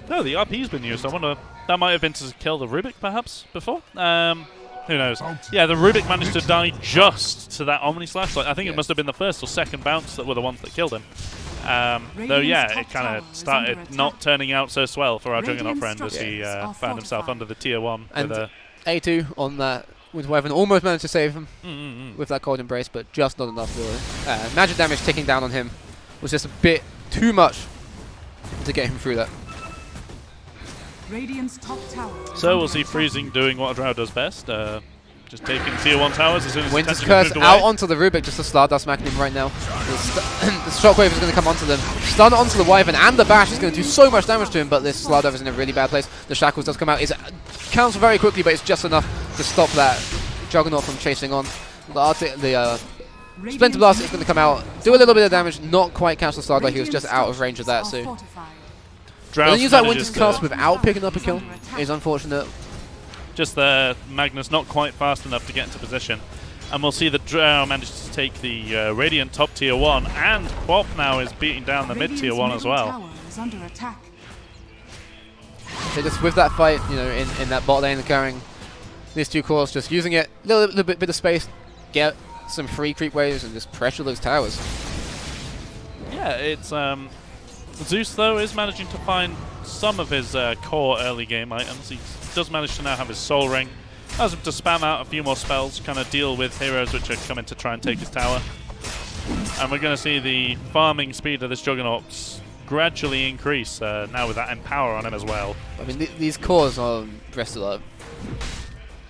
Speaker 3: No, the RP's been used. I wonder That might have been to kill the Rubik, perhaps, before. Who knows? Yeah, the Rubik managed to die just to that Omni Slash. Like, I think it must have been the first or second bounce that were the ones that killed him. Though, yeah, it kind of started not turning out so swell for our Juggernaut friend as he found himself under the Tier 1.
Speaker 2: And
Speaker 3: with
Speaker 2: A2 on that with Wyvern almost managed to save him with that Cold Embrace, but just not enough really. Magic damage ticking down on him was just a bit too much to get him through that.
Speaker 4: Radiant's top tower.
Speaker 3: So we'll see Freezing doing what a Drow does best, just taking Tier 1 towers as soon as
Speaker 2: Winter's
Speaker 3: the
Speaker 2: Curse
Speaker 3: tension
Speaker 2: out onto the Rubik, just a Stardust smacking him right now. The Shockwave is going to come onto them. Stun onto the Wyvern, and the Bash is going to do so much damage to him, but this Slardove is in a really bad place. The Shackles does come out. It counts very quickly, but it's just enough to stop that Juggernaut from chasing on. The Splinter Blast is going to come out, do a little bit of damage, not quite catch the Stardust. He was just out of range of that, so...
Speaker 3: Drow
Speaker 2: use that Winter's Curse without picking up a kill is unfortunate.
Speaker 3: Just the Magnus not quite fast enough to get into position. And we'll see that Drow manages to take the Radiant top Tier 1, and Quap now is beating down the mid Tier 1 as well.
Speaker 2: So just with that fight, you know, in that bot lane, carrying these two cores, just using it, little bit of space, get some free creep waves, and just pressure those towers.
Speaker 3: Yeah, it's Zeus though is managing to find some of his core early game items. He does manage to now have his Soul Ring. Allows him to spam out a few more spells, kind of deal with heroes which are coming to try and take his tower. And we're going to see the farming speed of this Juggernaut gradually increase now with that Empower on him as well.
Speaker 2: I mean, these cores on Bristol are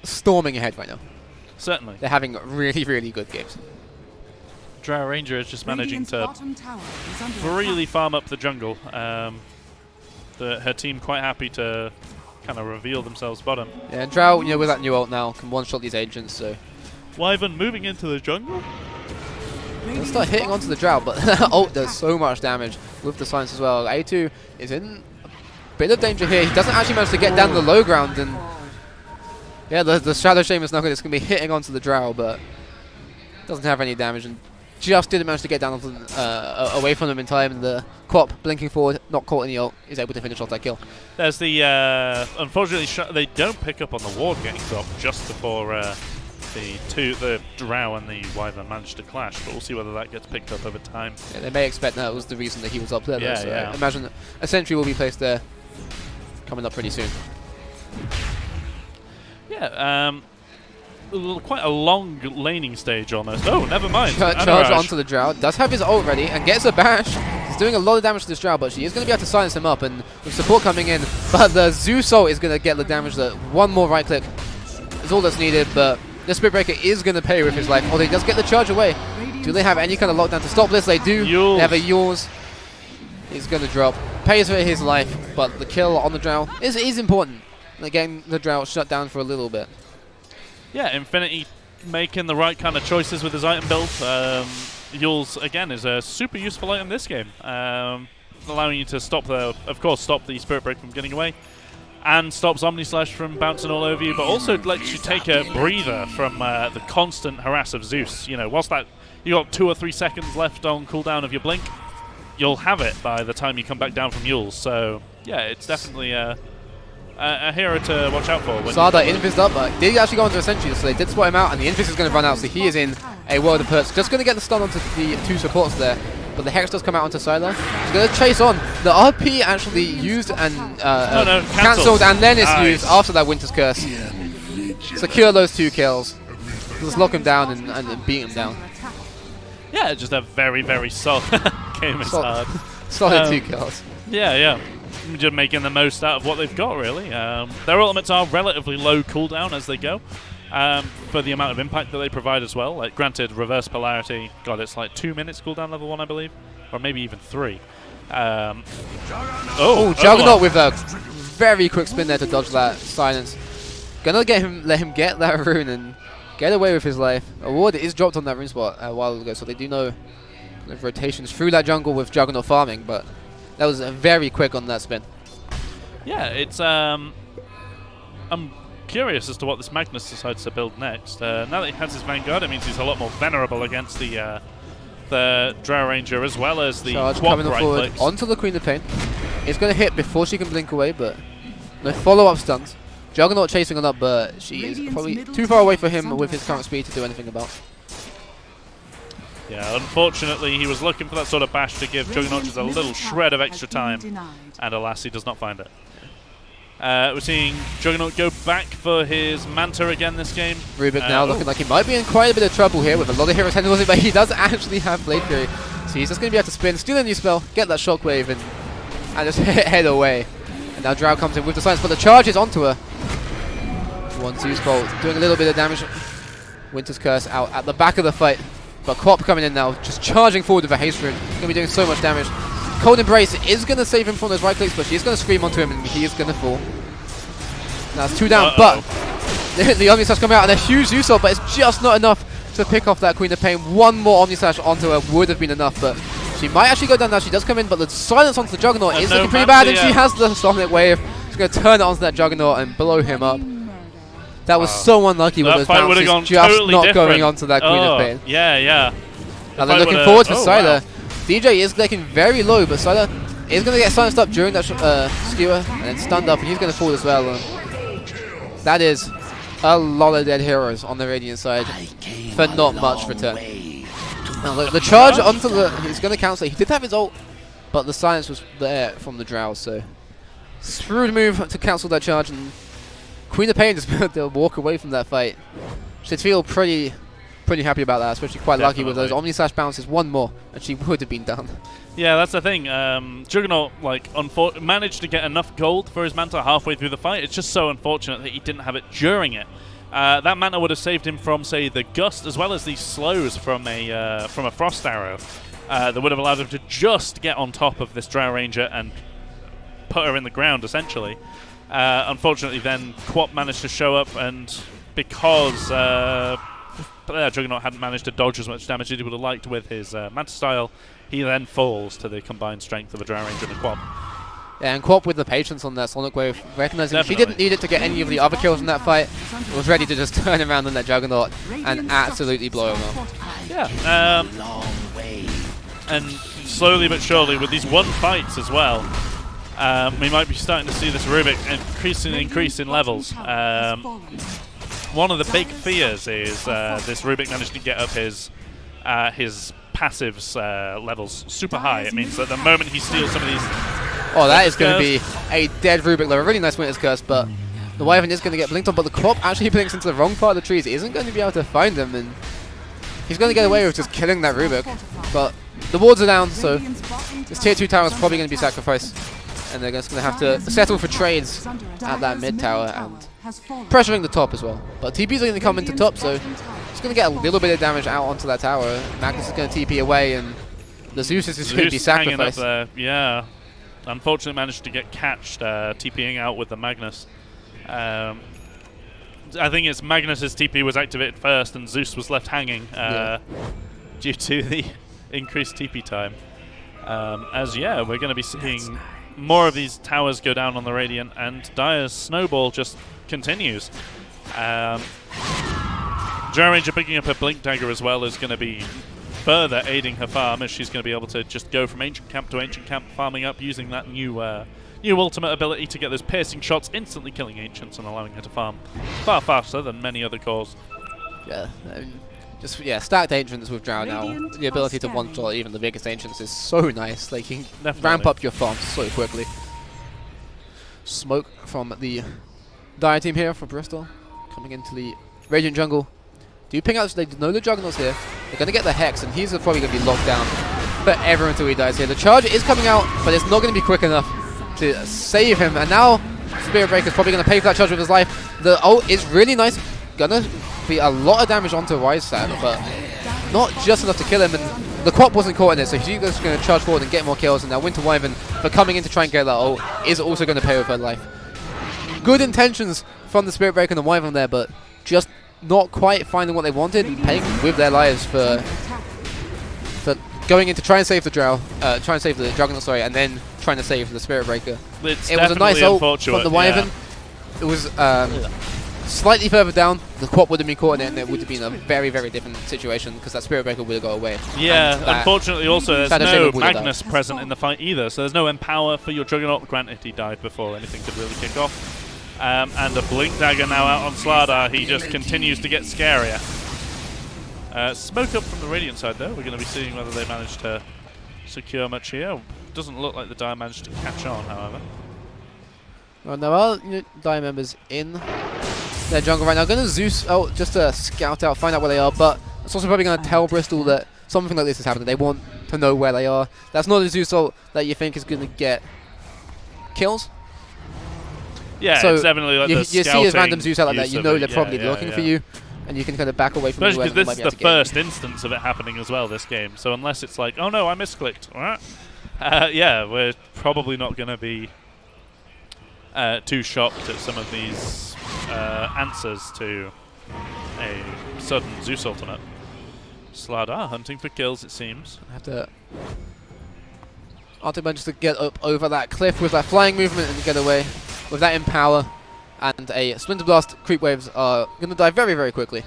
Speaker 2: storming ahead right now.
Speaker 3: Certainly.
Speaker 2: They're having really, really good games.
Speaker 3: Drow Ranger is just managing to really farm up the jungle. Her team quite happy to kind of reveal themselves bottom.
Speaker 2: Yeah, and Drow, you know, with that new ult now, can one-shot these agents, so...
Speaker 3: Wyvern moving into the jungle?
Speaker 2: They'll start hitting onto the Drow, but ult does so much damage with the silence as well. A2 is in a bit of danger here. He doesn't actually manage to get down to the low ground, and... Yeah, the Shadow Shaman's Nugget is going to be hitting onto the Drow, but... doesn't have any damage, and just didn't manage to get down onto, away from them in time, and the Quap blinking forward, not caught in the ult, is able to finish off that kill.
Speaker 3: There's the unfortunately they don't pick up on the ward getting dropped just before the Drow and the Wyvern managed to clash, but we'll see whether that gets picked up over time.
Speaker 2: Yeah, they may expect that was the reason that he was up there.
Speaker 3: Yeah,
Speaker 2: though, so
Speaker 3: yeah.
Speaker 2: I imagine a sentry will be placed there coming up pretty soon.
Speaker 3: Yeah, quite a long laning stage almost. Oh, never mind.
Speaker 2: Charge onto the Drow, does have his ult ready, and gets a bash. He's doing a lot of damage to this Drow, but she is going to be able to silence him up, and with support coming in, but the Zeus ult is going to get the damage that one more right click is all that's needed, but the Spirit Breaker is going to pay with his life, although he does get the charge away. Do they have any kind of lockdown to stop this? They do.
Speaker 3: Yules.
Speaker 2: They have a Yules. He's going to drop. Pays for his life, but the kill on the Drow is important. Getting the Drow shut down for a little bit.
Speaker 3: Yeah, Infinity making the right kind of choices with his item build. Yules, again, is a super useful item this game. Allowing you to stop the Spirit Break from getting away. And stops Omni Slash from bouncing all over you, but also lets you take a breather from the constant harass of Zeus. You know, whilst that you got 2 or 3 seconds left on cooldown of your blink, you'll have it by the time you come back down from Yules. So, yeah, it's definitely a hero to watch out for.
Speaker 2: Sada invised up, but did actually go onto a sentry, so they did spot him out, and the invis is going to run out, so he is in a world of hurts. Just going to get the stun onto the 2 supports there, but the Hex does come out onto Sylar. He's going to chase on. The RP actually used and cancelled, and then it's used after that Winter's Curse. Secure those 2 kills. Just lock him down and beat him down.
Speaker 3: Yeah, just a very, very solid game inside.
Speaker 2: Solid 2 kills.
Speaker 3: Yeah, yeah. Just making the most out of what they've got, really. Their ultimates are relatively low cooldown as they go, for the amount of impact that they provide as well. Like, granted, reverse polarity, God, it's like 2 minutes cooldown level 1, I believe, or maybe even 3.
Speaker 2: Juggernaut with a very quick spin there to dodge that silence. Gonna let him get that rune and get away with his life. A ward is dropped on that rune spot a while ago, so they do know kind of rotations through that jungle with Juggernaut farming, but that was very quick on that spin.
Speaker 3: Yeah, it's I'm curious as to what this Magnus decides to build next. Now that he has his Vanguard, it means he's a lot more venerable against the Drow Ranger as well as the
Speaker 2: Charge
Speaker 3: Quap
Speaker 2: coming
Speaker 3: right
Speaker 2: forward
Speaker 3: clicks.
Speaker 2: onto the Queen of Pain. It's going to hit before she can blink away, but No follow-up stuns. Juggernaut chasing on up, but she is probably too far away for him with his current speed to do anything about.
Speaker 3: Yeah, unfortunately, he was looking for that sort of bash to give Juggernaut just a little shred of extra time, and alas, he does not find it. We're seeing Juggernaut go back for his Manta again this game.
Speaker 2: Rubik now looking like he might be in quite a bit of trouble here with a lot of heroes heading towards it, but he does actually have Blade Fury. So he's just going to be able to spin, steal a new spell, get that Shockwave, and just head away. And now Drow comes in with the silence, but the charge is onto her. One Zeus Bolt doing a little bit of damage. Winter's Curse out at the back of the fight. But Quap coming in now, just charging forward with a haste rune. Going to be doing so much damage. Cold Embrace is going to save him from those right clicks, but she's going to scream onto him and he is going to fall. Now it's 2 down, but the Omni Slash coming out and a huge Zeus ult, but it's just not enough to pick off that Queen of Pain. One more Omni Slash onto her would have been enough, but she might actually go down now. She does come in, but the silence onto the Juggernaut is looking pretty bad, and she has the Sonic Wave. She's going to turn it onto that Juggernaut and blow him up. That was so unlucky with those bounces just
Speaker 3: totally
Speaker 2: not
Speaker 3: different.
Speaker 2: going onto that Queen of Pain.
Speaker 3: Yeah.
Speaker 2: Now they're looking forward for Sylar. DJ is looking very low, but Sylar is going to get silenced up during that skewer and then stunned up, and he's going to fall as well. That is a lot of dead heroes on the Radiant side for not much return. Now the charge onto the... He's going to cancel it. He did have his ult, but the silence was there from the Drow, so... Shrewd move to cancel that charge, and Queen of Pain just able to walk away from that fight. Should feel pretty happy about that, especially quite lucky with those Omni Slash bounces. One more, and she would have been done.
Speaker 3: Yeah, that's the thing. Juggernaut managed to get enough gold for his Manta halfway through the fight. It's just so unfortunate that he didn't have it during it. That Manta would have saved him from, say, the Gust, as well as these slows from a Frost Arrow. That would have allowed him to just get on top of this Drow Ranger and put her in the ground, essentially. Unfortunately, then Quap managed to show up, and because Juggernaut hadn't managed to dodge as much damage as he would have liked with his Manta style, he then falls to the combined strength of a Drow Ranger and a Quap.
Speaker 2: Yeah, and Quap with the patience on that Sonic Wave, recognizing she didn't need it to get any of the other kills in that fight, was ready to just turn around on that Juggernaut and absolutely blow him up.
Speaker 3: Yeah, and slowly but surely with these one fights as well, we might be starting to see this Rubik increase in levels. One of the big fears is this Rubik managed to get up his passives levels super high. It means that the moment he steals some of these...
Speaker 2: Oh, that is going to be a dead Rubik level. Really nice Winter's Curse, but the Wyvern is going to get blinked on, but the Quap actually blinks into the wrong part of the trees. He isn't going to be able to find him, and he's going to get away with just killing that Rubik. But the wards are down, so this tier 2 tower is probably going to be sacrificed. And they're just going to have to settle for trades at that mid tower and pressuring the top as well. But TPs are going to come into top, so it's going to get a little bit of damage out onto that tower. Magnus is going to TP away, and the Zeus is going to be sacrificed.
Speaker 3: Up there. Yeah, unfortunately managed to get catched TPing out with the Magnus. I think it's Magnus's TP was activated first, and Zeus was left hanging due to the increased TP time. We're going to be seeing more of these towers go down on the Radiant, and Dire's snowball just continues. Drow Ranger picking up her Blink Dagger as well is going to be further aiding her farm, as she's going to be able to just go from Ancient Camp to Ancient Camp, farming up using that new ultimate ability to get those piercing shots, instantly killing Ancients and allowing her to farm far faster than many other cores.
Speaker 2: Yeah, stacked Ancients with Drow now. The ability to one-shot even the biggest Ancients is so nice. Like, you can ramp up your farm so quickly. Smoke from the Dire team here for Bristol, coming into the Radiant jungle. Do you ping out? They know the Juggernaut's here. They're going to get the Hex, and he's probably going to be locked down forever until he dies here. The charge is coming out, but it's not going to be quick enough to save him. And now Spirit Breaker's probably going to pay for that charge with his life. The ult is really nice. Gonna be a lot of damage onto Wisesad, but not just enough to kill him. And the Quap wasn't caught in it, so she's just going to charge forward and get more kills. And now Winter Wyvern, for coming in to try and get that ult, is also going to pay with her life. Good intentions from the Spirit Breaker and the Wyvern there, but just not quite finding what they wanted and paying with their lives for going in to try and save the Drow, try and save the Juggernaut, sorry, and then trying to save the Spirit Breaker.
Speaker 3: It
Speaker 2: was a nice ult from the Wyvern.
Speaker 3: Yeah.
Speaker 2: It was slightly further down, the Quap would have been caught in it, and it would have been a very, very different situation because that Spirit Breaker would have got away.
Speaker 3: Yeah, unfortunately also there's
Speaker 2: Shadow
Speaker 3: no
Speaker 2: Shaman would have
Speaker 3: Magnus
Speaker 2: died.
Speaker 3: present in the fight either, so there's no Empower for your Juggernaut. Granted, he died before anything could really kick off. And a Blink Dagger now out on Slardar. He just continues to get scarier. Smoke up from the Radiant side though. We're going to be seeing whether they manage to secure much here. Doesn't look like the Dire managed to catch on, however.
Speaker 2: Well, there are Dire members in their jungle right now. Going to Zeus out just to scout out, find out where they are, but it's also probably going to tell Bristol that something like this is happening. They want to know where they are. That's not a Zeus ult that you think is going to get kills.
Speaker 3: Yeah,
Speaker 2: So
Speaker 3: it's definitely like
Speaker 2: you
Speaker 3: the
Speaker 2: see a
Speaker 3: scouting
Speaker 2: random Zeus out like that,
Speaker 3: use
Speaker 2: you
Speaker 3: of
Speaker 2: know
Speaker 3: it.
Speaker 2: they're probably looking for you, and you can kind of back away from
Speaker 3: Especially
Speaker 2: anywhere
Speaker 3: because
Speaker 2: that
Speaker 3: this
Speaker 2: they might
Speaker 3: is
Speaker 2: be able
Speaker 3: the
Speaker 2: to get.
Speaker 3: first instance of it happening as well this game. So unless it's like, oh no, I misclicked. Yeah, we're probably not going to be too shocked at some of these answers to a sudden Zeus ultimate. Slardar hunting for kills, it seems.
Speaker 2: Have to Arctic manages to get up over that cliff with that flying movement and get away with that Empower, and a Splinter Blast. Creep waves are going to die very, very quickly.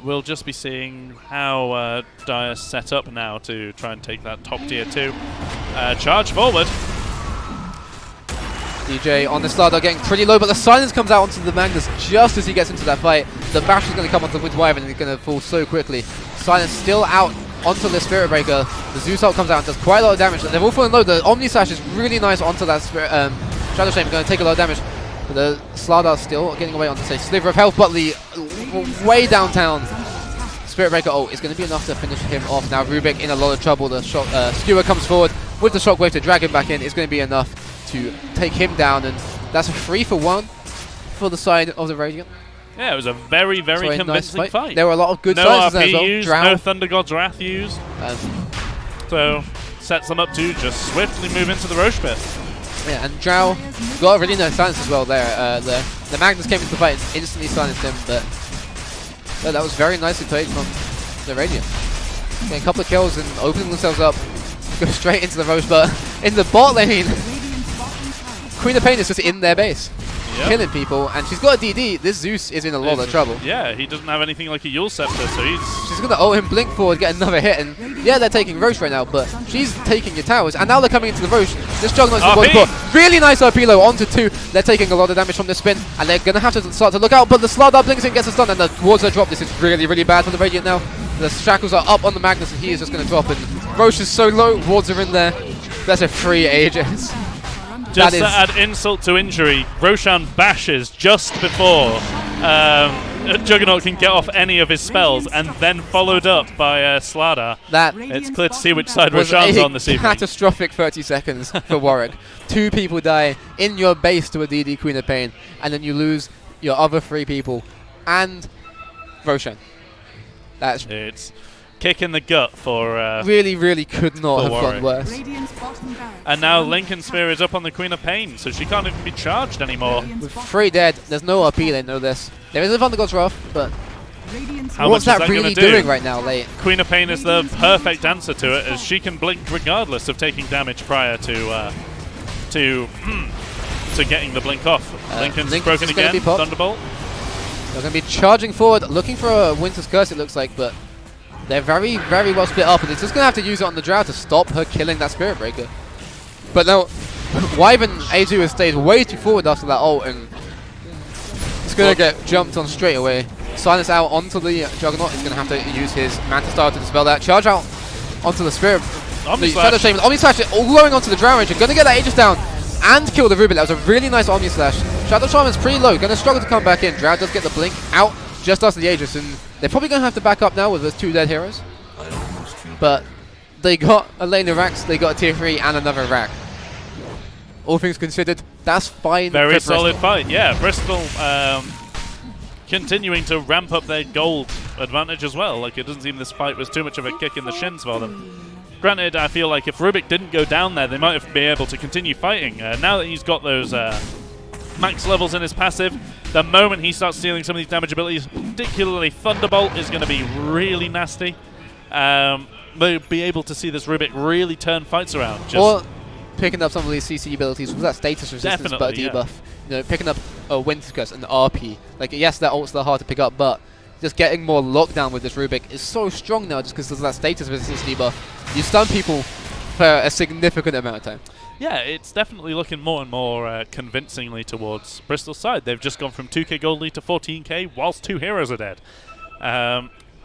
Speaker 3: We'll just be seeing how Dire set up now to try and take that top tier 2. Charge forward.
Speaker 2: DJ on the Slardar getting pretty low, but the silence comes out onto the Magnus just as he gets into that fight. The bash is going to come onto the Wyvern and he's going to fall so quickly. Silence still out onto the Spirit Breaker. The Zeus ult comes out and does quite a lot of damage. They're all falling low. The Omni Slash is really nice onto that Shadow Shaman, going to take a lot of damage. The Slardar still getting away onto, say, Sliver of Health, but the way downtown Spirit Breaker ult is going to be enough to finish him off. Now Rubik in a lot of trouble. The Skewer comes forward with the Shockwave to drag him back in. It's going to be enough to take him down, and that's a 3-for-1 for the side of the Radiant.
Speaker 3: Yeah, it was a very, very
Speaker 2: Sorry,
Speaker 3: convincing
Speaker 2: nice
Speaker 3: fight.
Speaker 2: There were a lot of good
Speaker 3: No
Speaker 2: sides there as
Speaker 3: RP
Speaker 2: well.
Speaker 3: used,
Speaker 2: Drow.
Speaker 3: no Thunder God's Wrath used. So sets them up to just swiftly move into the Roche pit.
Speaker 2: Yeah, and Drow got a really nice silence as well there. The Magnus came into the fight and instantly silenced him, but that was very nicely played from the Radiant. Getting a couple of kills and opening themselves up, go straight into the Roche, but in the bot lane, Queen of Pain is just in their base, killing people, and she's got a DD. This Zeus is in a lot of trouble.
Speaker 3: Yeah, he doesn't have anything like a Yule Scepter, so
Speaker 2: She's going to ult him, blink forward, get another hit, and yeah, they're taking Roche right now, but she's taking your towers, and now they're coming into the Roche. This Juggernaut's the one put really nice RP low onto 2. They're taking a lot of damage from the spin, and they're going to have to start to look out, but the Slardar blinks in, gets a stun, and the wards are dropped. This is really, really bad for the Radiant now. The shackles are up on the Magnus, and he is just going to drop, and Roche is so low, wards are in there. That's a free Aegis.
Speaker 3: just to add insult to injury, Roshan bashes just before Juggernaut can get off any of his spells, and then followed up by Slardar. It's clear to see which side Roshan's on this evening.
Speaker 2: Catastrophic 30 seconds for Warwick. 2 people die in your base to a DD Queen of Pain, and then you lose your other 3 people and Roshan.
Speaker 3: It's kick in the gut for
Speaker 2: really, really could not have
Speaker 3: Warwick.
Speaker 2: gone worse.
Speaker 3: And now Lincoln Sphere is up on the Queen of Pain, so she can't even be charged anymore.
Speaker 2: With 3 dead, there's no RP, they know this. There is a Thunder God's Wrath, but
Speaker 3: How
Speaker 2: what's
Speaker 3: much is
Speaker 2: that
Speaker 3: gonna
Speaker 2: really
Speaker 3: do?
Speaker 2: doing right now late?
Speaker 3: Queen of Pain is the perfect answer to it, as she can blink regardless of taking damage prior to getting the blink off. Lincoln's broken again, Thunderbolt.
Speaker 2: They're going to be charging forward, looking for a Winter's Curse it looks like, but they're very, very well split up, and it's just going to have to use it on the Drow to stop her killing that Spirit Breaker. But now, Wyvern A2 has stayed way too forward after that ult, and it's going to get jumped on straight away. Silence out onto the Juggernaut. He's going to have to use his Manta Star to dispel that. Charge out onto the Spirit. The Shadow Shaman. Omni Slash all going onto the Drow Ranger. Going to get that Aegis down and kill the Rubik. That was a really nice Omni Slash. Shadow Shaman's pretty low. Going to struggle to come back in. Drow does get the blink out just after the Aegis, and they're probably going to have to back up now with those 2 dead heroes. But they got a lane of racks, they got a tier 3 and another rack. All things considered, that's fine.
Speaker 3: Very
Speaker 2: for
Speaker 3: solid
Speaker 2: Bristol.
Speaker 3: fight. Yeah, Bristol continuing to ramp up their gold advantage as well. Like, it doesn't seem this fight was too much of a kick in the shins for them. Granted, I feel like if Rubik didn't go down there, they might have been able to continue fighting. Now that he's got those max levels in his passive, the moment he starts stealing some of these damage abilities, particularly Thunderbolt, is going to be really nasty. They'll be able to see this Rubik really turn fights around.
Speaker 2: Or picking up some of these CC abilities with that status resistance,
Speaker 3: Definitely,
Speaker 2: but a
Speaker 3: yeah.
Speaker 2: debuff picking up a Winter Curse and RP. Like, yes, that ults are hard to pick up, but just getting more lockdown with this Rubik is so strong now just because of that status resistance debuff. You stun people for a significant amount of time.
Speaker 3: Yeah, it's definitely looking more and more convincingly towards Bristol's side. They've just gone from 2k gold lead to 14k whilst 2 heroes are dead.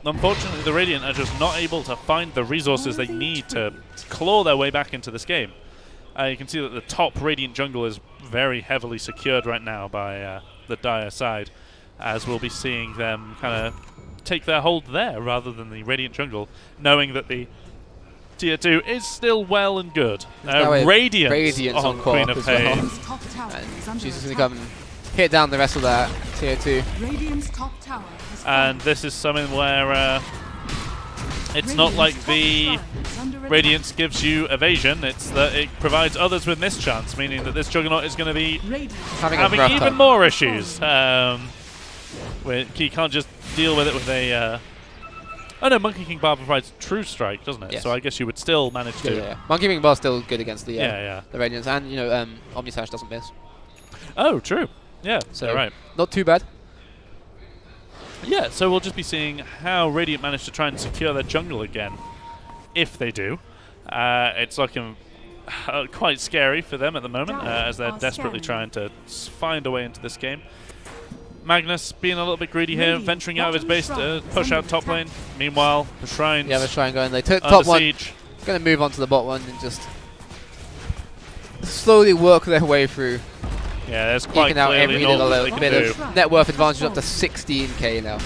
Speaker 3: Unfortunately, the Radiant are just not able to find the resources they need to claw their way back into this game. You can see that the top Radiant jungle is very heavily secured right now by the Dire side, as we'll be seeing them kind of take their hold there rather than the Radiant jungle, knowing that the Tier 2 is still well and good. Radiance on Queen of Pain.
Speaker 4: Radiant's top tower is under
Speaker 2: She's just going
Speaker 4: attack.
Speaker 2: to come and hit down the rest of that Tier 2.
Speaker 4: Radiant's top tower has
Speaker 3: And
Speaker 4: fallen.
Speaker 3: this is something where it's not like the Radiance gives you evasion, it's that it provides others with mischance, meaning that this Juggernaut is going to be
Speaker 2: Having
Speaker 3: having
Speaker 2: a rough
Speaker 3: even
Speaker 2: time.
Speaker 3: more issues. Where he can't just deal with it with a... oh no, Monkey King Bar provides True Strike, doesn't it?
Speaker 2: Yes.
Speaker 3: So I guess you would still manage to...
Speaker 2: Yeah. Monkey King Bar's still good against the
Speaker 3: Yeah.
Speaker 2: the Radiants, and Omni Slash doesn't miss,
Speaker 3: Oh, true. Yeah,
Speaker 2: so
Speaker 3: you're right.
Speaker 2: not too bad.
Speaker 3: Yeah, so we'll just be seeing how Radiant manage to try and secure their jungle again, if they do. It's looking quite scary for them at the moment, as they're desperately trying to find a way into this game. Magnus being a little bit greedy here, venturing out of his base to push out top lane. Meanwhile, the Shrines
Speaker 2: Yeah, the Shrine going. They took
Speaker 3: under
Speaker 2: top one.
Speaker 3: siege.
Speaker 2: Going to move on to the bot one and just slowly work their way through,
Speaker 3: Yeah, there's quite
Speaker 2: eking out
Speaker 3: clearly
Speaker 2: every
Speaker 3: not
Speaker 2: little
Speaker 3: much they can
Speaker 2: bit
Speaker 3: do.
Speaker 2: of net worth advantage up to 16k now.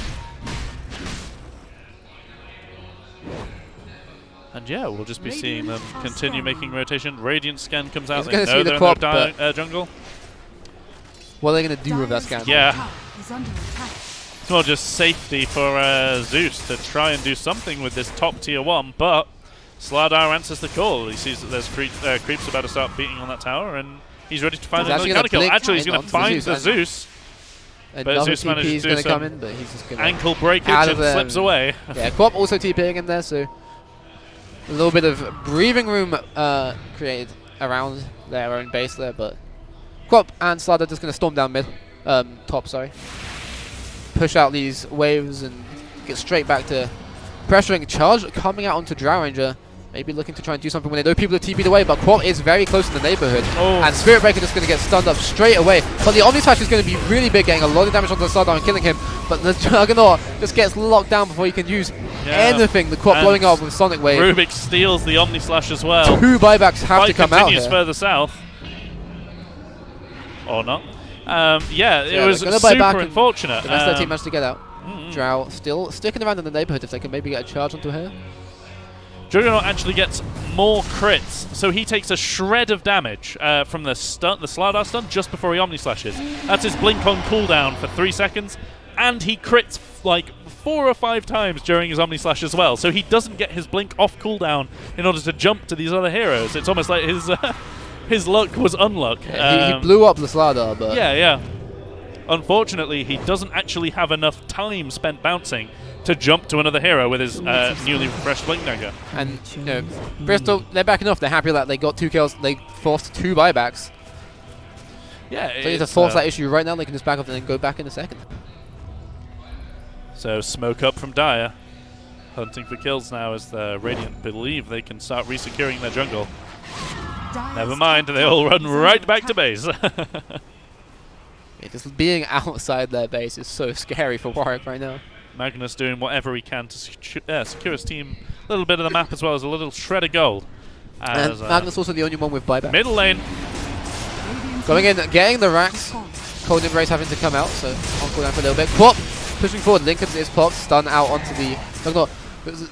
Speaker 3: And yeah, we'll just be seeing them continue making rotation. Radiant scan comes out.
Speaker 2: He's
Speaker 3: They
Speaker 2: gonna
Speaker 3: know
Speaker 2: see the
Speaker 3: they're in
Speaker 2: crop,
Speaker 3: their jungle.
Speaker 2: What are they going to do with that scan?
Speaker 3: Yeah.
Speaker 4: Is under attack.
Speaker 3: It's more just safety for Zeus to try and do something with this top tier 1, but Slardar answers the call. He sees that there's creeps about to start beating on that tower, and he's ready to find
Speaker 2: He's
Speaker 3: another
Speaker 2: actually
Speaker 3: counter kill.
Speaker 2: gonna
Speaker 3: Actually, he's
Speaker 2: blink
Speaker 3: going to
Speaker 2: onto
Speaker 3: find
Speaker 2: the
Speaker 3: the
Speaker 2: Zeus,
Speaker 3: Zeus.
Speaker 2: Another
Speaker 3: Zeus managed
Speaker 2: TP is
Speaker 3: to do
Speaker 2: going to come
Speaker 3: some
Speaker 2: in, but he's just going to
Speaker 3: Ankle breakage
Speaker 2: out
Speaker 3: and
Speaker 2: of
Speaker 3: slips away.
Speaker 2: Yeah, Quap also TPing in there, so a little bit of breathing room created around their own base there, but Quap and Slardar just going to storm down mid, top, sorry. Push out these waves and get straight back to pressuring. Charge coming out onto Drow Ranger, maybe looking to try and do something when they know people have TP'd away, but Quap is very close in the neighborhood.
Speaker 3: Oh.
Speaker 2: And Spirit Breaker just going to get stunned up straight away. But the Omni Slash is going to be really big, getting a lot of damage onto the Slardar and killing him. But the Juggernaut just gets locked down before he can use anything. The Quap
Speaker 3: And
Speaker 2: blowing up with Sonic Wave.
Speaker 3: Rubik steals the Omni Slash as well.
Speaker 2: 2 buybacks have to
Speaker 3: Fight
Speaker 2: come out
Speaker 3: continues
Speaker 2: here.
Speaker 3: further south. Or not. Yeah, it
Speaker 2: Yeah,
Speaker 3: was
Speaker 2: they're gonna buy back
Speaker 3: super
Speaker 2: and
Speaker 3: unfortunate.
Speaker 2: The rest of their team managed to get out.
Speaker 3: mm.
Speaker 2: Drow still sticking around in the neighborhood if they can maybe get a charge onto her.
Speaker 3: Juggernaut actually gets more crits, so he takes a shred of damage from the Slardar stun just before he Omni Slashes. That's his blink on cooldown for 3 seconds, and he crits like 4 or 5 times during his Omni Slash as well, so he doesn't get his blink off cooldown in order to jump to these other heroes. It's almost like his luck was unluck.
Speaker 2: He blew up the Slardar, but
Speaker 3: Yeah. Unfortunately, he doesn't actually have enough time spent bouncing to jump to another hero with his newly refreshed Blink Dagger.
Speaker 2: and Bristol, they're backing off. They're happy that they got 2 kills. They forced 2 buybacks.
Speaker 3: Yeah,
Speaker 2: So you need to force that issue right now. They can just back off and then go back in a second.
Speaker 3: So smoke up from Dire, hunting for kills now as the Radiant believe they can start resecuring their jungle.
Speaker 4: Dire's
Speaker 3: Never mind,
Speaker 4: top
Speaker 3: they all
Speaker 4: tower
Speaker 3: run
Speaker 4: is under
Speaker 3: right back to
Speaker 4: attack.
Speaker 3: base.
Speaker 2: Yeah, just being outside their base is so scary for Warwick right now.
Speaker 3: Magnus doing whatever he can to secure his team a little bit of the map as well as a little shred of gold.
Speaker 2: And
Speaker 3: As,
Speaker 2: Magnus also the only one with buyback.
Speaker 3: middle lane,
Speaker 4: Radiant's
Speaker 2: Going in, getting the racks.
Speaker 4: fallen.
Speaker 2: Cold Embrace having to come out, so on cooldown for a little bit. Quap pushing forward. Lincoln is popped, stun out onto the Juggernaut.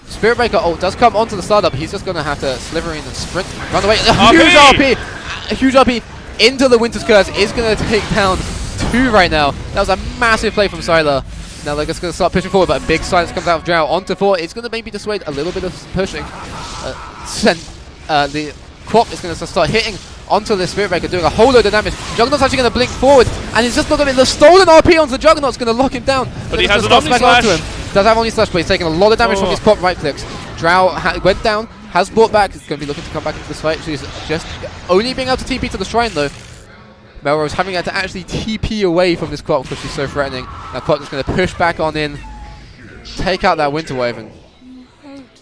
Speaker 2: Spirit Breaker ult does come onto the startup. He's just going to have to sliver in and sprint, run away. Huge RP! A huge RP into the Winter's Curse is going to take down 2 right now. That was a massive play from Sylar. Now they're just going to start pushing forward, but a big silence comes out of Drow onto 4. It's going to maybe dissuade a little bit of pushing. The Quap is going to start hitting onto the Spirit Breaker, doing a whole load of damage. Juggernaut's actually going to blink forward, and he's just not going to be... The stolen RP onto the Juggernaut's going to lock him down.
Speaker 3: But he
Speaker 2: They're
Speaker 3: has
Speaker 2: just
Speaker 3: an
Speaker 2: gonna
Speaker 3: Omni
Speaker 2: start back onto
Speaker 3: Slash.
Speaker 2: him. Does have Omni Slash, but he's taking a lot of damage from
Speaker 3: Oh.
Speaker 2: his Quap right clicks. Drow went down, has brought back. He's going to be looking to come back into this fight. She's just only being able to TP to the Shrine, though. Melrose having to actually TP away from this clock because she's so threatening. Now clock is going to push back on in, take out that Winter Wyvern.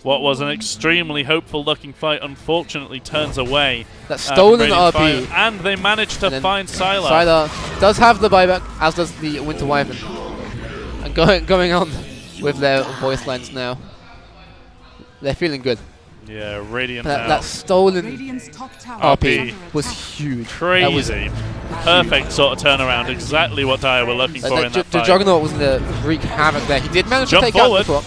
Speaker 3: What was an extremely hopeful-looking fight, unfortunately, turns away.
Speaker 2: That stolen
Speaker 3: Radiant
Speaker 2: RP.
Speaker 3: Fire, and they managed to find Sylar.
Speaker 2: Sylar does have the buyback, as does the Winter Wyvern. And going on with their voice lines now. They're feeling good.
Speaker 3: Yeah, Radiant
Speaker 2: That stolen
Speaker 4: Radiant's top tower
Speaker 3: RP
Speaker 2: was huge.
Speaker 3: crazy.
Speaker 2: That was
Speaker 3: Perfect sort of turnaround. Exactly what Dire were looking for in that
Speaker 2: the
Speaker 3: fight.
Speaker 2: Juggernaut was going to wreak havoc there. He did manage
Speaker 3: Jump
Speaker 2: to take
Speaker 3: forward.
Speaker 2: out the clock.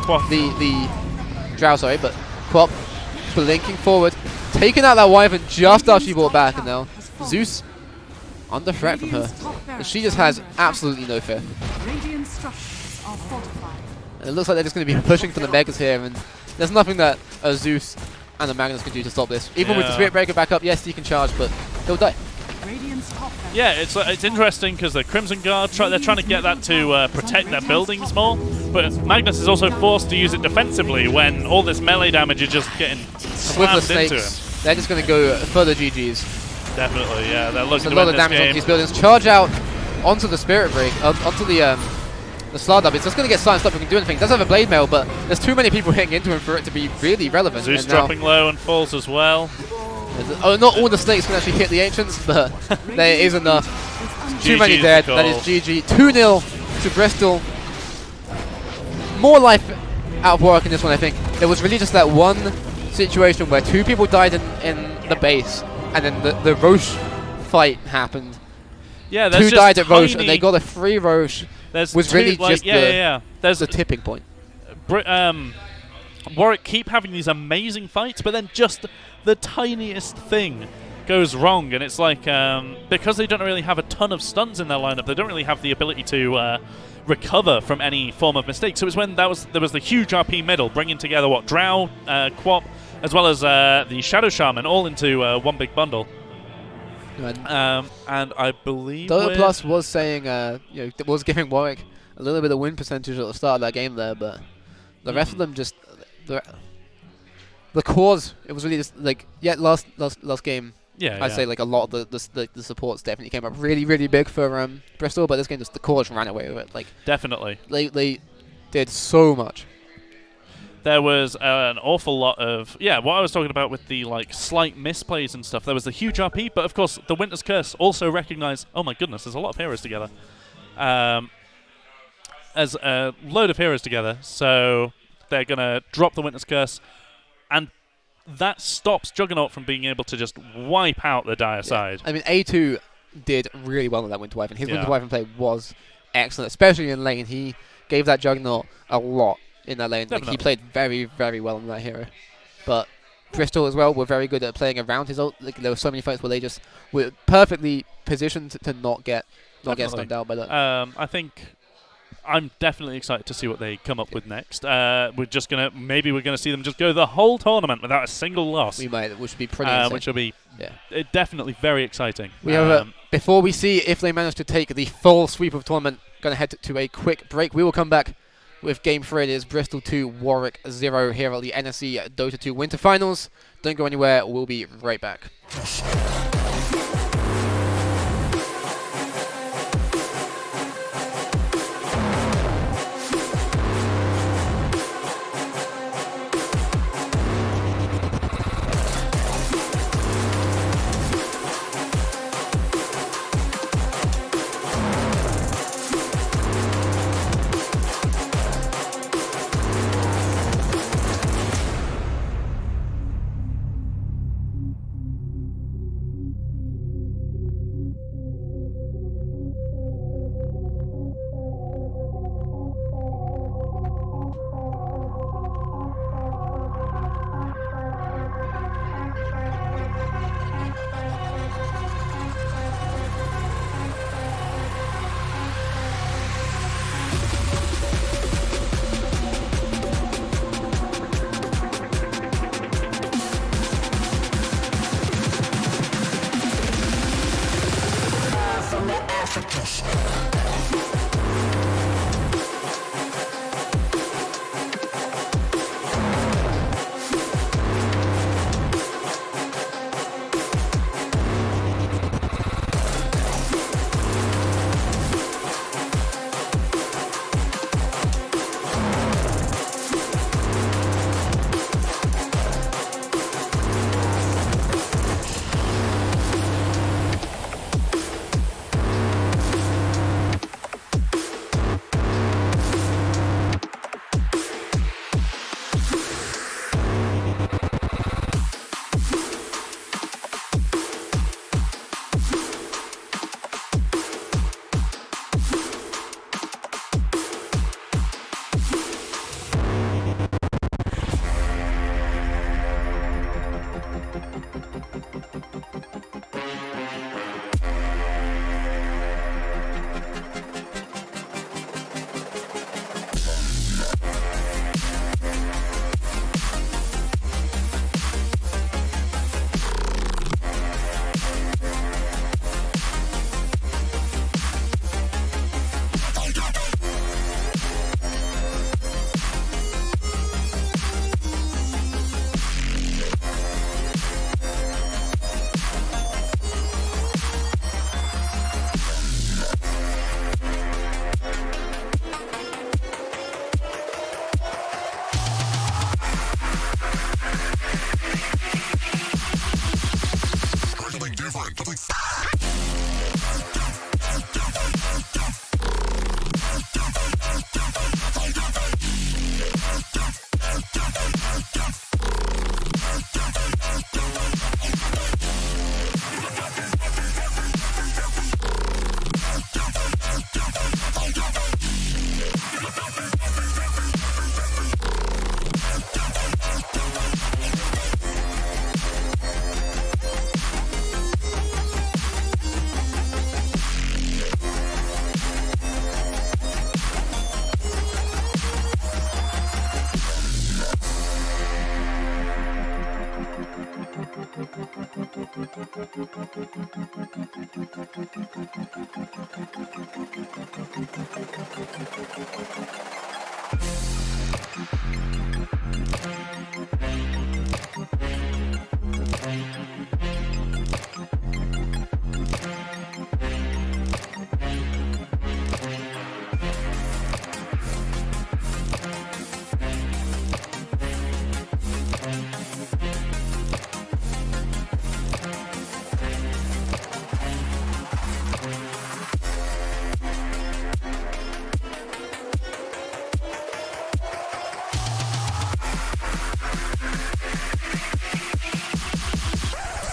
Speaker 3: Quaff.
Speaker 2: The Drow, sorry, but Quap blinking forward, taking out that Wyvern just after she brought back, and now Zeus under threat from her. And she just has absolutely no fear.
Speaker 4: Radiant structures are fortified.
Speaker 2: And it looks like they're just going to be pushing for the Megas here, and there's nothing that a Zeus and a Magnus can do to stop this. Even with the Spirit Breaker back up, yes, he can charge, but he'll die.
Speaker 4: Radiant's top barracks.
Speaker 3: Yeah, it's interesting because the Crimson Guard, they're trying to get that to protect their buildings more, but Magnus is also forced to use it defensively when all this melee damage is just getting
Speaker 2: And with the
Speaker 3: slammed into him.
Speaker 2: snakes, they're just going to go further GGs.
Speaker 3: Definitely, yeah, they're looking
Speaker 2: There's
Speaker 3: to
Speaker 2: a lot
Speaker 3: win
Speaker 2: of
Speaker 3: this
Speaker 2: damage on
Speaker 3: game.
Speaker 2: these buildings. Charge out onto the Spirit Break, onto the Slardub. It's just going to get silenced up. He can do anything. He does have a Blade Mail, but there's too many people hitting into him for it to be really relevant.
Speaker 3: Zeus
Speaker 2: And now-
Speaker 3: dropping low and falls as well.
Speaker 2: Oh, not all the snakes can actually hit the Ancients, but there is enough. Too many
Speaker 3: GG is
Speaker 2: dead.
Speaker 3: the
Speaker 2: That is
Speaker 3: call.
Speaker 2: GG. 2-0 to Bristol. More life out of Warwick in this one, I think. There was really just that one situation where 2 people died in the base, and then the Roche fight happened.
Speaker 3: Yeah, there's
Speaker 2: 2
Speaker 3: just
Speaker 2: died at Roche, and
Speaker 3: tiny-
Speaker 2: they got a free Roche.
Speaker 3: There's
Speaker 2: was
Speaker 3: two,
Speaker 2: really
Speaker 3: like,
Speaker 2: just
Speaker 3: There's
Speaker 2: the tipping point.
Speaker 3: Warwick keep having these amazing fights, but then just the tiniest thing goes wrong, and it's like because they don't really have a ton of stuns in their lineup, they don't really have the ability to recover from any form of mistake. So it was when there was the huge RP middle, bringing together Drow, Quap, as well as the Shadow Shaman, all into one big bundle. And I believe
Speaker 2: Dota Plus was saying, was giving Warwick a little bit of win percentage at the start of that game there, but the rest of them just the cores. It was really just like last game.
Speaker 3: Yeah,
Speaker 2: I'd say like a lot of the supports definitely came up really big for Bristol, but this game just the cores ran away with it. Like
Speaker 3: definitely
Speaker 2: they did so much.
Speaker 3: There was an awful lot of what I was talking about with the like slight misplays and stuff. There was the huge RP, but of course the Winter's Curse also recognized. Oh my goodness, there's a lot of heroes together. As a load of heroes together, so they're gonna drop the Winter's Curse, and that stops Juggernaut from being able to just wipe out the Dire side.
Speaker 2: I mean, A2 did really well in that Winter Wyvern. His
Speaker 3: Yeah.
Speaker 2: Winter Wyvern play was excellent, especially in lane. He gave that Juggernaut a lot in that lane. Like, he
Speaker 3: Definitely.
Speaker 2: played very well in that hero. But Bristol as well were very good at playing around his ult. Like, there were so many fights where they just were perfectly positioned to not get stunned out by that.
Speaker 3: I think I'm definitely excited to see what they come up with next. We're gonna see them just go the whole tournament without a single loss.
Speaker 2: We might, which would be pretty insane.
Speaker 3: Which will be
Speaker 2: Yeah.
Speaker 3: definitely very exciting.
Speaker 2: We have before we see if they manage to take the full sweep of tournament, going to head to a quick break. We will come back with Game 3. It is Bristol 2, Warwick 0 here at the NSE Dota 2 Winter Finals. Don't go anywhere. We'll be right back.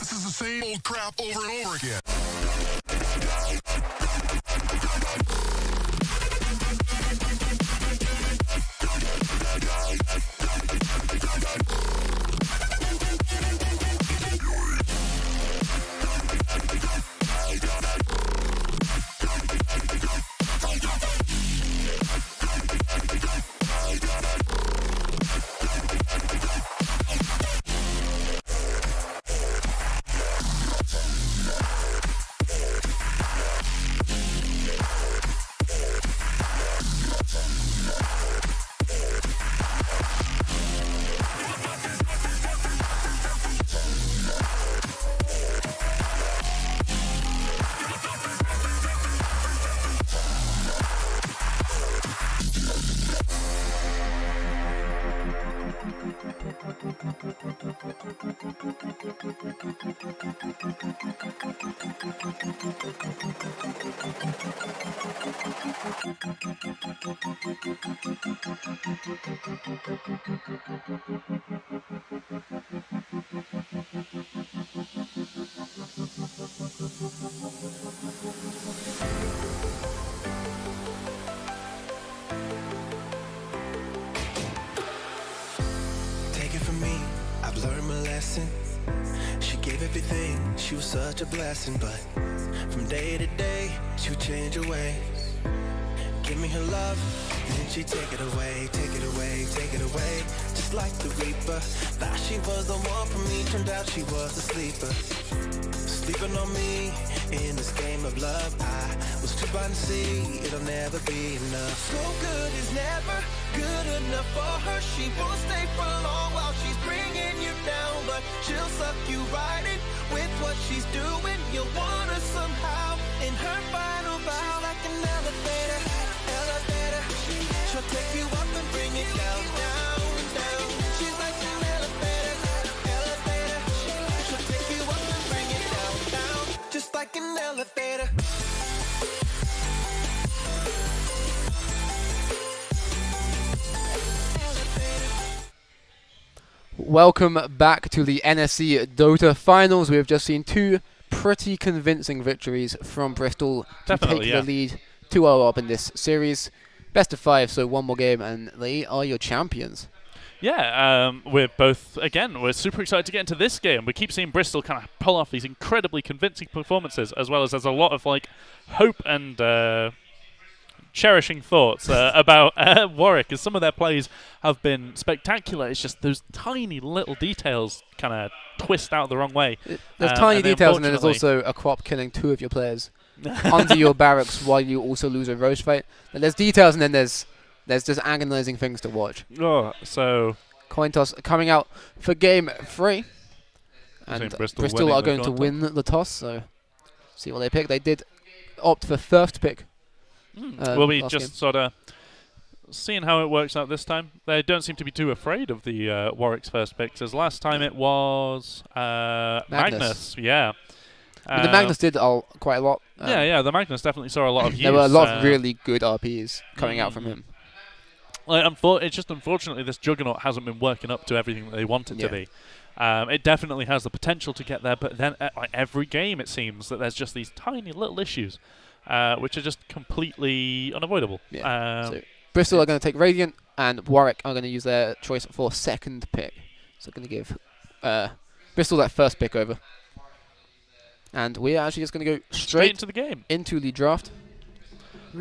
Speaker 6: This is the same old crap over and over again.
Speaker 5: Take it from me, I've learned my lesson. She gave everything, she was such a blessing. But from day to day, she would change her ways. Give me her love, then she'd take it away, take it away, take it away. Just like the Reaper, thought she was the one for me, turned out she was a sleeper. Sleeping on me in this game of love. I was too blind to see it'll never be enough. So good is never good enough for her. She won't stay for long while she's bringing you down, but she'll suck you right in with what she's doing. You'll want her somehow in her final bow. She's like an elevator, elevator. She'll take you up and bring it down, down, down. She's like an elevator, elevator. She'll take you up and bring it down, down. Just like an elevator.
Speaker 2: Welcome back to the NSE DOTA finals. We have just seen two pretty convincing victories from Bristol to
Speaker 3: Definitely,
Speaker 2: take
Speaker 3: yeah.
Speaker 2: the lead 2-0 up in this series. Best of 5, so one more game, and they are your champions.
Speaker 3: Yeah, we're both, again, we're super excited to get into this game. We keep seeing Bristol kind of pull off these incredibly convincing performances, as well as there's a lot of like hope and cherishing thoughts about Warwick, as some of their plays have been spectacular. It's just those tiny little details kind of twist out the wrong way.
Speaker 2: There's tiny
Speaker 3: and
Speaker 2: details, and then there's
Speaker 3: unfortunately-
Speaker 2: also a crop killing 2 of your players under your barracks while you also lose a Roche fight. And there's details, and then there's just agonizing things to watch.
Speaker 3: Oh, so
Speaker 2: Coin toss coming out for game 3.
Speaker 3: I think
Speaker 2: And
Speaker 3: Bristol
Speaker 2: Bristol
Speaker 3: winning
Speaker 2: are
Speaker 3: the
Speaker 2: going to
Speaker 3: coin
Speaker 2: win the toss, so see what they pick. They did opt for first pick.
Speaker 3: will we
Speaker 2: last
Speaker 3: just
Speaker 2: game.
Speaker 3: sort of seeing how it works out this time? They don't seem to be too afraid of the Warwick's first picks, as last time it was Magnus. Yeah.
Speaker 2: I mean, the Magnus did quite a lot.
Speaker 3: Yeah, the Magnus definitely saw a lot of use.
Speaker 2: There were a lot of really good RPs coming out from him.
Speaker 3: Like, it's just unfortunately this Juggernaut hasn't been working up to everything that they want it to be. It definitely has the potential to get there, but then like every game it seems that there's just these tiny little issues, which are just completely unavoidable.
Speaker 2: Yeah. So Bristol are going to take Radiant, and Warwick are going to use their choice for second pick. So going to give Bristol that first pick over. And we are actually just going to go straight
Speaker 3: into the game.
Speaker 2: Into the draft.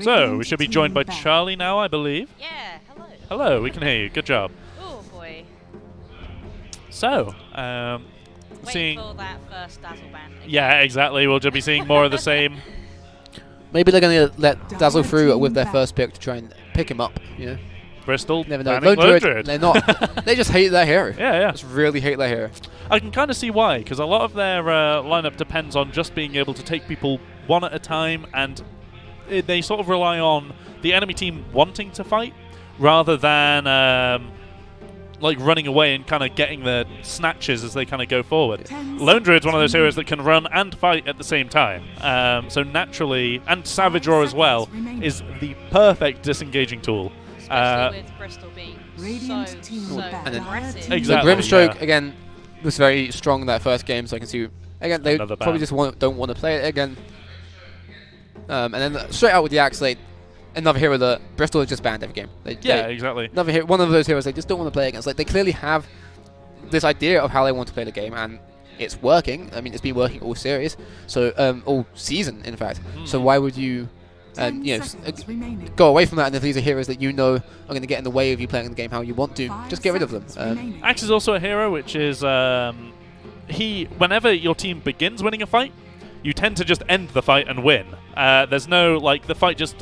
Speaker 3: So we should be joined by Charlie now, I believe.
Speaker 1: Yeah, hello.
Speaker 3: Hello, we can hear you. Good job.
Speaker 1: Oh boy.
Speaker 3: So, seeing.
Speaker 1: for that first Dazzle ban. Again.
Speaker 3: Yeah, exactly. We'll just be seeing more of the same.
Speaker 2: Maybe they're going to let Dazzle through with their first pick to try and pick him up. You know,
Speaker 3: Bristol.
Speaker 2: never know.
Speaker 3: banning
Speaker 2: Lone
Speaker 3: Lone
Speaker 2: Druid, they're not. They just hate their hero.
Speaker 3: Yeah.
Speaker 2: Just really hate their hero.
Speaker 3: I can kind of see why, because a lot of their lineup depends on just being able to take people one at a time, and they sort of rely on the enemy team wanting to fight rather than like running away and kind of getting the snatches as they kind of go forward. Lone Druid's one of those heroes that can run and fight at the same time. So naturally, and Savage Roar as well, is the perfect disengaging tool.
Speaker 1: Especially with Bristol being
Speaker 4: Radiant team
Speaker 1: so
Speaker 4: back.
Speaker 1: aggressive.
Speaker 3: Exactly.
Speaker 2: The Grimstroke
Speaker 3: yeah.
Speaker 2: again was very strong in that first game, so I can see again they
Speaker 3: Another
Speaker 2: probably
Speaker 3: ban.
Speaker 2: just don't want to play it again. And then straight out with the Axe, another hero that Bristol has just banned every game.
Speaker 3: Yeah, exactly.
Speaker 2: One of those heroes they just don't want to play against. Like they clearly have this idea of how they want to play the game, and it's working. I mean, it's been working all series, so all season, in fact. So why would you, go away from that? And if these are heroes that you know are going to get in the way of you playing the game how you want to, just get rid of them.
Speaker 3: Axe is also a hero which is whenever your team begins winning a fight, you tend to just end the fight and win. There's no like the fight just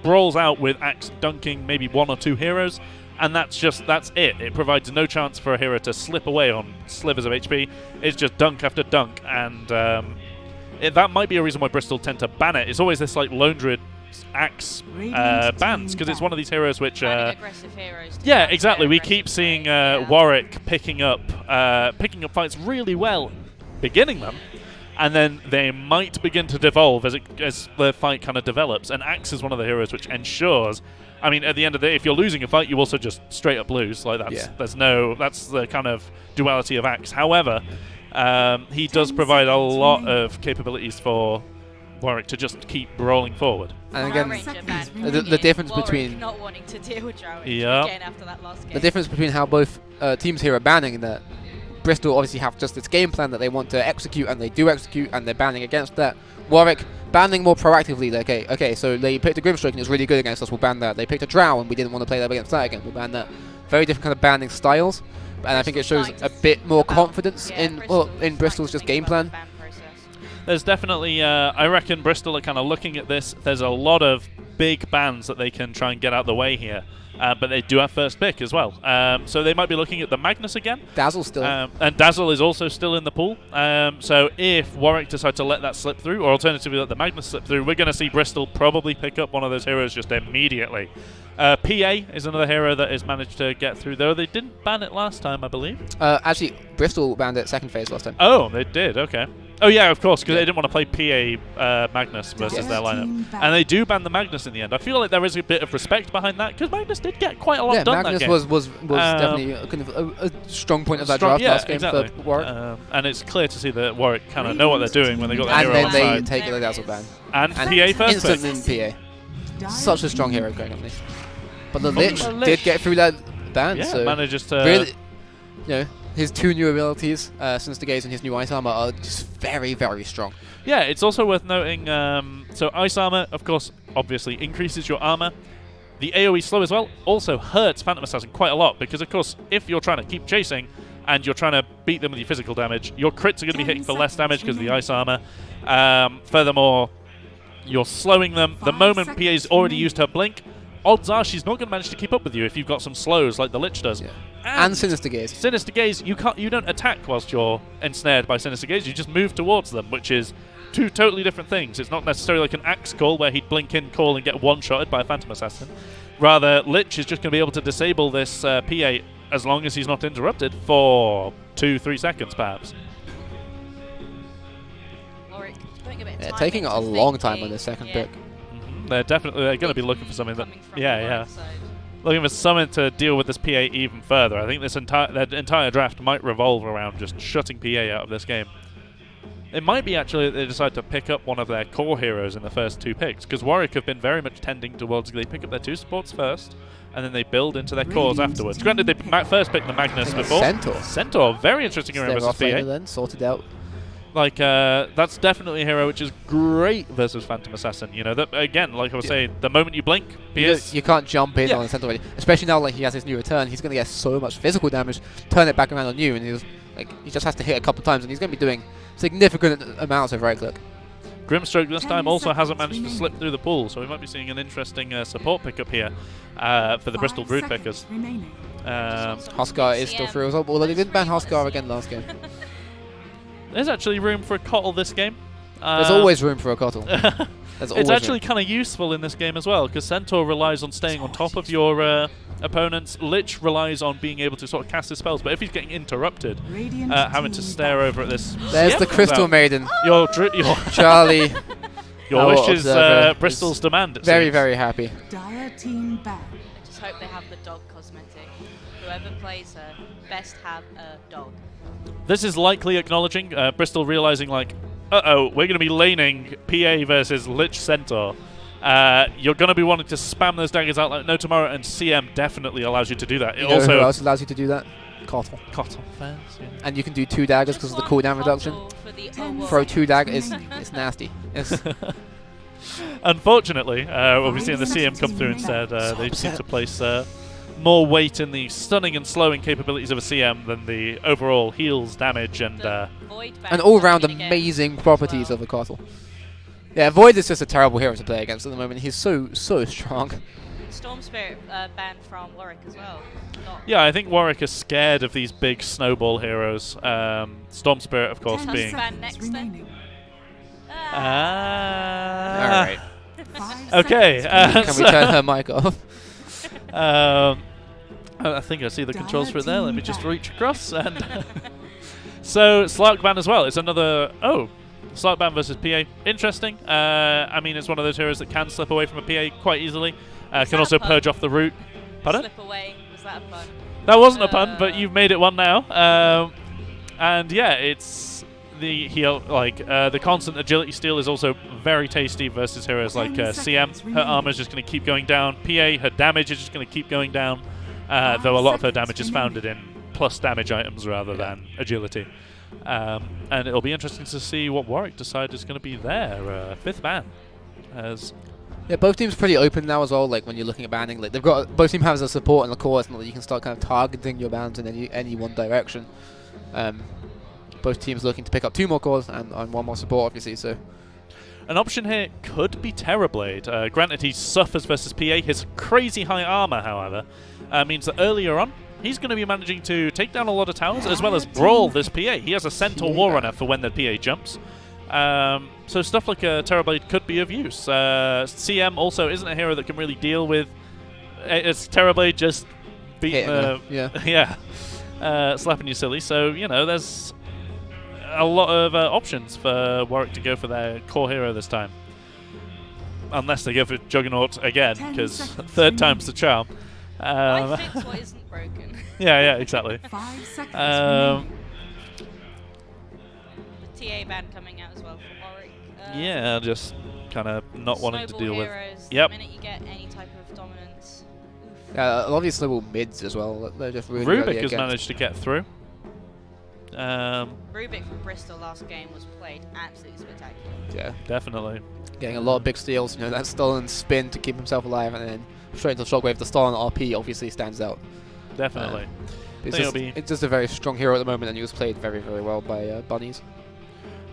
Speaker 3: brawls out with Axe dunking maybe one or two heroes, and that's it. It provides no chance for a hero to slip away on slivers of HP. It's just dunk after dunk, and that might be a reason why Bristol tend to ban it. It's always this like Lone Druid Axe bans, because it's one of these heroes which
Speaker 1: aggressive heroes.
Speaker 3: yeah, exactly. We keep seeing Warwick picking up fights really well, beginning them, and then they might begin to devolve as the fight kind of develops. And Axe is one of the heroes which ensures. I mean, at the end of the day, if you're losing a fight, you also just straight up lose. Like that's the kind of duality of Axe. However, he does provide a lot of capabilities for Warwick to just keep rolling forward.
Speaker 2: And again, the difference between
Speaker 1: not wanting to deal with Drowick
Speaker 3: again
Speaker 1: after that last game.
Speaker 2: the difference between how both teams here are banning, that Bristol obviously have just this game plan that they want to execute, and they do execute, and they're banning against that. Warwick banning more proactively. Like, okay, so they picked a Grimstroke and it's really good against us, we'll ban that. They picked a Drow and we didn't want to play that against that again, we'll ban that. Very different kind of banning styles, and I think it shows a bit more confidence in Bristol's just game plan.
Speaker 3: There's definitely, I reckon Bristol are kind of looking at this. There's a lot of big bans that they can try and get out of the way here. But they do have first pick as well. So they might be looking at the Magnus again.
Speaker 2: Dazzle's still
Speaker 3: and Dazzle is also still in the pool. So if Warwick decide to let that slip through, or alternatively let the Magnus slip through, we're going to see Bristol probably pick up one of those heroes just immediately. PA is another hero that has managed to get through, though they didn't ban it last time, I believe.
Speaker 2: Actually, Bristol banned it second phase last time.
Speaker 3: Oh, they did, okay. Oh yeah, of course, because they didn't want to play PA Magnus versus their lineup. And they do ban the Magnus in the end. I feel like there is a bit of respect behind that, because Magnus did get quite a lot done
Speaker 2: Magnus
Speaker 3: that game.
Speaker 2: was definitely kind of a strong point of that draft last game for Warwick.
Speaker 3: And it's clear to see that Warwick kind of know what they're doing when they got that hero
Speaker 2: and
Speaker 3: on
Speaker 2: then
Speaker 3: side.
Speaker 2: they take the Dazzle ban.
Speaker 3: And PA first pick.
Speaker 2: Instant in PA. Such a strong hero going on this. But the Lich did get through that ban, so
Speaker 3: manages to...
Speaker 2: really, his two new abilities, Sinister Gaze and his new Ice Armor, are just very, very strong.
Speaker 3: Yeah, it's also worth noting, so Ice Armor, of course, obviously increases your armor. The AoE slow as well also hurts Phantom Assassin quite a lot, because of course, if you're trying to keep chasing and you're trying to beat them with your physical damage, your crits are going to be hitting for less damage because of the Ice Armor. Furthermore, you're slowing them. The moment PA's already used her blink, odds are she's not going to manage to keep up with you if you've got some slows like the Lich does.
Speaker 2: Yeah. And Sinister Gaze.
Speaker 3: Sinister Gaze, you don't attack whilst you're ensnared by Sinister Gaze, you just move towards them, which is two totally different things. It's not necessarily like an Axe call where he'd blink in, call, and get one-shotted by a Phantom Assassin. Rather, Lich is just going to be able to disable this PA as long as he's not interrupted for 2-3 seconds, perhaps.
Speaker 2: Taking a long time on the second pick.
Speaker 3: They're going to be looking for something that... Looking for something to deal with this PA even further. I think their entire draft might revolve around just shutting PA out of this game. It might be actually that they decide to pick up one of their core heroes in the first two picks, because Warwick have been very much tending towards they pick up their two supports first, and then they build into their cores afterwards. Granted, they first picked the Magnus before. Centaur, very interesting hero versus PA.
Speaker 2: Then sorted out.
Speaker 3: Like, that's definitely a hero which is great versus Phantom Assassin. You know, that again, like I was saying, the moment you blink,
Speaker 2: you can't jump in on the Centaur already. Especially now, like he has his new return, he's going to get so much physical damage, turn it back around on you, and Like, he just has to hit a couple times, and he's going to be doing significant amounts of right click.
Speaker 3: Grimstroke this
Speaker 4: 10
Speaker 3: time also hasn't
Speaker 4: seconds
Speaker 3: managed to slip through the pool, so we might be seeing an interesting support pickup here for the Bristol
Speaker 4: 5
Speaker 3: Brood
Speaker 4: seconds
Speaker 3: pickers.
Speaker 4: remaining.
Speaker 2: Huskar is still through as well, although they didn't ban Huskar again last game.
Speaker 3: There's actually room for a Kotl this game.
Speaker 2: There's always room for a Kotl. There's always
Speaker 3: It's actually
Speaker 2: room.
Speaker 3: kind of useful in this game as well, because Centaur relies on staying on top of your opponents. Lich relies on being able to sort of cast his spells, but if he's getting interrupted,
Speaker 4: Radiant
Speaker 3: having to
Speaker 4: team
Speaker 3: stare over at this.
Speaker 2: There's
Speaker 3: Yeah,
Speaker 2: the Crystal
Speaker 3: well,
Speaker 2: Maiden.
Speaker 3: Your
Speaker 2: Charlie,
Speaker 3: your
Speaker 2: our
Speaker 3: wish is
Speaker 2: observer,
Speaker 3: Bristol's
Speaker 2: is
Speaker 3: demand. It
Speaker 2: very,
Speaker 3: seems.
Speaker 2: very happy.
Speaker 4: Dire team ban.
Speaker 1: I just hope they have the dog cosmetic. Whoever plays her, best have a dog.
Speaker 3: This is likely acknowledging Bristol realizing, like, uh-oh, we're going to be laning PA versus Lich Centaur. You're going to be wanting to spam those daggers out like no tomorrow, and CM definitely allows you to do that. It
Speaker 2: You know
Speaker 3: also
Speaker 2: who else allows you to do that? Kotl.
Speaker 3: Kotl fans, yeah.
Speaker 2: And you can do 2 daggers because of the cooldown reduction.
Speaker 1: For the
Speaker 2: Throw 2 daggers. It's nasty. It's
Speaker 3: Unfortunately, we'll be seeing the CM come through instead. They seem to place more weight in the stunning and slowing capabilities of a CM than the overall heals, damage, and
Speaker 2: and all-round amazing properties of a Kotl. Yeah, Void is just a terrible hero to play against at the moment. He's so strong.
Speaker 1: Storm Spirit banned from Warwick as well.
Speaker 3: yeah, I think Warwick is scared of these big snowball heroes. Storm Spirit, of course,
Speaker 4: 10
Speaker 3: being.
Speaker 1: Ban next then.
Speaker 4: remaining.
Speaker 3: Ah.
Speaker 2: Alright.
Speaker 4: 5
Speaker 3: Okay.
Speaker 4: seconds
Speaker 2: Can we turn her mic off?
Speaker 3: I think I see the controls for it there. Let me just reach across. And so, Slark ban as well. It's another... Oh, Slark ban versus PA. Interesting. I mean, it's one of those heroes that can slip away from a PA quite easily. Can
Speaker 1: that
Speaker 3: also
Speaker 1: a pun?
Speaker 3: purge off the root. Pardon?
Speaker 1: Slip away. Was that a pun?
Speaker 3: That wasn't a pun, but you've made it one now. And yeah, it's the heal. Like the constant agility steal is also very tasty versus heroes like
Speaker 4: 10
Speaker 3: CM.
Speaker 4: seconds
Speaker 3: Her
Speaker 4: remaining.
Speaker 3: armor is just going to keep going down. PA, her damage is just going to keep going down. Though a lot of her damage is founded in plus damage items rather than agility. And it'll be interesting to see what Warwick decide is going to be their 5th ban. As
Speaker 2: Yeah, both teams pretty open now as well. Like when you're looking at banning, like they've got both teams have a support and the core. It's not that you can start kind of targeting your bans in any one direction. Both teams looking to pick up 2 more cores and 1 more support, obviously. So
Speaker 3: an option here could be Terrorblade. Granted, he suffers versus PA. His crazy high armor, however, means that earlier on, he's going to be managing to take down a lot of towers as well as brawl this PA. He has a Centaur Warrunner for when the PA jumps. So stuff like a Terrorblade could be of use. CM also isn't a hero that can really deal with... It's Terrorblade just beating slapping you silly. So, you know, there's a lot of options for Warwick to go for their core hero this time. Unless they go for Juggernaut again,
Speaker 4: 10
Speaker 3: because
Speaker 4: seconds
Speaker 3: 3rd time's the charm.
Speaker 1: Why fix what isn't broken?
Speaker 3: Yeah, exactly.
Speaker 4: 5 seconds
Speaker 3: Um,
Speaker 4: remaining.
Speaker 1: The TA ban coming out as well for Warwick.
Speaker 3: yeah, just kind of not wanting to
Speaker 1: Snowball
Speaker 3: deal with.
Speaker 1: heroes,
Speaker 3: Yep.
Speaker 1: The minute you get any type of dominance.
Speaker 2: a lot of these little mids as well. They're just really
Speaker 3: Rubik
Speaker 2: early
Speaker 3: has
Speaker 2: against.
Speaker 3: managed to get through.
Speaker 1: Rubik from Bristol last game was played absolutely spectacular.
Speaker 2: Yeah,
Speaker 3: Definitely.
Speaker 2: getting a lot of big steals. You know, that stolen spin to keep himself alive, and then straight into Shockwave. The stolen RP obviously stands out.
Speaker 3: Definitely.
Speaker 2: It's
Speaker 3: think
Speaker 2: just,
Speaker 3: it'll be-
Speaker 2: it's just a very strong hero at the moment, and he was played very, very well by Bunnies.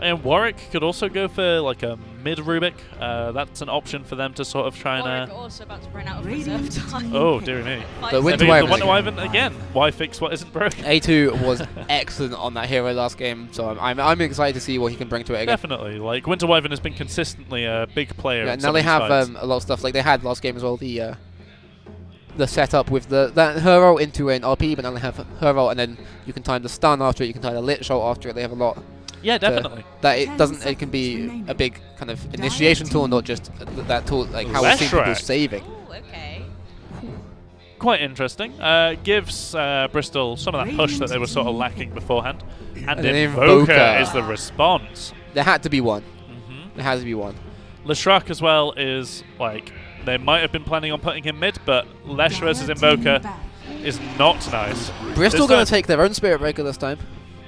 Speaker 3: And Warwick could also go for like a mid Rubik. That's an option for them to sort of try
Speaker 1: Warwick
Speaker 3: and.
Speaker 1: are also about to run out of
Speaker 4: Radiant
Speaker 1: reserve time.
Speaker 4: team
Speaker 3: Oh,
Speaker 4: pick.
Speaker 3: dear me.
Speaker 1: Five
Speaker 2: The Winter
Speaker 1: seconds.
Speaker 3: The
Speaker 2: Wyvern
Speaker 3: Wonder
Speaker 2: again.
Speaker 3: Wyvern again. Why fix what isn't broken?
Speaker 2: A2 was excellent on that hero last game, so I'm excited to see what he can bring to it again.
Speaker 3: Definitely. Like Winter Wyvern has been consistently a big player.
Speaker 2: Yeah,
Speaker 3: in
Speaker 2: now
Speaker 3: some
Speaker 2: they
Speaker 3: of these
Speaker 2: have
Speaker 3: fights.
Speaker 2: a lot of stuff like they had last game as well. The setup with that her roll into an RP, but now they have her roll, and then you can time the stun after it. You can time the lit shot after it. They have a lot.
Speaker 3: Yeah, definitely.
Speaker 2: That it
Speaker 4: 10
Speaker 2: doesn't. It can be
Speaker 4: seconds
Speaker 2: a big kind of initiation tool, not just that tool. Like how we're seeing people
Speaker 3: Leshrac.
Speaker 2: saving.
Speaker 1: Ooh, okay.
Speaker 3: Quite interesting. Gives Bristol some of that push that they were sort of lacking beforehand. And
Speaker 2: then
Speaker 3: Invoker
Speaker 2: Invoker.
Speaker 3: is the response.
Speaker 2: There had to be one.
Speaker 3: Mm-hmm.
Speaker 2: There has to be one.
Speaker 3: Leshrac as well is like they might have been planning on putting him mid, but Lesh
Speaker 4: Dire
Speaker 3: versus
Speaker 4: team
Speaker 3: Invoker
Speaker 4: ban.
Speaker 3: is not nice.
Speaker 2: Bristol
Speaker 3: This
Speaker 2: going
Speaker 3: time-
Speaker 2: to take their own Spirit Breaker this time.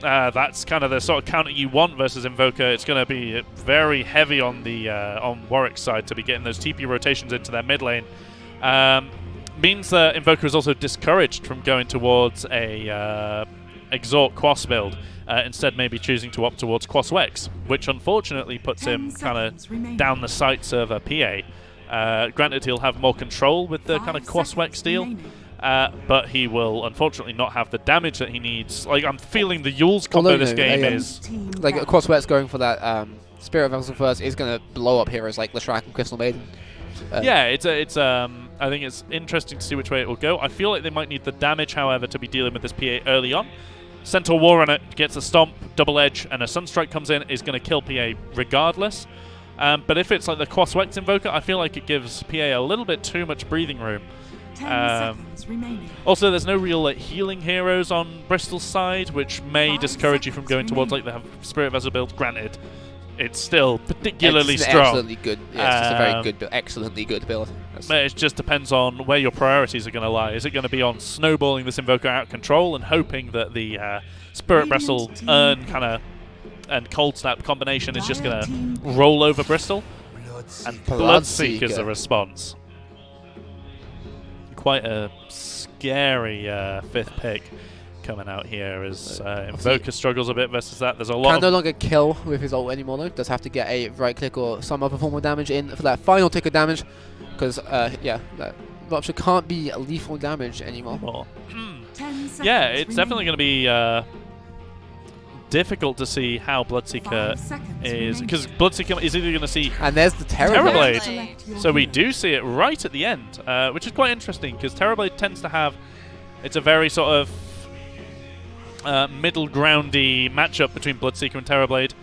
Speaker 3: That's kind of the sort of counter you want versus Invoker. It's going to be very heavy on the on Warwick's side to be getting those TP rotations into their mid lane. Means that Invoker is also discouraged from going towards a Exhort Quas build, instead maybe choosing to opt towards Quas Wex, which unfortunately puts him kind of down the sights of a PA. Granted, he'll have more control with the kind of Quas Wex deal, but he will unfortunately not have the damage that he needs. Like, I'm feeling the Yule's combo this game is...
Speaker 2: Like, of course, Wet's going for that Spirit Vessel first is going to blow up heroes like Leshrac and Crystal Maiden.
Speaker 3: Yeah, I think it's interesting to see which way it will go. I feel like they might need the damage, however, to be dealing with this PA early on. Centaur Warrunner gets a Stomp, Double Edge, and a Sunstrike comes in, is going to kill PA regardless. But if it's like the Quas Wex Invoker, I feel like it gives PA a little bit too much breathing room.
Speaker 4: 10 seconds remaining.
Speaker 3: Also, there's no real like healing heroes on Bristol's side, which may discourage you from going towards like the Spirit Vessel build. Granted, it's still particularly strong.
Speaker 2: Excellently good. Yeah, it's just a very good build. Excellently good build.
Speaker 3: But it just depends on where your priorities are going to lie. Is it going to be on snowballing this Invoker out of control and hoping that the Spirit Vessel Urn kind of and Cold Snap combination is just going to roll over Bristol? And Bloodseeker's the response. Quite a scary 5th pick coming out here as Invoker struggles a bit versus that. There's a lot.
Speaker 2: Can no longer kill with his ult anymore though. Does have to get a right click or some other form of damage in for that final tick of damage, because yeah, that Rupture can't be lethal damage anymore.
Speaker 3: Yeah, it's definitely going to be difficult to see how Bloodseeker is, because Bloodseeker is either going to see
Speaker 2: and there's the
Speaker 3: Terrorblade. So we do see it right at the end, which is quite interesting because Terrorblade tends to have, it's a very sort of middle groundy matchup between Bloodseeker and Terrorblade,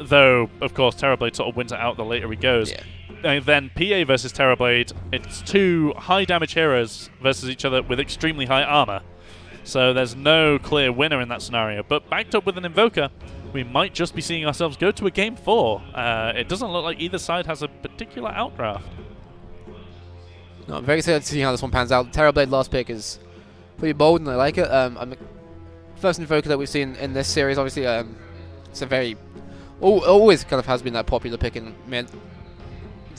Speaker 3: though of course Terrorblade sort of wins it out the later he goes.
Speaker 2: Yeah.
Speaker 3: And then PA versus Terrorblade, it's two high damage heroes versus each other with extremely high armor. So there's no clear winner in that scenario. But backed up with an Invoker, we might just be seeing ourselves go to a Game 4. It doesn't look like either side has a particular outdraft.
Speaker 2: No, I'm very excited to see how this one pans out. Terrorblade last pick is pretty bold and I like it. First Invoker that we've seen in this series, obviously. It's a very... always kind of has been that popular pick in mid.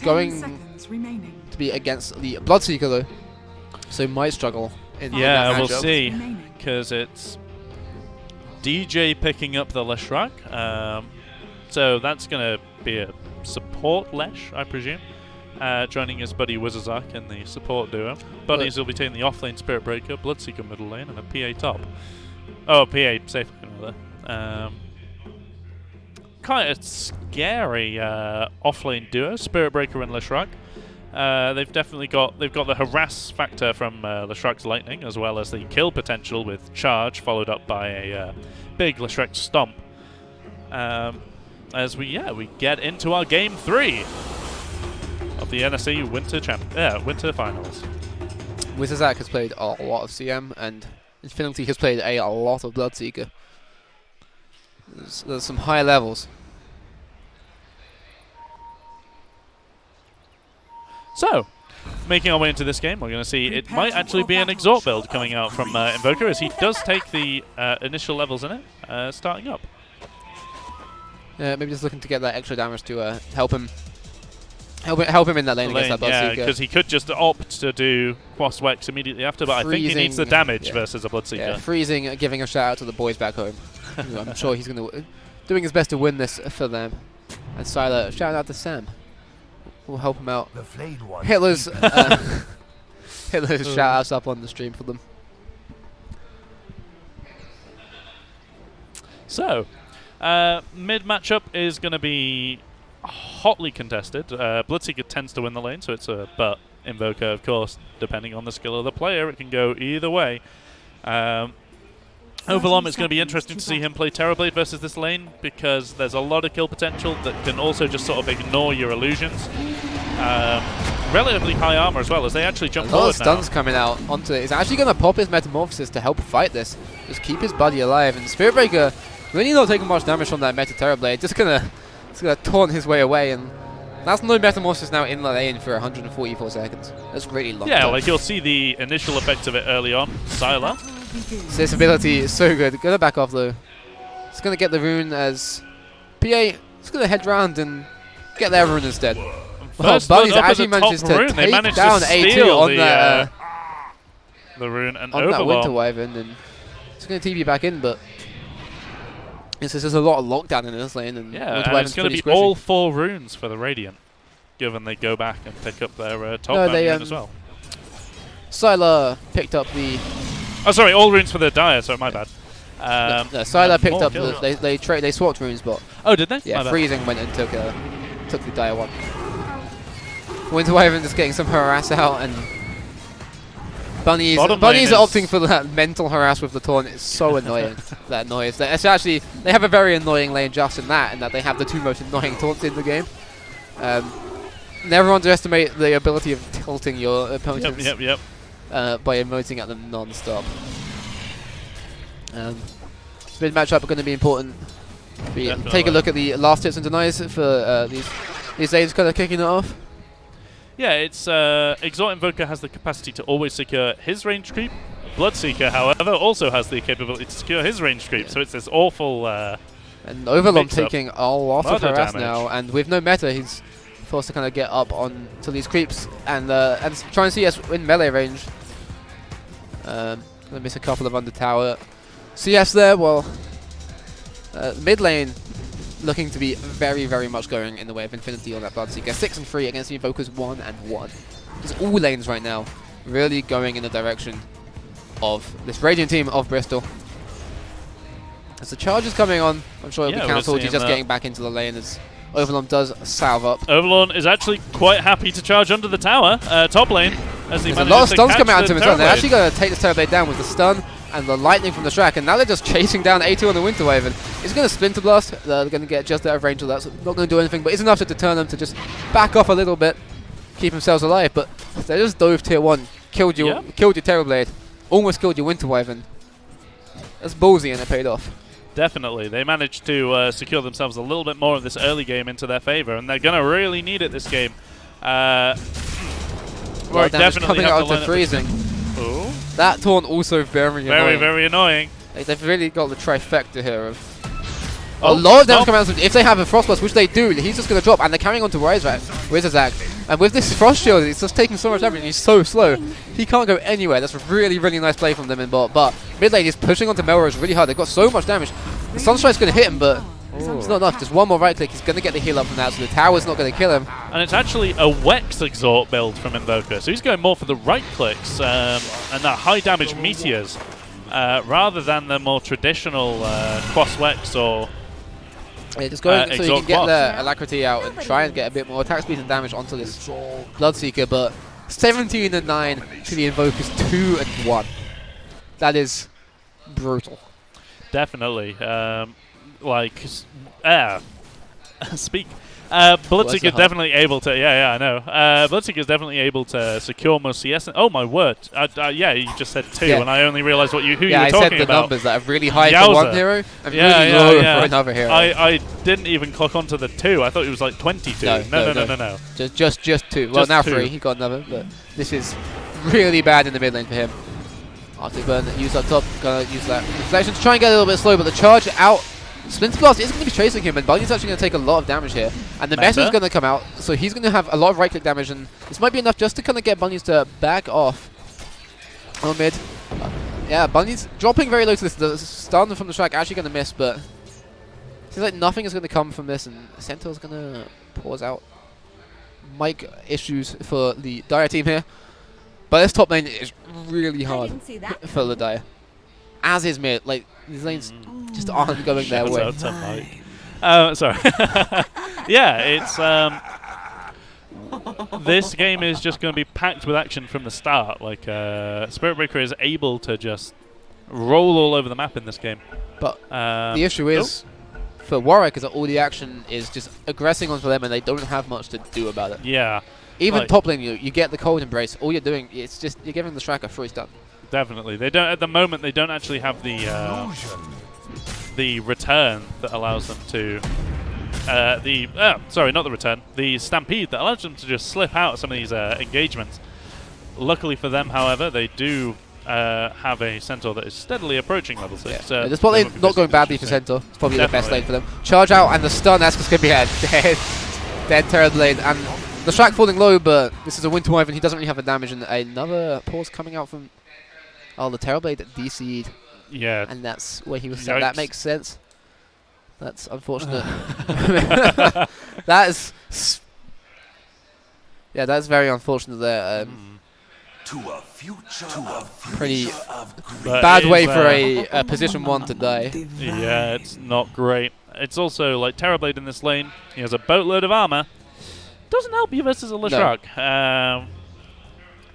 Speaker 2: Going to be against the Bloodseeker though, so might struggle.
Speaker 3: Yeah, we'll see, because it's DJ picking up the Leshrac, so that's going to be a support Lesh, I presume, joining his buddy Wizazak in the support duo. Bunnies will be taking the offlane Spirit Breaker, Bloodseeker middle lane, and a PA top. Oh, PA safe lane there. Kind of scary offlane duo, Spirit Breaker and Leshrac. They've definitely got the harass factor from Leshrac's lightning, as well as the kill potential with charge, followed up by a big Leshrac stomp. As we get into our game 3 of the NSE Winter Finals.
Speaker 2: Wizazak has played a lot of CM, and Infinity has played a lot of Bloodseeker. There's some high levels.
Speaker 3: So, making our way into this game, we're going to see it might actually be an Exhort build coming out from Invoker, as he does take the initial levels in it, starting up.
Speaker 2: Maybe just looking to get that extra damage to help him in that lane against that Bloodseeker.
Speaker 3: Yeah, because he could just opt to do Quas Wex immediately after, but
Speaker 2: Freezing,
Speaker 3: I think he needs the damage versus a Bloodseeker.
Speaker 2: Yeah, freezing, giving a shout out to the boys back home. I'm sure he's going to doing his best to win this for them. And Sylar, shout out to Sam. We'll help him out. Hitler's shout outs up on the stream for them.
Speaker 3: So, mid matchup is going to be hotly contested. Bloodseeker tends to win the lane, so it's a but Invoker, of course, depending on the skill of the player, it can go either way. Overlom, it's going to be interesting to see him play Terrorblade versus this lane, because there's a lot of kill potential that can also just sort of ignore your illusions. Relatively high armor as well, as they actually jump forward now.
Speaker 2: A lot of stuns coming out onto it. He's actually going to pop his Metamorphosis to help fight this. Just keep his buddy alive. And Spirit Breaker really not taking much damage from that Meta Terrorblade. Just going to taunt his way away. And that's no Metamorphosis now in the lane for 144 seconds. That's really long.
Speaker 3: Yeah, like you'll see the initial effects of it early on. Sylar.
Speaker 2: So this ability is so good. Gonna back off though. It's gonna get the rune as PA. It's gonna head round and get their rune instead. Well, Bunnies actually manages to take down A2 on that
Speaker 3: the rune and
Speaker 2: on that Winter
Speaker 3: Overlong.
Speaker 2: Wyvern, and Just going to TP back in, but there's a lot of lockdown in this lane. And
Speaker 3: Yeah, and it's going to be all 4 runes for the Radiant, given they go back and pick up their top rune as well.
Speaker 2: Sylar picked up the...
Speaker 3: Oh, sorry, all runes for the Dire, so my bad.
Speaker 2: no, Sylar picked up the... They swapped runes, but...
Speaker 3: Oh, did they?
Speaker 2: Yeah, Freezing went and took the Dire one. Winter Wyvern just getting some harass out, and... Bunnies are opting for that mental harass with the taunt. It's so annoying, that noise. It's actually, they have a very annoying lane just in that, and that they have the 2 most annoying taunts in the game. Never underestimate the ability of tilting your opponents by emoting at them non-stop. Mid matchup are going to be important. Take a look at the last hits and denies for these aids kind of kicking it off.
Speaker 3: Yeah, it's Exalt Invoker has the capacity to always secure his range creep. Bloodseeker, however, also has the capability to secure his range creep. So it's this awful.
Speaker 2: And Overlord taking a lot of harass now, and with no meta, he's forced to kind of get up on to these creeps and try and CS in melee range. Gonna miss a couple of under tower. CS there, well, mid lane looking to be very, very much going in the way of Infinity on that Bloodseeker. 6 and 3 against the Invokers 1 and 1. Just all lanes right now really going in the direction of this Radiant team of Bristol. As the charge is coming on, I'm sure it'll be cancelled. He's just getting back into the lane as Overlord does salve up.
Speaker 3: Overlord is actually quite happy to charge under the tower, top lane. As
Speaker 2: There's a lot of stuns coming out to him as well. They're actually going to take this Terrorblade down with the stun and the lightning from the Shrek, and now they're just chasing down A2 on the Winter Wyvern. It's going to Splinter Blast. They're going to get just out of range of that, so not going to do anything, but it's enough to deter them to just back off a little bit, keep themselves alive. But they just dove tier 1, killed your Terrorblade, almost killed your Winter Wyvern. That's ballsy, and it paid off.
Speaker 3: Definitely. They managed to secure themselves a little bit more of this early game into their favor, and they're going to really need it this game.
Speaker 2: Right, definitely coming out to Freezing.
Speaker 3: Ooh.
Speaker 2: That taunt also very annoying.
Speaker 3: Very annoying.
Speaker 2: They've really got the trifecta here of a lot of damage coming out. If they have a Frost Blast, which they do, he's just going to drop, and they're carrying on to Rizazak. And with this Frost Shield, it's just taking so much damage, and he's so slow. He can't go anywhere. That's a really, really nice play from them in bot. But mid lane is pushing onto Melrose really hard. They've got so much damage. The Sunstrike's going to hit him, but it's not enough. Just one more right click, he's going to get the heal up from that, so the tower's not going to kill him.
Speaker 3: And it's actually a Wex Exalt build from Invoker, so he's going more for the right clicks and that high damage meteors rather than the more traditional Cross Wex or
Speaker 2: just going so you can get the Alacrity out and try and get a bit more attack speed and damage onto this Bloodseeker, but 17 and 9 to the Invokers 2 and 1. That is brutal.
Speaker 3: Definitely. Speak. Bloodseeker is definitely able to. Yeah, I know. Bloodseeker is definitely able to secure most CS. Oh my word! Yeah, you just said 2, and I only realised who you were talking about. Yeah, I said the
Speaker 2: numbers that are really high for one hero and really low for another hero.
Speaker 3: I didn't even clock onto the 2. I thought it was like 22. No.
Speaker 2: Just 2. Well, now 3. He got another, but this is really bad in the mid lane for him. Arctic Burn used up top. Gonna use that reflection to try and get a little bit slow, but the charge out. Splinter Blast is going to be chasing him, and Bunny's actually going to take a lot of damage here. And the Meta is going to come out, so he's going to have a lot of right-click damage, and this might be enough just to kind of get Bunny's to back off on mid. Yeah, Bunny's dropping very low to this. The stun from the Shrek actually going to miss, but it seems like nothing is going to come from this, and Centaur's going to pause out. Mic issues for the Dire team here. But this top lane is really hard for the Dire. As is mid, like, these lanes just aren't going their way.
Speaker 3: Sorry. Yeah, it's this game is just going to be packed with action from the start. Like Spirit Breaker is able to just roll all over the map in this game.
Speaker 2: But the issue is for Warwick is that all the action is just aggressing onto them, and they don't have much to do about it.
Speaker 3: Yeah.
Speaker 2: Even top lane, you get the Cold Embrace. All you're doing, it's just you're giving the Shrek a free stun.
Speaker 3: Definitely, they don't at the moment. They don't actually have the return that allows them to sorry, not the return. The Stampede that allows them to just slip out of some of these engagements. Luckily for them, however, they do have a Centaur that is steadily approaching level 6.
Speaker 2: Yeah. This probably not going badly for Centaur. It's probably the best lane for them. Charge out and the stun. That's just going to be a dead Terrorblade, and the Shrek falling low. But this is a Winter Wyvern. He doesn't really have the damage, and another pause coming out from. Oh, the Terrorblade DC'd.
Speaker 3: Yeah.
Speaker 2: And that's where he was set. That
Speaker 3: Yikes.
Speaker 2: makes sense. That's unfortunate. That is... Yeah, that's very unfortunate there.
Speaker 6: To a future
Speaker 2: Pretty
Speaker 3: But
Speaker 2: bad
Speaker 3: it
Speaker 2: way
Speaker 3: is,
Speaker 2: for a position 1 to die.
Speaker 3: Yeah, it's not great. It's also like Terrorblade in this lane. He has a boatload of armor. Doesn't help you versus a Leshrac.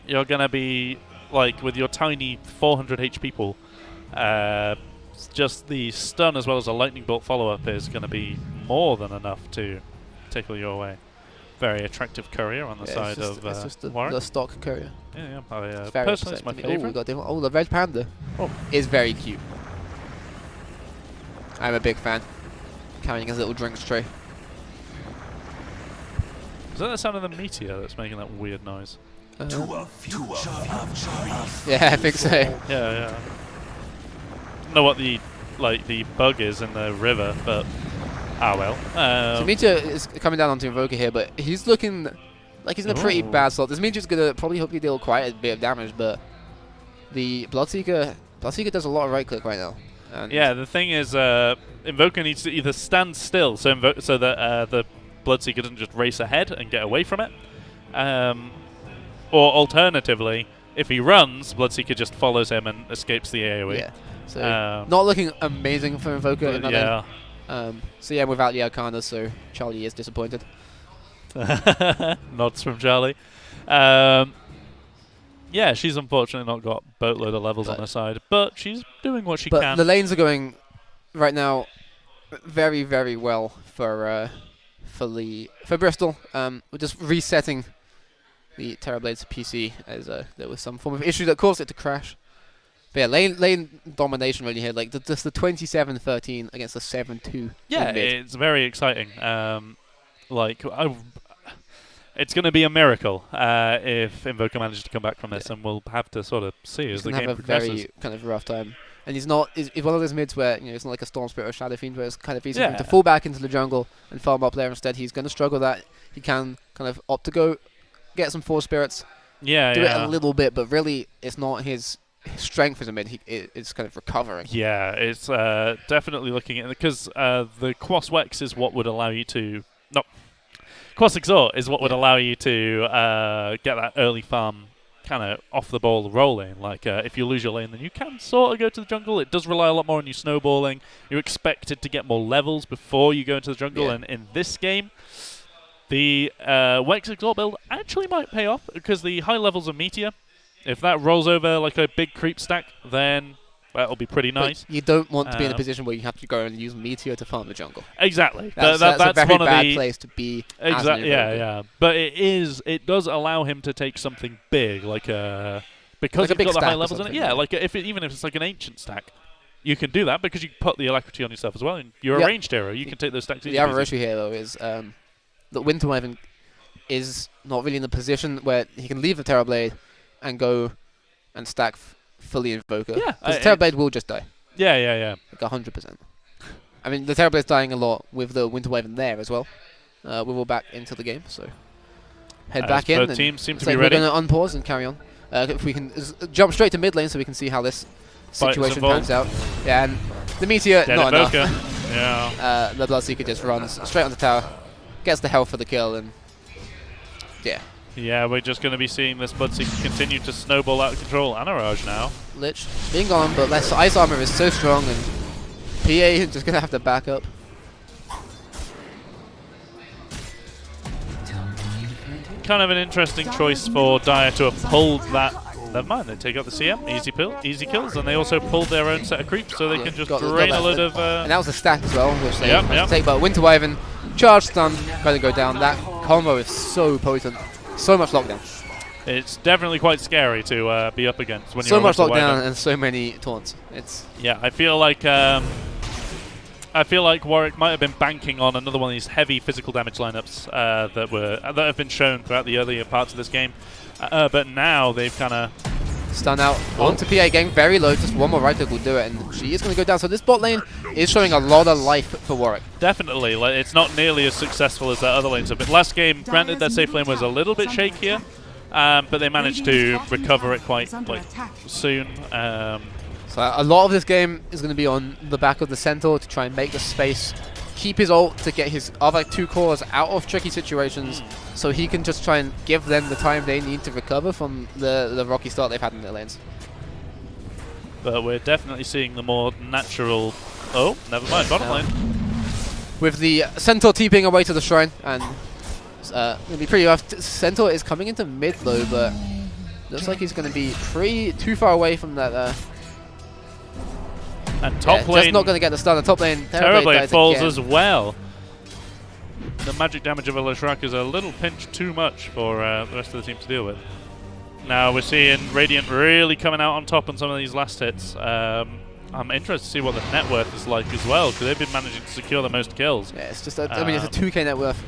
Speaker 3: You're gonna be like with your tiny 400 HP pool. Just the stun as well as a lightning bolt follow-up is gonna be more than enough to tickle your way. Very attractive courier on the side of
Speaker 2: it's just
Speaker 3: Warwick.
Speaker 2: the stock courier.
Speaker 3: Yeah,
Speaker 2: It's very
Speaker 3: personally, it's my
Speaker 2: upsetting to me.
Speaker 3: favorite.
Speaker 2: Oh, the red panda is very cute. I'm a big fan. Carrying his little drinks tray.
Speaker 3: Is that the sound of the meteor that's making that weird noise?
Speaker 2: Yeah, I think so.
Speaker 3: Yeah. Don't know what the bug is in the river, but well.
Speaker 2: So Meteor is coming down onto Invoker here, but he's looking like he's in a pretty bad slot. This Meteor's gonna probably hopefully deal quite a bit of damage, but the Bloodseeker does a lot of right click right now. And
Speaker 3: yeah, the thing is, Invoker needs to either stand still so that the Bloodseeker doesn't just race ahead and get away from it, or alternatively, if he runs, Bloodseeker just follows him and escapes the AoE.
Speaker 2: Yeah. So not looking amazing for Invoker in that lane. So yeah, without the Arcana, so Charlie is disappointed.
Speaker 3: Nods from Charlie. Yeah, she's unfortunately not got boatload of levels on her side, but she's doing what she can.
Speaker 2: But the lanes are going right now very, very well for Bristol. We're just resetting the Terrorblade's PC as there was some form of issue that caused it to crash. But yeah, lane domination really here. Like just the 27-13 against the 7-2.
Speaker 3: Yeah, it's very exciting. It's going to be a miracle if Invoker manages to come back from this, and we'll have to sort of see as the game progresses.
Speaker 2: Have a very kind of rough time. And he's one of those mids where it's not like a Storm Spirit or Shadow Fiend where it's kind of easy for him to fall back into the jungle and farm up there. Instead, he's going to struggle that. He can kind of opt to go get some Force Spirits. Do it a little bit, but really it's not his strength as a mid. It's kind of recovering. Yeah,
Speaker 3: it's definitely looking at because the Quas Wex is what would allow you to Quas Exhort is what would allow you to get that early farm kind of off the ball rolling. Like if you lose your lane, then you can sort of go to the jungle. It does rely a lot more on you snowballing. You're expected to get more levels before you go into the jungle, and in this game, the Wex Exhort build actually might pay off because the high levels of Meteor, if that rolls over like a big creep stack, then that'll be pretty nice.
Speaker 2: But you don't want to be in a position where you have to go and use Meteor to farm the jungle.
Speaker 3: Exactly.
Speaker 2: That's a very bad place to be.
Speaker 3: Exactly. Yeah. But it does allow him to take something big, because
Speaker 2: like
Speaker 3: you've got the high levels in it. Yeah, like even if it's like an ancient stack, you can do that because you put the Alacrity on yourself as well, and you're a ranged hero. You can take those stacks.
Speaker 2: The other issue here though is that Winter Wyvern is not really in the position where he can leave the Terrorblade and go and stack fully Invoker. Yeah, because Terrorblade will just die.
Speaker 3: Yeah.
Speaker 2: Like 100%. I mean, the Terrorblade's dying a lot with the Winter Wyvern there as well. We're all back into the game, so head back in.
Speaker 3: Both teams seem to be ready.
Speaker 2: We're going to unpause and carry on. If we can jump straight to mid lane so we can see how this situation pans out. Yeah, and the Meteor, not enough.
Speaker 3: Yeah.
Speaker 2: The Bloodseeker just runs straight on the tower, gets the health for the kill, and
Speaker 3: yeah, we're just going to be seeing this Bloodseeker continue to snowball out of control. Anarage now.
Speaker 2: Lich being gone, but less ice armor is so strong, and PA is just going to have to back up.
Speaker 3: Kind of an interesting choice for Dire to have pulled that. Never mind, they take out the CM, easy kills, and they also pulled their own set of creeps, so they can just drain a load of.
Speaker 2: And that was a stack as well, which they had to take. But Winter Wyvern, charge stun, going to go down. That combo is so potent, so much lockdown.
Speaker 3: It's definitely quite scary to be up against when
Speaker 2: so
Speaker 3: you're
Speaker 2: much lockdown and so many taunts.
Speaker 3: I feel like Warwick might have been banking on another one of these heavy physical damage lineups that have been shown throughout the earlier parts of this game. But now they've kind of
Speaker 2: stun out onto PA, getting very low. Just one more right click will do it, and she is going to go down. So this bot lane is showing a lot of life for Warwick.
Speaker 3: Definitely, like it's not nearly as successful as that other lanes have been. Last game, granted, that safe lane was a little bit shakier, but they managed to recover it quite soon.
Speaker 2: So a lot of this game is going to be on the back of the Centaur to try and make the space, keep his ult to get his other 2 cores out of tricky situations, so he can just try and give them the time they need to recover from the rocky start they've had in their lanes.
Speaker 3: But we're definitely seeing the more natural... Oh, never mind, bottom lane.
Speaker 2: With the Centaur TPing away to the shrine, and going to be pretty rough. Centaur is coming into mid though, but looks like he's going to be too far away from that.
Speaker 3: And top lane...
Speaker 2: just not going to get the stun. The top lane...
Speaker 3: Terrorblade falls as well. The magic damage of a Leshrac is a little pinch too much for the rest of the team to deal with. Now we're seeing Radiant really coming out on top on some of these last hits. I'm interested to see what the net worth is like as well, because they've been managing to secure the most kills.
Speaker 2: Yeah, it's just I mean, it's a 2k net worth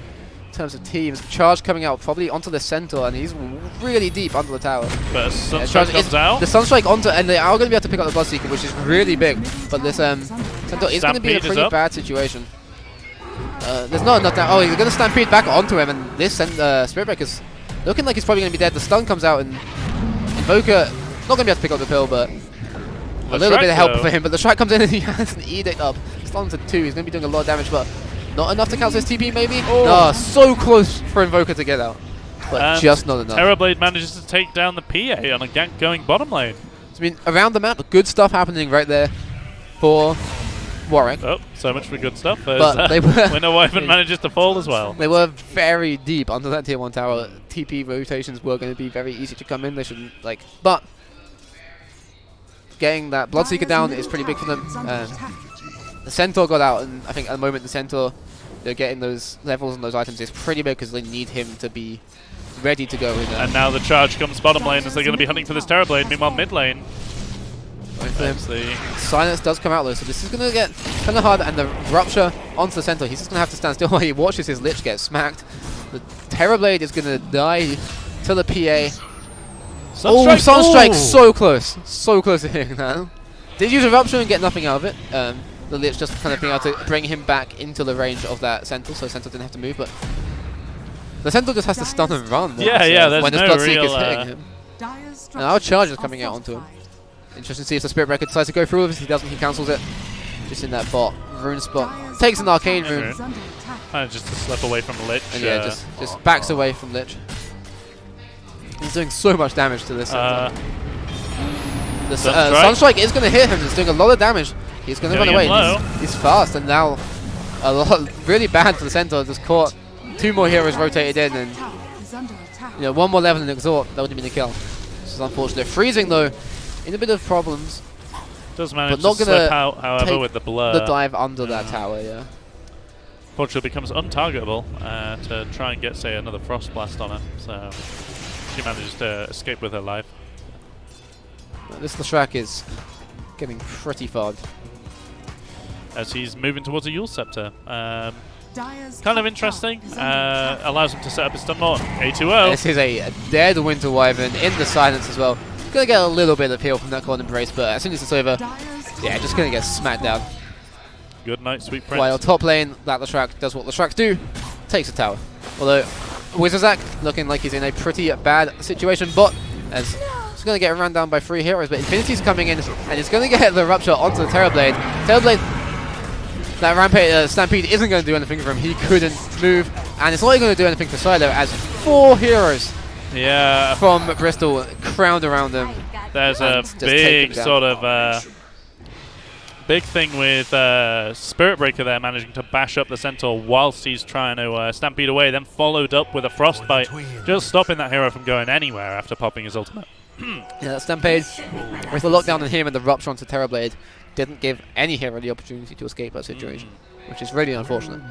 Speaker 2: in terms of teams. Charge coming out probably onto the Centaur, and he's really deep under the tower.
Speaker 3: But as Sunstrike comes out...
Speaker 2: The Sunstrike onto... And they are going to be able to pick up the Bloodseeker, which is really big. But this Centaur is going to be in a pretty bad situation. There's not enough... Oh, he's going to Stampede back onto him, and this Spirit Breaker's looking like he's probably going to be dead. The stun comes out, and Invoker not going to be able to pick up the pill, but... A little bit of help for him, but the Shrike comes in and he has an Edict up. Stun to 2, he's going to be doing a lot of damage, but not enough to cancel his TP maybe?
Speaker 3: Oh.
Speaker 2: No, so close for Invoker to get out, but
Speaker 3: and
Speaker 2: just not enough.
Speaker 3: Terrorblade manages to take down the PA on a gank going bottom lane.
Speaker 2: I mean, around the map, good stuff happening right there for Warwick.
Speaker 3: Oh, so much for good stuff.
Speaker 2: But they were
Speaker 3: Winter Wyvern manages to fall as well.
Speaker 2: They were very deep under that tier 1 tower. TP rotations were going to be very easy to come in. They shouldn't, but... Getting that Bloodseeker down is pretty big for them. The Centaur got out, and I think at the moment the Centaur, they're getting those levels and those items is pretty big because they need him to be ready to go in there.
Speaker 3: And now the charge comes bottom lane as they're going to be hunting for this Terrorblade. Meanwhile, mid lane.
Speaker 2: Silence does come out though, so this is going to get kind of hard, and the Rupture onto the Centaur. He's just going to have to stand still while he watches his Lich get smacked. The Terrorblade is going to die to the PA.
Speaker 3: Sunstrike.
Speaker 2: Sunstrike, so close to hitting that. Did use a Rupture and get nothing out of it. The Lich just kind of being able to bring him back into the range of that Centaur, so Centaur didn't have to move, but the Centaur just has to stun and run.
Speaker 3: Yeah, there's
Speaker 2: when
Speaker 3: no
Speaker 2: the Bloodseeker
Speaker 3: real...
Speaker 2: is hitting him. And our charge is coming out onto him. Interesting to see if the Spirit Breaker decides to go through with it. He doesn't, he cancels it. Just in that bot. Rune spot. Takes an Arcane Rune.
Speaker 3: Just to slip away from the Lich.
Speaker 2: And yeah, just backs away from Lich. He's doing so much damage to this. The Sunstrike is going to hit him. He's doing a lot of damage. He's going to run away. He's fast, and now a lot really bad for the Centaur. Just caught 2 more heroes rotated in, and 1 more level in Exhort. That would have been a kill. This is unfortunate. Freezing though, in a bit of problems.
Speaker 3: Does manage to slip out, however, with the blur.
Speaker 2: The dive under that tower, yeah.
Speaker 3: Fortunately, becomes untargetable to try and get, say, another Frost Blast on her. So she manages to escape with her life.
Speaker 2: This Leshrac is getting pretty fogged.
Speaker 3: As he's moving towards a Yule Scepter. Kind of interesting. Allows him to set up his stun more. A2O.
Speaker 2: This is a dead Winter Wyvern in the silence as well. Gonna get a little bit of heal from that Cold Embrace, but as soon as it's over, yeah, just gonna get smacked down.
Speaker 3: Good night, sweet prince.
Speaker 2: While top lane, that Leshrac does what Leshracs do, takes a tower. Although, Wizardzack looking like he's in a pretty bad situation, but as he's gonna get run down by 3 heroes, but Infinity's coming in, and he's gonna get the Rupture onto the Terrorblade. Terrorblade, that Rampage Stampede isn't gonna do anything for him. He couldn't move, and it's not even gonna do anything for Silo, as 4 heroes from Bristol crowd around him.
Speaker 3: There's a big sort of big thing with Spirit Breaker there, managing to bash up the Centaur whilst he's trying to stampede away, then followed up with a Frostbite, just stopping that hero from going anywhere after popping his ultimate.
Speaker 2: Yeah, that Stampede with the lockdown on him and the Rupture onto Terrorblade didn't give any hero the opportunity to escape that situation, which is really unfortunate.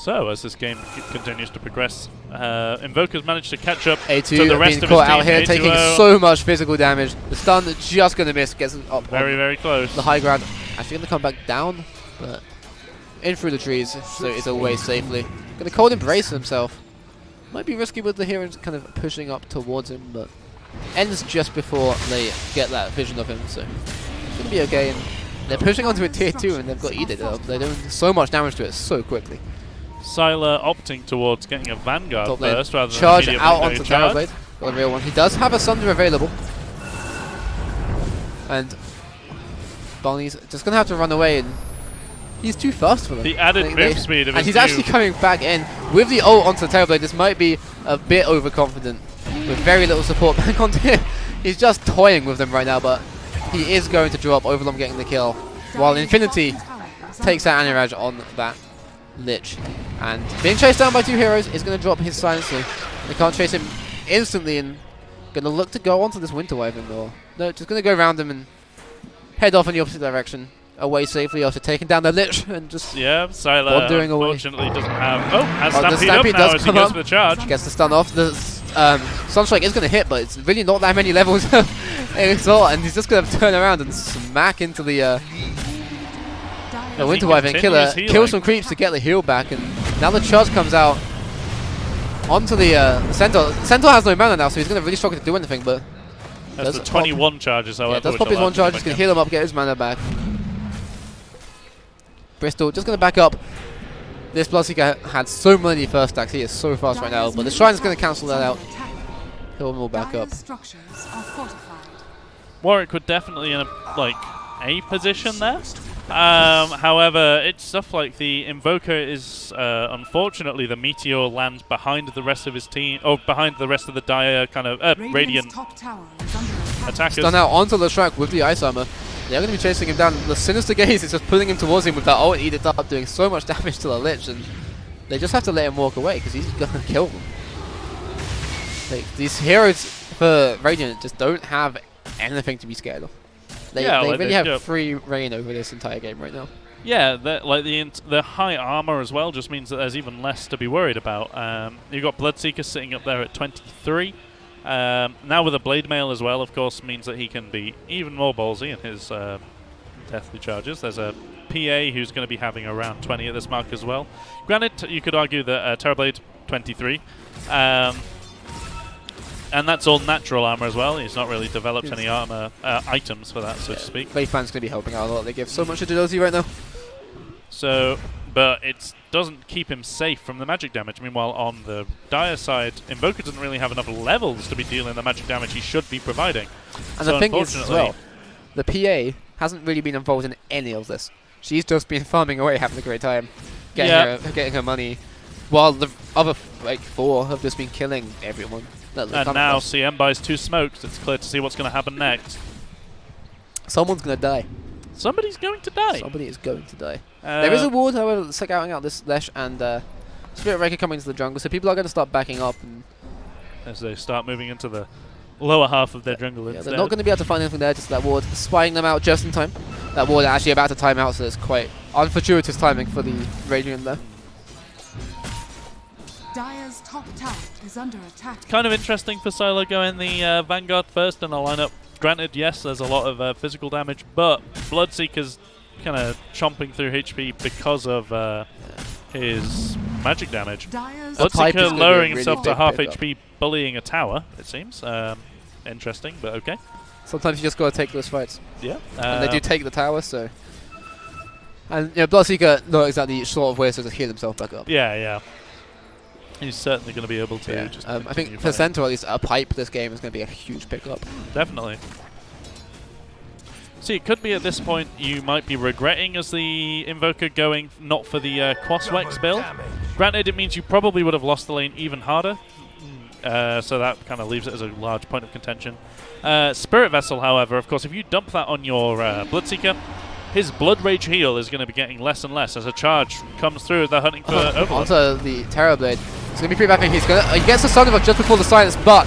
Speaker 3: So, as this game continues to progress, Invoker's managed to catch up
Speaker 2: A2
Speaker 3: to the rest of his team.
Speaker 2: Out here, taking so much physical damage. The stun just going to miss, gets up
Speaker 3: very, very close.
Speaker 2: The high ground. Actually going to come back down, but in through the trees, so it's away safely. Going to Cold Embrace himself. Might be risky with the heroes kind of pushing up towards him, but ends just before they get that vision of him, so should be okay. And they're pushing onto a tier 2 and they've got Edict up. They're doing so much damage to it so quickly.
Speaker 3: Sylar opting towards getting a Vanguard first rather than
Speaker 2: charge out onto Terrorblade. Got a real one. He does have a Sunder available. And Bonnie's just going to have to run away, and he's too fast for them.
Speaker 3: The added move speed of
Speaker 2: and
Speaker 3: his
Speaker 2: he's
Speaker 3: new
Speaker 2: actually coming back in with the ult onto the Terrorblade. This might be a bit overconfident with very little support back onto him. He's just toying with them right now, but he is going to drop. Overlom getting the kill, while Infinity takes out Aniraj on that Lich. And being chased down by 2 heroes is going to drop his silencer. They can't chase him instantly, and going to look to go onto this Winter Wyvern, or no, just going to go around him and head off in the opposite direction, away safely after taking down the Lich and just
Speaker 3: Sylar
Speaker 2: wandering away.
Speaker 3: unfortunately doesn't have... Oh, has
Speaker 2: the
Speaker 3: Stampede up
Speaker 2: Stampede
Speaker 3: now
Speaker 2: does
Speaker 3: as he
Speaker 2: come
Speaker 3: goes
Speaker 2: up.
Speaker 3: for the charge.
Speaker 2: Gets the stun off. The Sunstrike is going to hit, but it's really not that many levels of exalt, and he's just going to turn around and smack into the Winter Wyvern killer.
Speaker 3: continues healing.
Speaker 2: Kill some creeps to get the heal back, and now the charge comes out onto the Centaur. Centaur has no mana now, so he's going to really struggle to do anything, but
Speaker 3: That's the
Speaker 2: does
Speaker 3: 21 charges, however.
Speaker 2: yeah, does
Speaker 3: which
Speaker 2: pop his
Speaker 3: allows
Speaker 2: one charge.
Speaker 3: him
Speaker 2: He's going
Speaker 3: again.
Speaker 2: to heal him up, get his mana back. Bristol just going to back up. This Bloodseeker had so many first stacks. He is so fast right now, but the Shrine's going to cancel that out. He'll all back up.
Speaker 4: Dire's structures are fortified.
Speaker 3: Warwick would definitely in a position there. However, it's stuff like the Invoker is unfortunately the Meteor lands behind the rest of his team, or behind the rest of the Dire kind of
Speaker 4: Radiant's
Speaker 3: Radiant
Speaker 4: top tower is under attack.
Speaker 3: attackers.
Speaker 2: Stun out onto the Shrek with the Ice Armor. They're going to be chasing him down. The Sinister Gaze is just pulling him towards him with that ult, eat it up, doing so much damage to the Lich, and they just have to let him walk away because he's going to kill them. Like, these heroes for Radiant just don't have anything to be scared of. They
Speaker 3: like
Speaker 2: really
Speaker 3: they've
Speaker 2: have
Speaker 3: got
Speaker 2: free reign over this entire game right now.
Speaker 3: Yeah, like the high armor as well just means that there's even less to be worried about. You've got Bloodseeker sitting up there at 23. Now with a Blade Mail as well, of course, means that he can be even more ballsy in his deathly charges. There's a PA who's going to be having around 20 at this mark as well. Granted, you could argue that Terrorblade 23. And that's all natural armor as well. He's not really developed any armor items for that, so to speak.
Speaker 2: Wraithband's going to be helping out a lot. They give so much agility right now.
Speaker 3: So, but it doesn't keep him safe from the magic damage. Meanwhile, on the Dire side, Invoker doesn't really have enough levels to be dealing the magic damage he should be providing.
Speaker 2: And
Speaker 3: So
Speaker 2: the thing is as well,
Speaker 3: unfortunately-
Speaker 2: the PA hasn't really been involved in any of this. She's just been farming away, having a great time, getting her money, while the other 4 have just been killing everyone.
Speaker 3: And now CM buys 2 smokes. It's clear to see what's going to happen next.
Speaker 2: Someone's going to die.
Speaker 3: Somebody's going to die.
Speaker 2: Somebody is going to die. There is a ward, however, scouting out this Lesh and Spirit Breaker coming into the jungle, so people are going to start backing up. And
Speaker 3: as they start moving into the lower half of their jungle
Speaker 2: yeah,
Speaker 3: instead.
Speaker 2: they're not going to be able to find anything there, just that ward spying them out just in time. That ward actually about to time out, so it's quite unfortuitous timing for the Radiant there.
Speaker 4: Dire's top tower is under attack.
Speaker 3: Kind of interesting for Silo going the Vanguard first in a lineup. Granted, yes, there's a lot of physical damage, but Bloodseeker's kind of chomping through HP because of his magic damage.
Speaker 4: Dire's
Speaker 2: pipe is
Speaker 3: Bloodseeker
Speaker 2: gonna be a
Speaker 3: lowering
Speaker 2: really
Speaker 3: himself to
Speaker 2: big
Speaker 3: half
Speaker 2: pickup.
Speaker 3: HP, bullying a tower, it seems. Interesting, but okay.
Speaker 2: Sometimes you just got to take those fights.
Speaker 3: Yeah.
Speaker 2: And they do take the tower, so... And Bloodseeker not exactly short of ways to heal himself back up.
Speaker 3: Yeah. He's certainly going to be able to.
Speaker 2: Yeah.
Speaker 3: Just
Speaker 2: I
Speaker 3: continue
Speaker 2: think for
Speaker 3: fighting.
Speaker 2: Centaur, at least a pipe this game is going to be a huge pickup.
Speaker 3: Definitely. See, it could be at this point you might be regretting as the Invoker going not for the Quaswex build. Granted, it means you probably would have lost the lane even harder. So that kind of leaves it as a large point of contention. Spirit Vessel, however, of course, if you dump that on your Bloodseeker, his Blood Rage heal is going to be getting less and less as a charge comes through. They're hunting for Overlord.
Speaker 2: Onto the Terrorblade. It's going to be pretty bad. He gets the Sunder just before the silence, but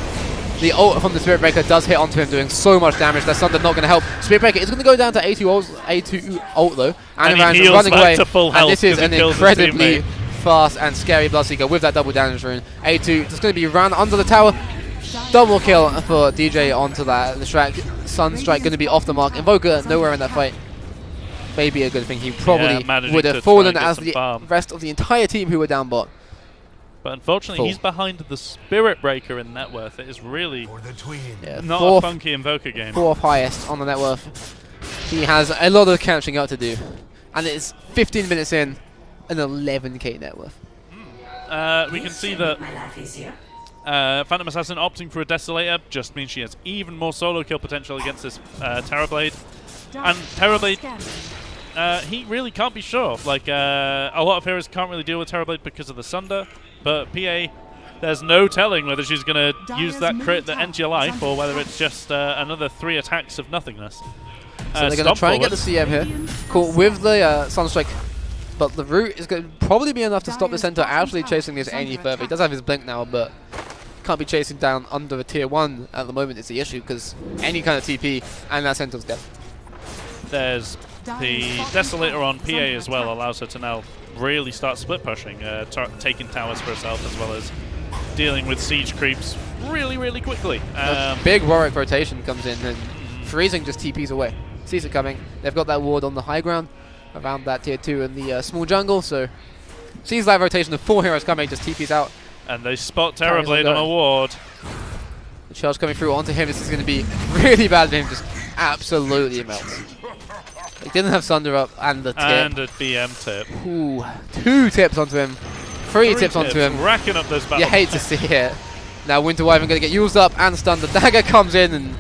Speaker 2: the ult from the Spirit Breaker does hit onto him, doing so much damage. That Sunder not going to help. Spirit Breaker is going to go down to A2 ult though.
Speaker 3: And he
Speaker 2: Ryan's
Speaker 3: heals
Speaker 2: running
Speaker 3: back
Speaker 2: away.
Speaker 3: to full
Speaker 2: And
Speaker 3: health
Speaker 2: this is
Speaker 3: 'cause he
Speaker 2: an
Speaker 3: kills his
Speaker 2: incredibly
Speaker 3: teammate.
Speaker 2: fast and scary Bloodseeker with that double damage rune. A2 just going to be run under the tower. Double kill for DJ onto that. The Sunstrike going to be off the mark. Invoker nowhere in that fight. Maybe a good thing. He probably
Speaker 3: managing
Speaker 2: would
Speaker 3: to
Speaker 2: have fallen
Speaker 3: try and
Speaker 2: as
Speaker 3: get
Speaker 2: the
Speaker 3: some farm.
Speaker 2: rest of the entire team who were down bot.
Speaker 3: But unfortunately,
Speaker 2: Full.
Speaker 3: he's behind the Spirit Breaker in net worth. It is really
Speaker 6: For the twin.
Speaker 2: Yeah,
Speaker 3: not a
Speaker 2: fourth,
Speaker 3: funky Invoker game.
Speaker 2: fourth highest on the net worth. He has a lot of catching up to do. And it's 15 minutes in, an 11k net worth.
Speaker 3: We can see that Phantom Assassin opting for a Desolator just means she has even more solo kill potential against this Terrorblade. And Terrorblade, he really can't be sure. Like, a lot of heroes can't really deal with Terrorblade because of the Sunder, but PA, there's no telling whether she's going to use that crit that ends your life or whether it's just another 3 attacks of nothingness.
Speaker 2: So they're going to try and get the CM here. Cool, with the Sunstrike, but the route is going to probably be enough to stop the center actually chasing this any further. He does have his blink now, but can't be chasing down under a tier 1 at the moment. It's the issue because any kind of TP and that center's dead.
Speaker 3: There's the Desolator on PA as well, allows her to now really start split pushing, taking towers for herself as well as dealing with siege creeps really quickly.
Speaker 2: Big Warwick rotation comes in and Freezing just TPs away. Sees it coming. They've got that ward on the high ground around that tier 2 in the small jungle, so sees that rotation of 4 heroes coming, just TPs out.
Speaker 3: And they spot Terrorblade on a ward.
Speaker 2: The charge coming through onto him. This is going to be really bad for him. Just absolutely melts. He didn't have Sunder up and the tip.
Speaker 3: And a BM tip.
Speaker 2: Ooh, 2 tips onto him. 3 tips onto him.
Speaker 3: Racking up those battles.
Speaker 2: You hate to see it. Now Winter Wyvern going to get used up and stunned. The dagger comes in and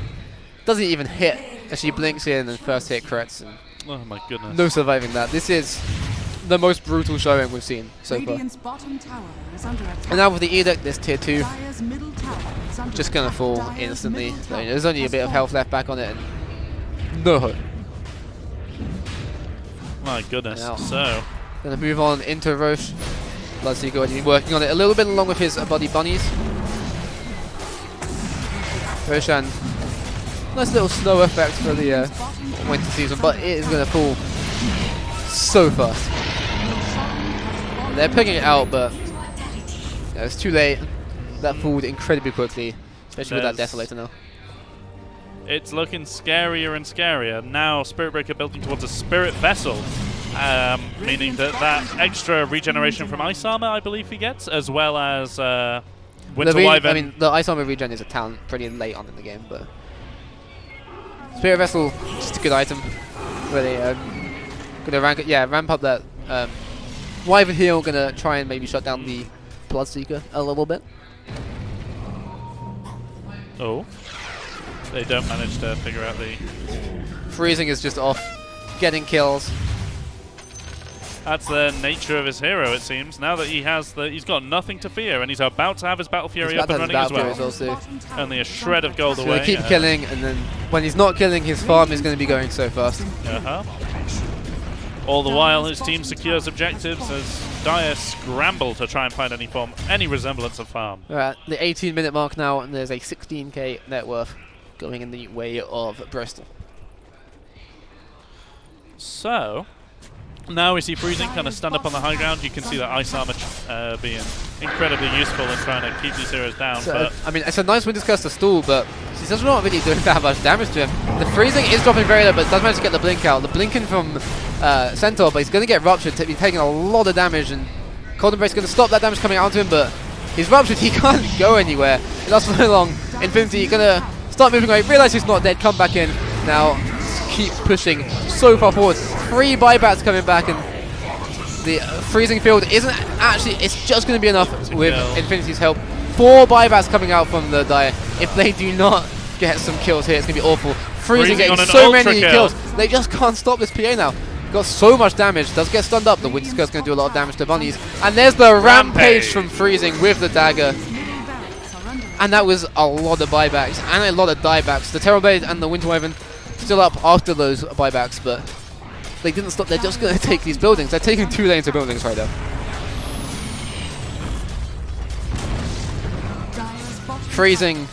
Speaker 2: doesn't even hit as she blinks in and first hit crits. And
Speaker 3: oh my goodness.
Speaker 2: no surviving that. This is the most brutal showing we've seen so far.
Speaker 4: Bottom tower is under attack.
Speaker 2: And now with the Edict, this tier 2
Speaker 4: Dire's middle tower is under
Speaker 2: just going to
Speaker 4: attack.
Speaker 2: fall
Speaker 4: Dire's
Speaker 2: instantly.
Speaker 4: middle
Speaker 2: So,
Speaker 4: tower
Speaker 2: there's only a
Speaker 4: has
Speaker 2: bit of health
Speaker 4: fallen.
Speaker 2: left back on it. And no hope.
Speaker 3: My goodness.
Speaker 2: Now.
Speaker 3: So,
Speaker 2: Going to move on into Roche. Bloodseeker already been working on it a little bit along with his body bunnies. Roshan, nice little snow effect for the winter season, but it is going to fall so fast. They're picking it out, but it's too late. That fooled incredibly quickly, especially with that Desolator now.
Speaker 3: it's looking scarier and scarier. Now Spirit Breaker building towards a Spirit Vessel. Meaning that extra regeneration from Ice Armor, I believe he gets, as well as Winter Wyvern.
Speaker 2: I mean, the Ice Armor regen is a talent pretty late on in the game, but Spirit Vessel, just a good item. Really, gonna ramp up that Wyvern heal. Gonna try and maybe shut down the Bloodseeker a little bit.
Speaker 3: Oh, they don't manage to figure out the.
Speaker 2: Freezing is just off, getting kills.
Speaker 3: That's the nature of his hero, it seems. Now that he's got nothing to fear, and he's about to have his Battle Fury up and running as well. Only a shred of gold
Speaker 2: So
Speaker 3: away.
Speaker 2: they keep killing, and then when he's not killing, his farm is going to be going so fast.
Speaker 3: All the while, his team secures objectives as Dire scramble to try and find any resemblance of farm.
Speaker 2: We're at the 18-minute mark now, and there's a 16k net worth going in the way of Bristol.
Speaker 3: So, now we see Freezing kind of stand up on the high ground. You can see that Ice Armor being incredibly useful in trying to keep these heroes down.
Speaker 2: So,
Speaker 3: but
Speaker 2: I mean, it's a nice Winter's Curse to stall, but he's just not really doing that much damage to him. The Freezing is dropping very low, but does manage to get the Blink out. The Blinking from Centaur, but he's going to get Ruptured. He's taking a lot of damage, and Cold Embrace is going to stop that damage coming out onto him, but he's Ruptured. He can't go anywhere. It lasts so long. Infinity going to start moving away. Realize he's not dead. Come back in. Now, keep pushing so far forward. 3 buybacks coming back, and the freezing field isn't actually, it's just going to be enough with Infinity's help. 4 buybacks coming out from the Dire. If they do not get some kills here, it's going to be awful. Freezing getting so many kills. They just can't stop this PA now. Got so much damage, does get stunned up. The Winter Skirt's going to do a lot of damage to bunnies. And there's the rampage from Freezing with the dagger. And that was a lot of buybacks and a lot of diebacks. The Terrorblade and the Winter Wyvern still up after those buybacks, but they didn't stop. They're just going to take these buildings. They're taking 2 lanes of buildings right now. Freezing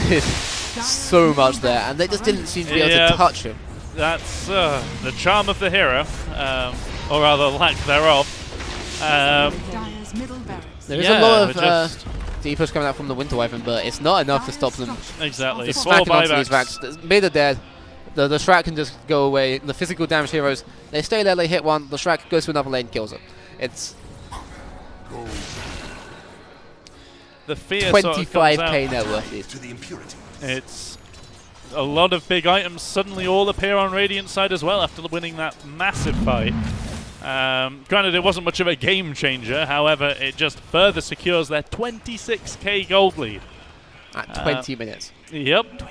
Speaker 2: did so much there, and they just didn't seem to be able to touch him.
Speaker 3: That's the charm of the hero, or rather lack thereof.
Speaker 2: There is a lot of D-push coming out from the Winter Wyvern, but it's not enough to stop them.
Speaker 3: Exactly.
Speaker 2: Just smacking onto these racks. Mid are dead. The Shrek can just go away. The physical damage heroes, they stay there, they hit one, the Shrek goes to another lane, kills it. It's
Speaker 3: the fear
Speaker 2: 25k net worth.
Speaker 3: It's a lot of big items suddenly all appear on Radiant's side as well after winning that massive fight. Granted, it wasn't much of a game changer. However, it just further secures their 26k gold lead.
Speaker 2: At 20 minutes.
Speaker 3: Yep.
Speaker 6: To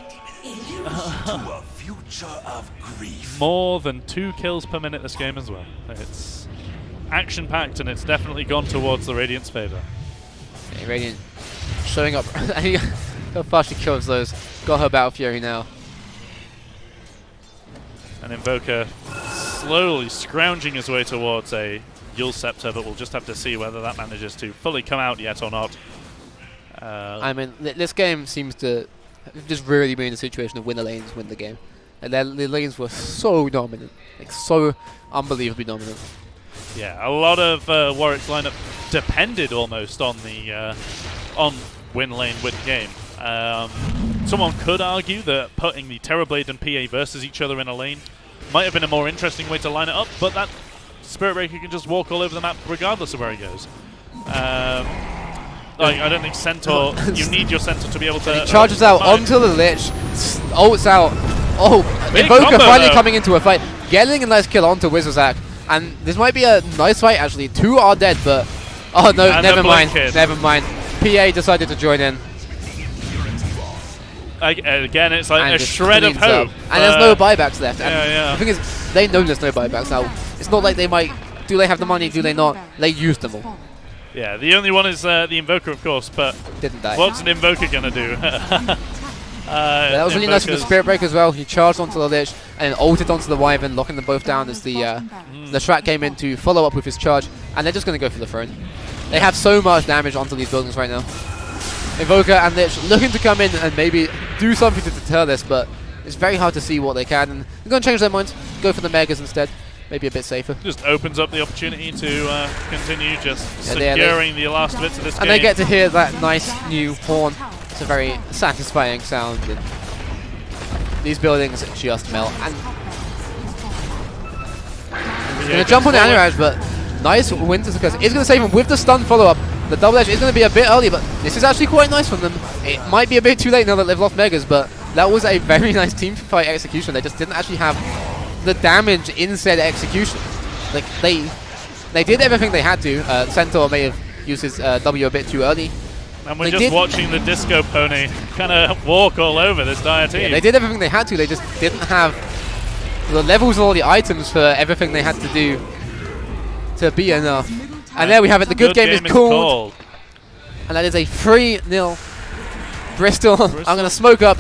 Speaker 6: a future of grief.
Speaker 3: More than 2 kills per minute this game as well. It's action-packed, and it's definitely gone towards the Radiant's favour.
Speaker 2: Okay, Radiant showing up. How fast she kills those. Got her Battle Fury now.
Speaker 3: And Invoker slowly scrounging his way towards a Yule Scepter, but we'll just have to see whether that manages to fully come out yet or not.
Speaker 2: I mean, this game seems to just really be in a situation of win the lanes, win the game. And the lanes were so dominant, like so unbelievably dominant.
Speaker 3: Yeah, a lot of Warwick's lineup depended almost on the win lane, win game. Someone could argue that putting the Terrorblade and PA versus each other in a lane might have been a more interesting way to line it up, but that Spirit Breaker can just walk all over the map regardless of where he goes. I don't think Centaur, you need your Centaur to be able to...
Speaker 2: He charges out onto the Lich, ults out. Oh,
Speaker 3: Big
Speaker 2: Invoker
Speaker 3: combo
Speaker 2: finally
Speaker 3: though.
Speaker 2: coming into a fight, getting a nice kill onto Wizardzack. And this might be a nice fight actually. 2 are dead, but... Oh no,
Speaker 3: And
Speaker 2: never
Speaker 3: the
Speaker 2: mind,
Speaker 3: Blink Kid.
Speaker 2: never mind. PA decided to join in.
Speaker 3: Again, it's like a
Speaker 2: just
Speaker 3: shred of
Speaker 2: cleans up.
Speaker 3: hope.
Speaker 2: And there's no buybacks left. And
Speaker 3: Yeah.
Speaker 2: the thing is, they know there's no buybacks now. It's not like they might... Do they have the money? Do they not? They used them all.
Speaker 3: Yeah, the only one is the Invoker, of course, but
Speaker 2: Didn't die.
Speaker 3: what's an Invoker going to do?
Speaker 2: That was really nice from the Spirit Breaker as well. He charged onto the Lich and then ulted onto the Wyvern, locking them both down as the Strat came in to follow up with his charge. And they're just going to go for the throne. They have so much damage onto these buildings right now. Invoker and Lich looking to come in and maybe do something to deter this, but it's very hard to see what they can. And they're going to change their minds, go for the Megas instead. Maybe a bit safer.
Speaker 3: Just opens up the opportunity to continue just
Speaker 2: Yeah,
Speaker 3: securing the last bits of this game.
Speaker 2: And they get to hear that nice new horn. It's a very satisfying sound. And these buildings just melt. And he's going to jump on the Aniraj, but nice Winter because it's going to save him with the stun follow-up. The double edge is going to be a bit early, but this is actually quite nice from them. It might be a bit too late now that they've lost Megas, but that was a very nice team fight execution. They just didn't actually have the damage in said execution. Like they did everything they had to. Centaur may have used his W a bit too early.
Speaker 3: And we're just watching the Disco Pony kind of walk all over this dire team.
Speaker 2: Yeah, they did everything they had to. They just didn't have the levels and all the items for everything they had to do to be enough. And there we have it. The good game is called. And that is a 3-0 Bristol. I'm going to smoke up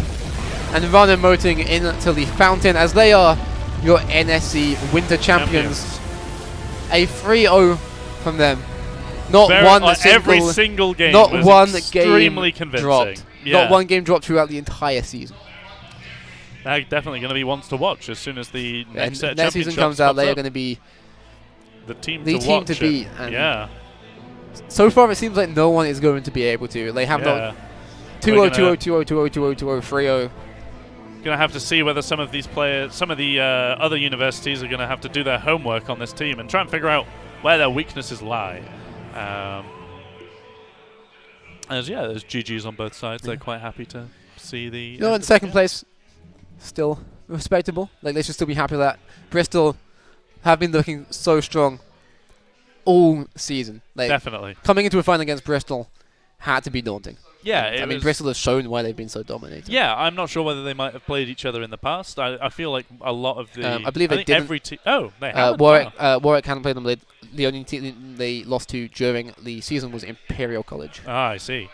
Speaker 2: and run emoting into the fountain as they are your NSE Winter Champions. A 3-0 from them. Not
Speaker 3: every single game
Speaker 2: not
Speaker 3: was
Speaker 2: one
Speaker 3: extremely
Speaker 2: game
Speaker 3: convincing.
Speaker 2: dropped.
Speaker 3: Yeah.
Speaker 2: Not one game dropped throughout the entire season.
Speaker 3: They're definitely going to be ones to watch as soon as the next set
Speaker 2: next season comes out. They are going to be
Speaker 3: the team
Speaker 2: the
Speaker 3: to
Speaker 2: team
Speaker 3: watch.
Speaker 2: To beat.
Speaker 3: Yeah.
Speaker 2: So far, it seems like no one is going to be able to. They have not 2-0, 2-0, 2-0, 2-0, 2-0, 2-0, 3-0.
Speaker 3: Going to have to see whether some of these players, some of the other universities are going to have to do their homework on this team and try and figure out where their weaknesses lie. There's GGs on both sides. They're quite happy to see the...
Speaker 2: In second place, still respectable. Like, they should still be happy that Bristol have been looking so strong all season. Like,
Speaker 3: definitely.
Speaker 2: Coming into a final against Bristol had to be daunting.
Speaker 3: Yeah,
Speaker 2: I mean, Bristol has shown why they've been so dominated.
Speaker 3: Yeah, I'm not sure whether they might have played each other in the past. I feel like a lot of the...
Speaker 2: I believe they didn't.
Speaker 3: Every team... Oh, they haven't.
Speaker 2: Warwick hadn't played them. The only team they lost to during the season was Imperial College.
Speaker 3: Ah, I see.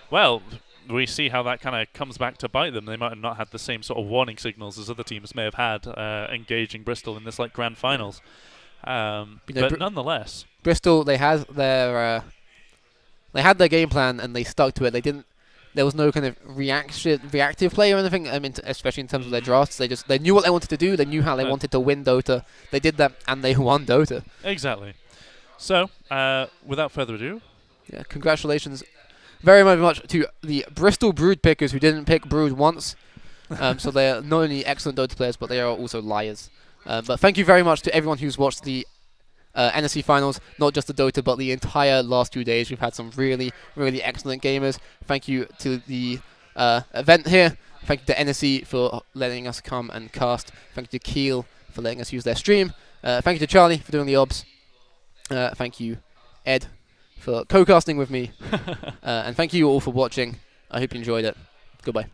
Speaker 3: Well, we see how that kind of comes back to bite them. They might have not had the same sort of warning signals as other teams may have had engaging Bristol in this grand finals. But nonetheless...
Speaker 2: Bristol, they had their game plan and they stuck to it. They didn't. There was no kind of reactive play or anything. I mean, especially in terms of their drafts, they knew what they wanted to do. They knew how they wanted to win Dota. They did that and they won Dota.
Speaker 3: Exactly. So, without further ado,
Speaker 2: yeah, congratulations, very much to the Bristol Brood pickers who didn't pick Brood once. So they are not only excellent Dota players, but they are also liars. But thank you very much to everyone who's watched the NSE finals, not just the Dota, but the entire last 2 days. We've had some really, really excellent gamers. Thank you to the event here. Thank you to NSE for letting us come and cast. Thank you to Keel for letting us use their stream. Thank you to Charlie for doing the obs. Thank you, Ed, for co-casting with me. And thank you all for watching. I hope you enjoyed it. Goodbye.